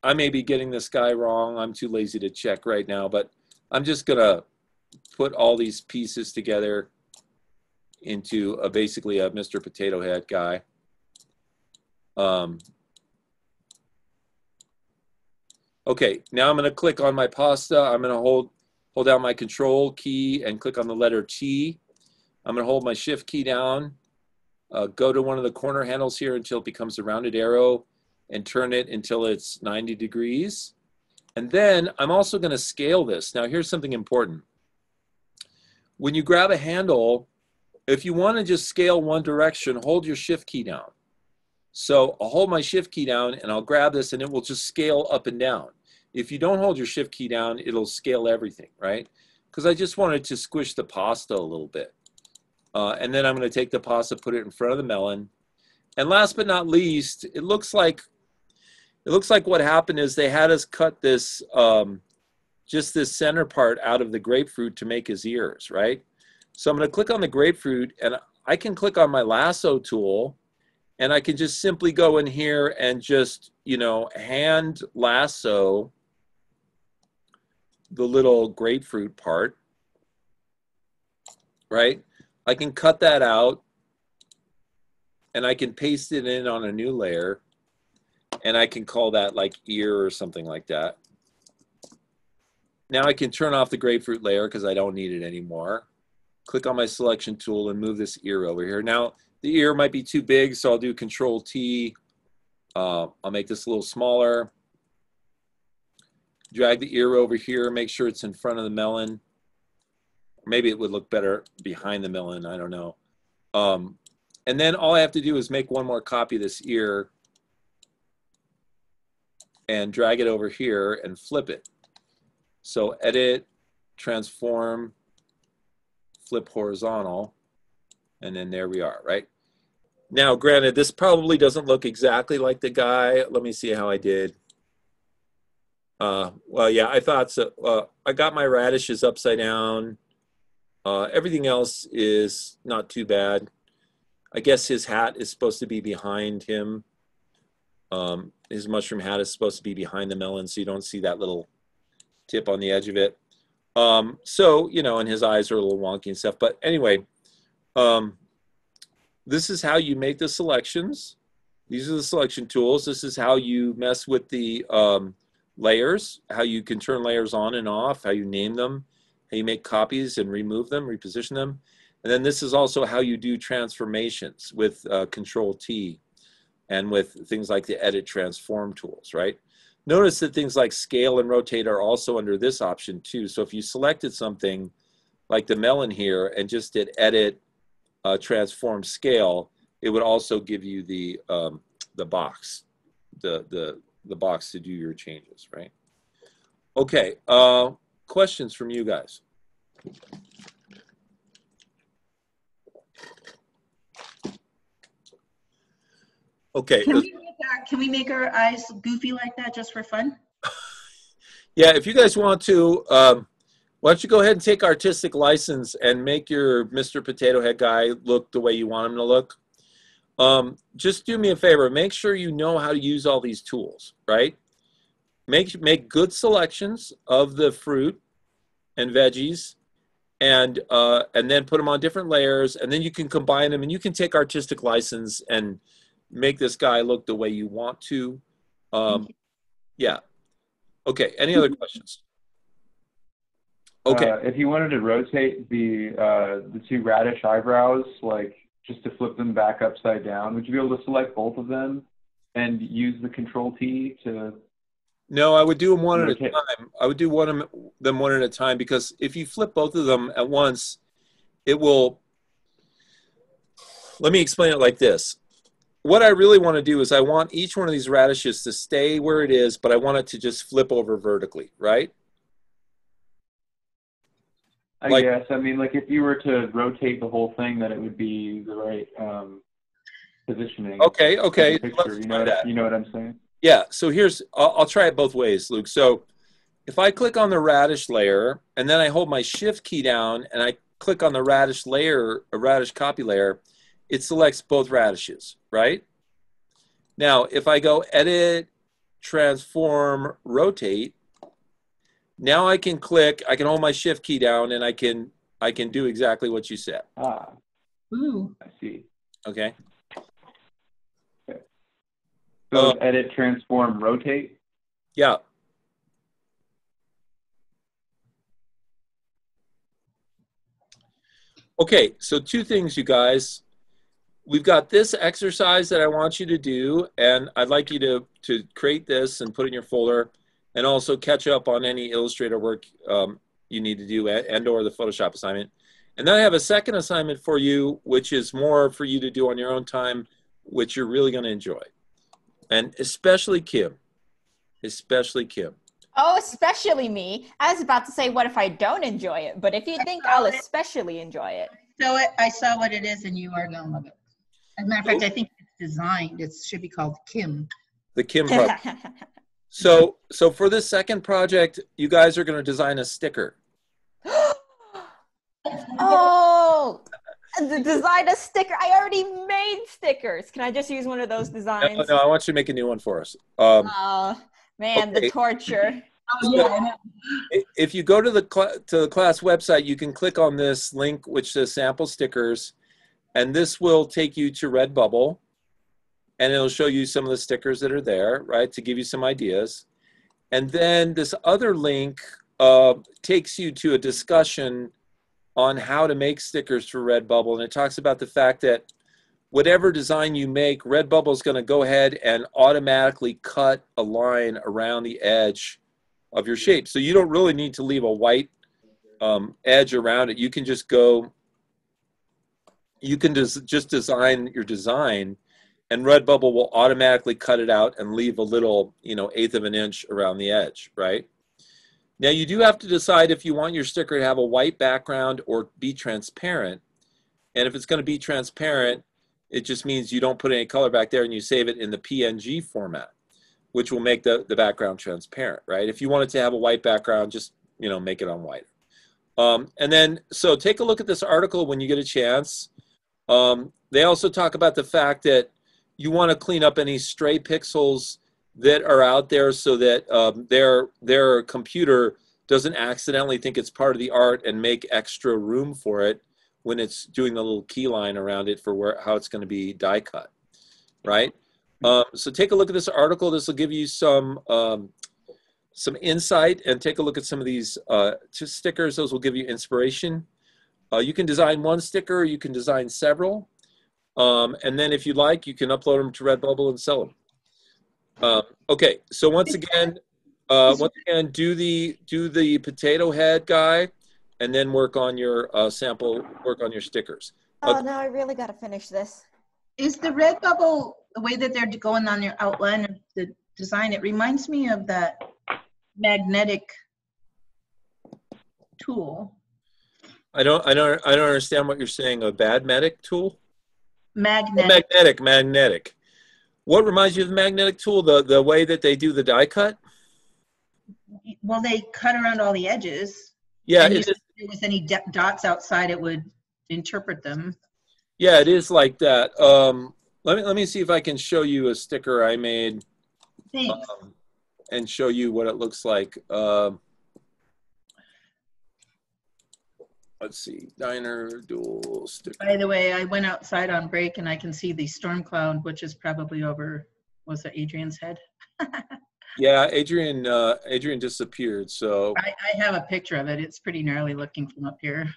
I may be getting this guy wrong. I'm too lazy to check right now, but I'm just going to put all these pieces together into basically a Mr. Potato Head guy. Okay, now I'm going to click on my pasta. I'm going to hold down my Control key and click on the letter T. I'm going to hold my Shift key down, go to one of the corner handles here until it becomes a rounded arrow, and turn it until it's 90 degrees. And then I'm also going to scale this. Now here's something important. When you grab a handle, if you want to just scale one direction, hold your Shift key down. So I'll hold my Shift key down and I'll grab this and it will just scale up and down. If you don't hold your Shift key down, it'll scale everything, right? Because I just wanted to squish the pasta a little bit. And then I'm going to take the pasta, put it in front of the melon. And last but not least, it looks like what happened is they had us cut this, just this center part out of the grapefruit to make his ears, right? So I'm going to click on the grapefruit, and I can click on my lasso tool, and I can just simply go in here and just, you know, hand lasso the little grapefruit part, right? I can cut that out, and I can paste it in on a new layer, and I can call that like ear or something like that. Now I can turn off the grapefruit layer because I don't need it anymore. Click on my selection tool and move this ear over here. Now the ear might be too big, so I'll do Control T. I'll make this a little smaller. Drag the ear over here, make sure it's in front of the melon. Maybe it would look better behind the melon, I don't know. And then all I have to do is make one more copy of this ear and drag it over here and flip it. So edit, transform, flip horizontal, and then there we are, right? Now, granted, this probably doesn't look exactly like the guy. Let me see how I did. Well, yeah, I thought so. I got my radishes upside down. Everything else is not too bad. I guess his hat is supposed to be behind him. His mushroom hat is supposed to be behind the melon, so you don't see that little tip on the edge of it. So, you know, and his eyes are a little wonky and stuff. But anyway, this is how you make the selections. These are the selection tools. This is how you mess with the layers, how you can turn layers on and off, how you name them, how you make copies and remove them, reposition them. And then this is also how you do transformations with Control T and with things like the Edit Transform tools, right? Notice that things like Scale and Rotate are also under this option too. So if you selected something like the melon here and just did Edit, Transform, Scale, it would also give you the box, the box to do your changes, right? Okay, questions from you guys? Okay. Can we make our eyes goofy like that just for fun? Yeah, if you guys want to, why don't you go ahead and take artistic license and make your Mr. Potato Head guy look the way you want him to look. Just do me a favor. Make sure you know how to use all these tools, right? Make good selections of the fruit and veggies, and then put them on different layers, and then you can combine them, and you can take artistic license and make this guy look the way you want to. Yeah. Okay. Any other questions? Okay. If you wanted to rotate the two radish eyebrows, like just to flip them back upside down, would you be able to select both of them and use the Control T to? No, I would do them one at a time. I would do them one at a time, because if you flip both of them at once, it will. Let me explain it like this. What I really want to do is I want each one of these radishes to stay where it is, but I want it to just flip over vertically, right? I guess. I mean, like if you were to rotate the whole thing, then it would be the right positioning. Okay, okay. Picture. You know what I'm saying? Yeah, so I'll try it both ways, Luke. So if I click on the radish layer, and then I hold my Shift key down, and I click on the radish layer, a radish copy layer, it selects both radishes, right? Now, if I go Edit, Transform, Rotate, now I can click, I can hold my Shift key down, and I can do exactly what you said. Ah. Ooh. I see. Okay. So Edit, Transform, Rotate? Yeah. Okay, so two things, you guys. We've got this exercise that I want you to do, and I'd like you to create this and put it in your folder, and also catch up on any Illustrator work you need to do and or the Photoshop assignment. And then I have a second assignment for you, which is more for you to do on your own time, which you're really going to enjoy. And especially Kim. Especially Kim. Oh, especially me. I was about to say, what if I don't enjoy it? But if you think I'll especially enjoy it. So I saw what it is, and you are going to love it. As a matter of fact, I think it's designed. It should be called Kim. The Kim project. So for this second project, you guys are going to design a sticker. Oh, design a sticker. I already made stickers. Can I just use one of those designs? No, I want you to make a new one for us. Oh, man, okay. The torture. Oh, yeah. If you go to the class website, you can click on this link, which says sample stickers, and this will take you to Redbubble, and it'll show you some of the stickers that are there, right, to give you some ideas. And then this other link takes you to a discussion on how to make stickers for Redbubble, and it talks about the fact that whatever design you make, Redbubble is going to go ahead and automatically cut a line around the edge of your shape. So you don't really need to leave a white edge around it. You can just go, you can just design your design, and Redbubble will automatically cut it out and leave a little, 1/8 of an inch around the edge, right? Now you do have to decide if you want your sticker to have a white background or be transparent. And if it's going to be transparent, it just means you don't put any color back there and you save it in the PNG format, which will make the background transparent, right? If you want it to have a white background, just, make it on white. And then, so take a look at this article when you get a chance. They also talk about the fact that you want to clean up any stray pixels that are out there so that their computer doesn't accidentally think it's part of the art and make extra room for it when it's doing the little key line around it for how it's going to be die cut, right? So take a look at this article. This will give you some insight, and take a look at some of these stickers. Those will give you inspiration. You can design one sticker, or you can design several. And then if you like, you can upload them to Redbubble and sell them. Okay, so once again, do the potato head guy, and then work on your sample, work on your stickers. Oh, now I really got to finish this. Is the Redbubble, the way that they're going on your outline of the design, it reminds me of that magnetic tool. I don't understand what you're saying. A bad medic tool? Magnetic. Oh, magnetic. What reminds you of the magnetic tool? The way that they do the die cut? Well, they cut around all the edges. Yeah, if there was any dots outside, it would interpret them. Yeah, it is like that. Let me see if I can show you a sticker I made. Thanks. And show you what it looks like. Let's see, diner dual sticker. By the way, I went outside on break and I can see the storm cloud, which is probably over, was it Adrian's head? Yeah, Adrian disappeared, so. I have a picture of it. It's pretty gnarly looking from up here.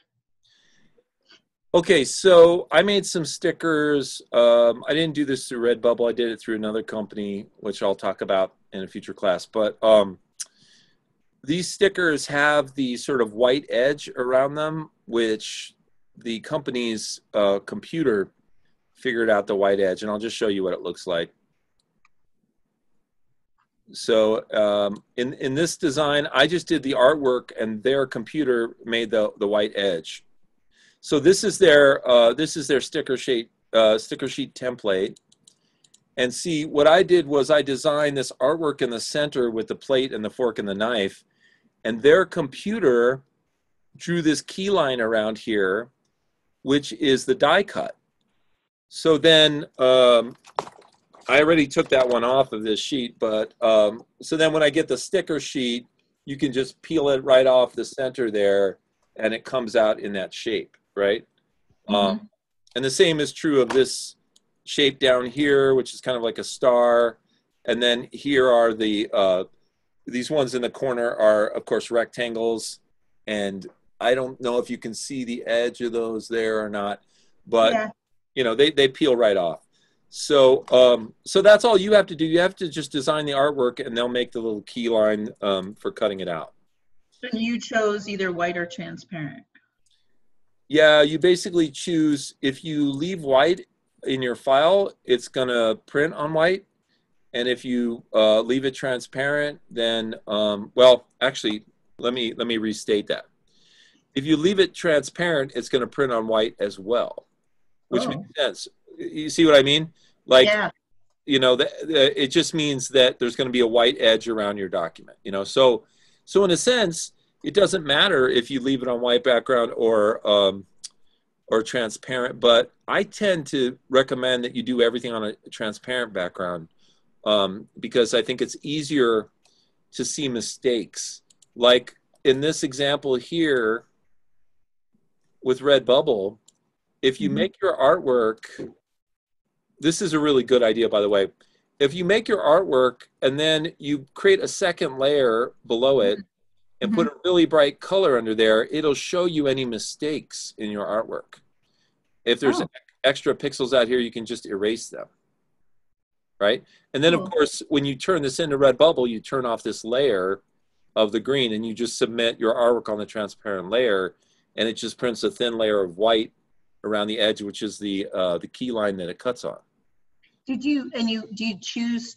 Okay, so I made some stickers. I didn't do this through Redbubble. I did it through another company, which I'll talk about in a future class. But these stickers have the sort of white edge around them, which the company's computer figured out the white edge. And I'll just show you what it looks like. So in this design, I just did the artwork, and their computer made the white edge. So this is their sticker sheet template. And see, what I did was I designed this artwork in the center with the plate and the fork and the knife, and their computer drew this key line around here, which is the die cut. So then I already took that one off of this sheet, but so then when I get the sticker sheet, you can just peel it right off the center there, and it comes out in that shape, right? And the same is true of this shape down here, which is kind of like a star. And then here are these ones in the corner are, of course, rectangles. And I don't know if you can see the edge of those there or not, but Yeah. you know, they peel right off. So so that's all you have to do. You have to just design the artwork, and they'll make the little key line for cutting it out. So you chose either white or transparent. Yeah, you basically choose, if you leave white in your file, it's gonna print on white. And if you leave it transparent, then, well, actually, let me restate that. If you leave it transparent, it's gonna print on white as well, which makes sense. You see what I mean? Like, Yeah. you know, it just means that there's gonna be a white edge around your document, you know? So in a sense, it doesn't matter if you leave it on white background or transparent, but I tend to recommend that you do everything on a transparent background because I think it's easier to see mistakes. Like in this example here with Redbubble, if you make your artwork, this is a really good idea, by the way. If you make your artwork and then you create a second layer below it and put a really bright color under there, it'll show you any mistakes in your artwork. If there's extra pixels out here, you can just erase them, right? And then, of course, when you turn this into Redbubble, you turn off this layer of the green, and you just submit your artwork on the transparent layer, and it just prints a thin layer of white around the edge, which is the key line that it cuts on. Do you choose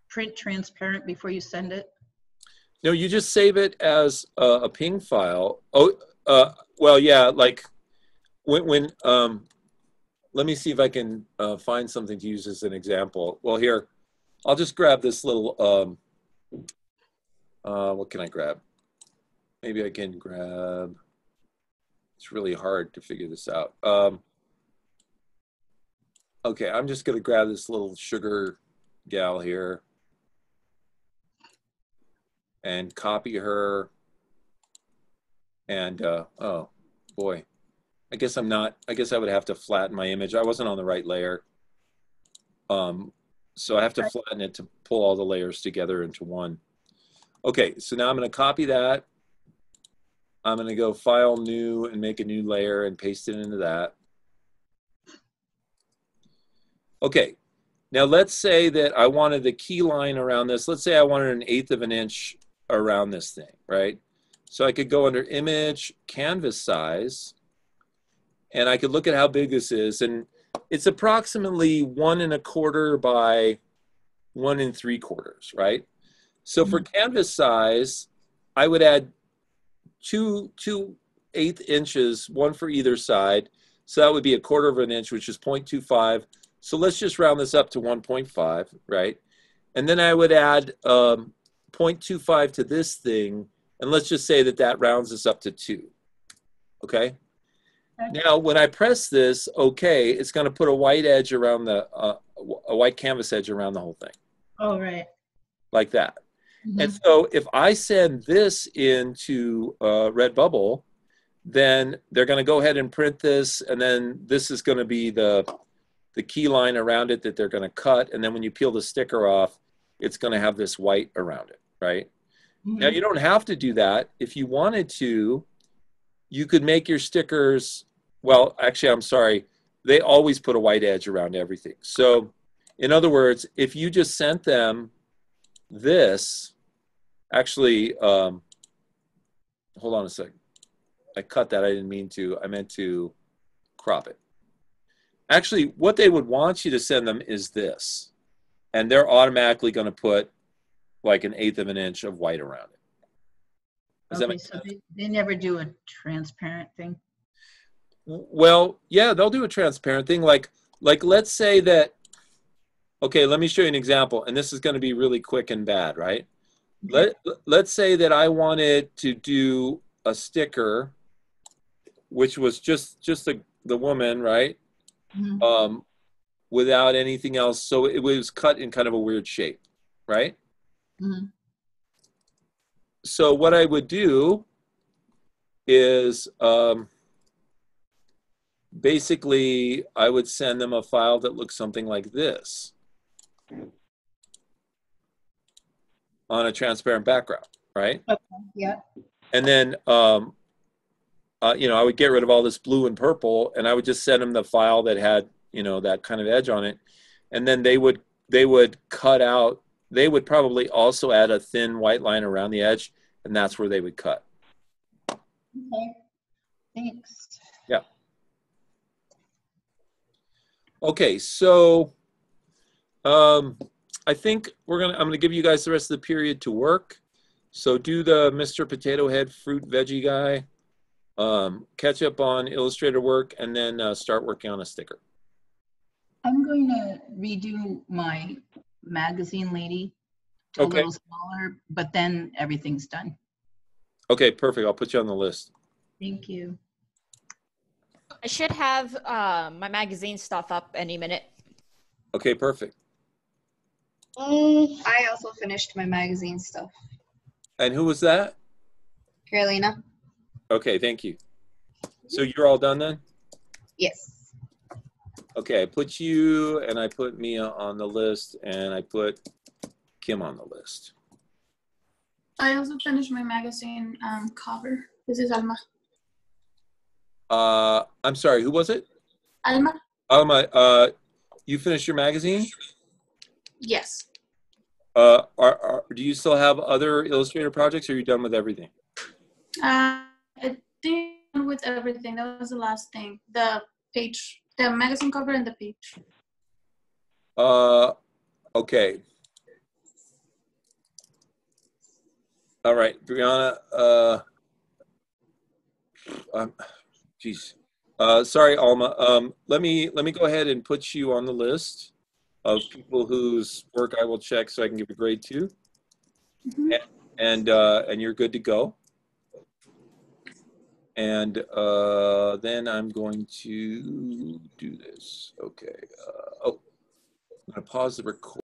print transparent before you send it? No, you just save it as a PNG file. Well, yeah, like when let me see if I can find something to use as an example. Well, here, I'll just grab this little, what can I grab? Maybe I can grab, it's really hard to figure this out. Okay, I'm just gonna grab this little sugar gal here and copy her And oh boy, I guess I'm not. I guess I would have to flatten my image. I wasn't on the right layer. So I have to flatten it to pull all the layers together into one. Okay, so now I'm going to copy that. I'm going to go File, New, and make a new layer and paste it into that. Okay, now let's say that I wanted the key line around this. Let's say I wanted 1/8 of an inch around this thing, right? So I could go under Image, Canvas Size, and I could look at how big this is. And it's approximately 1 1/4 by 1 3/4, right? So for canvas size, I would add 2/8 inches, one for either side. So that would be 1/4 of an inch, which is 0.25. So let's just round this up to 1.5, right? And then I would add 0.25 to this thing, and let's just say that that rounds us up to 2, okay? Now, when I press this, okay, it's going to put a white edge around the, a white canvas edge around the whole thing. Oh, right. Like that. And so if I send this into Redbubble, then they're going to go ahead and print this, and then this is going to be the key line around it that they're going to cut, and then when you peel the sticker off, it's going to have this white around it, right? Now, you don't have to do that. If you wanted to, you could make your stickers, well, actually, I'm sorry, they always put a white edge around everything. So, in other words, if you just sent them this, actually, hold on a second. I cut that, I didn't mean to. I meant to crop it. Actually, what they would want you to send them is this. And they're automatically going to put like 1/8 of an inch of white around it. Does that Okay, make so sense? they never do a transparent thing? Well, yeah, they'll do a transparent thing. Like let's say that, okay, let me show you an example. And this is going to be really quick and bad, right? Let's say that I wanted to do a sticker, which was just the woman, right? Without anything else. So it was cut in kind of a weird shape, right? So what I would do is basically I would send them a file that looks something like this on a transparent background, right? Okay, yeah. And then you know, I would get rid of all this blue and purple, and I would just send them the file that had, you know, that kind of edge on it, and then they would cut out. They would probably also add a thin white line around the edge, and that's where they would cut. Okay, thanks. Yeah. Okay, so I think I'm gonna give you guys the rest of the period to work. So do the Mr. Potato Head fruit veggie guy, catch up on Illustrator work, and then start working on a sticker. I'm going to redo my magazine lady a Okay. little smaller, but then everything's done. Okay, perfect. I'll put you on the list. Thank you. I should have my magazine stuff up any minute. Okay, perfect. I also finished my magazine stuff. And who was that? Carolina? Okay, thank you. So you're all done then? Yes. Okay, I put you and I put Mia on the list, and I put Kim on the list. I also finished my magazine cover. This is Alma. I'm sorry, who was it? Alma? Alma, you finished your magazine? Yes. Do you still have other Illustrator projects, or are you done with everything? I think with everything. That was the last thing. The page, the magazine cover and the page. Okay. All right, Brianna, geez. Sorry, Alma. Let me go ahead and put you on the list of people whose work I will check so I can give a grade to. And you're good to go. And then I'm going to do this. Okay. Oh, I'm going to pause the record.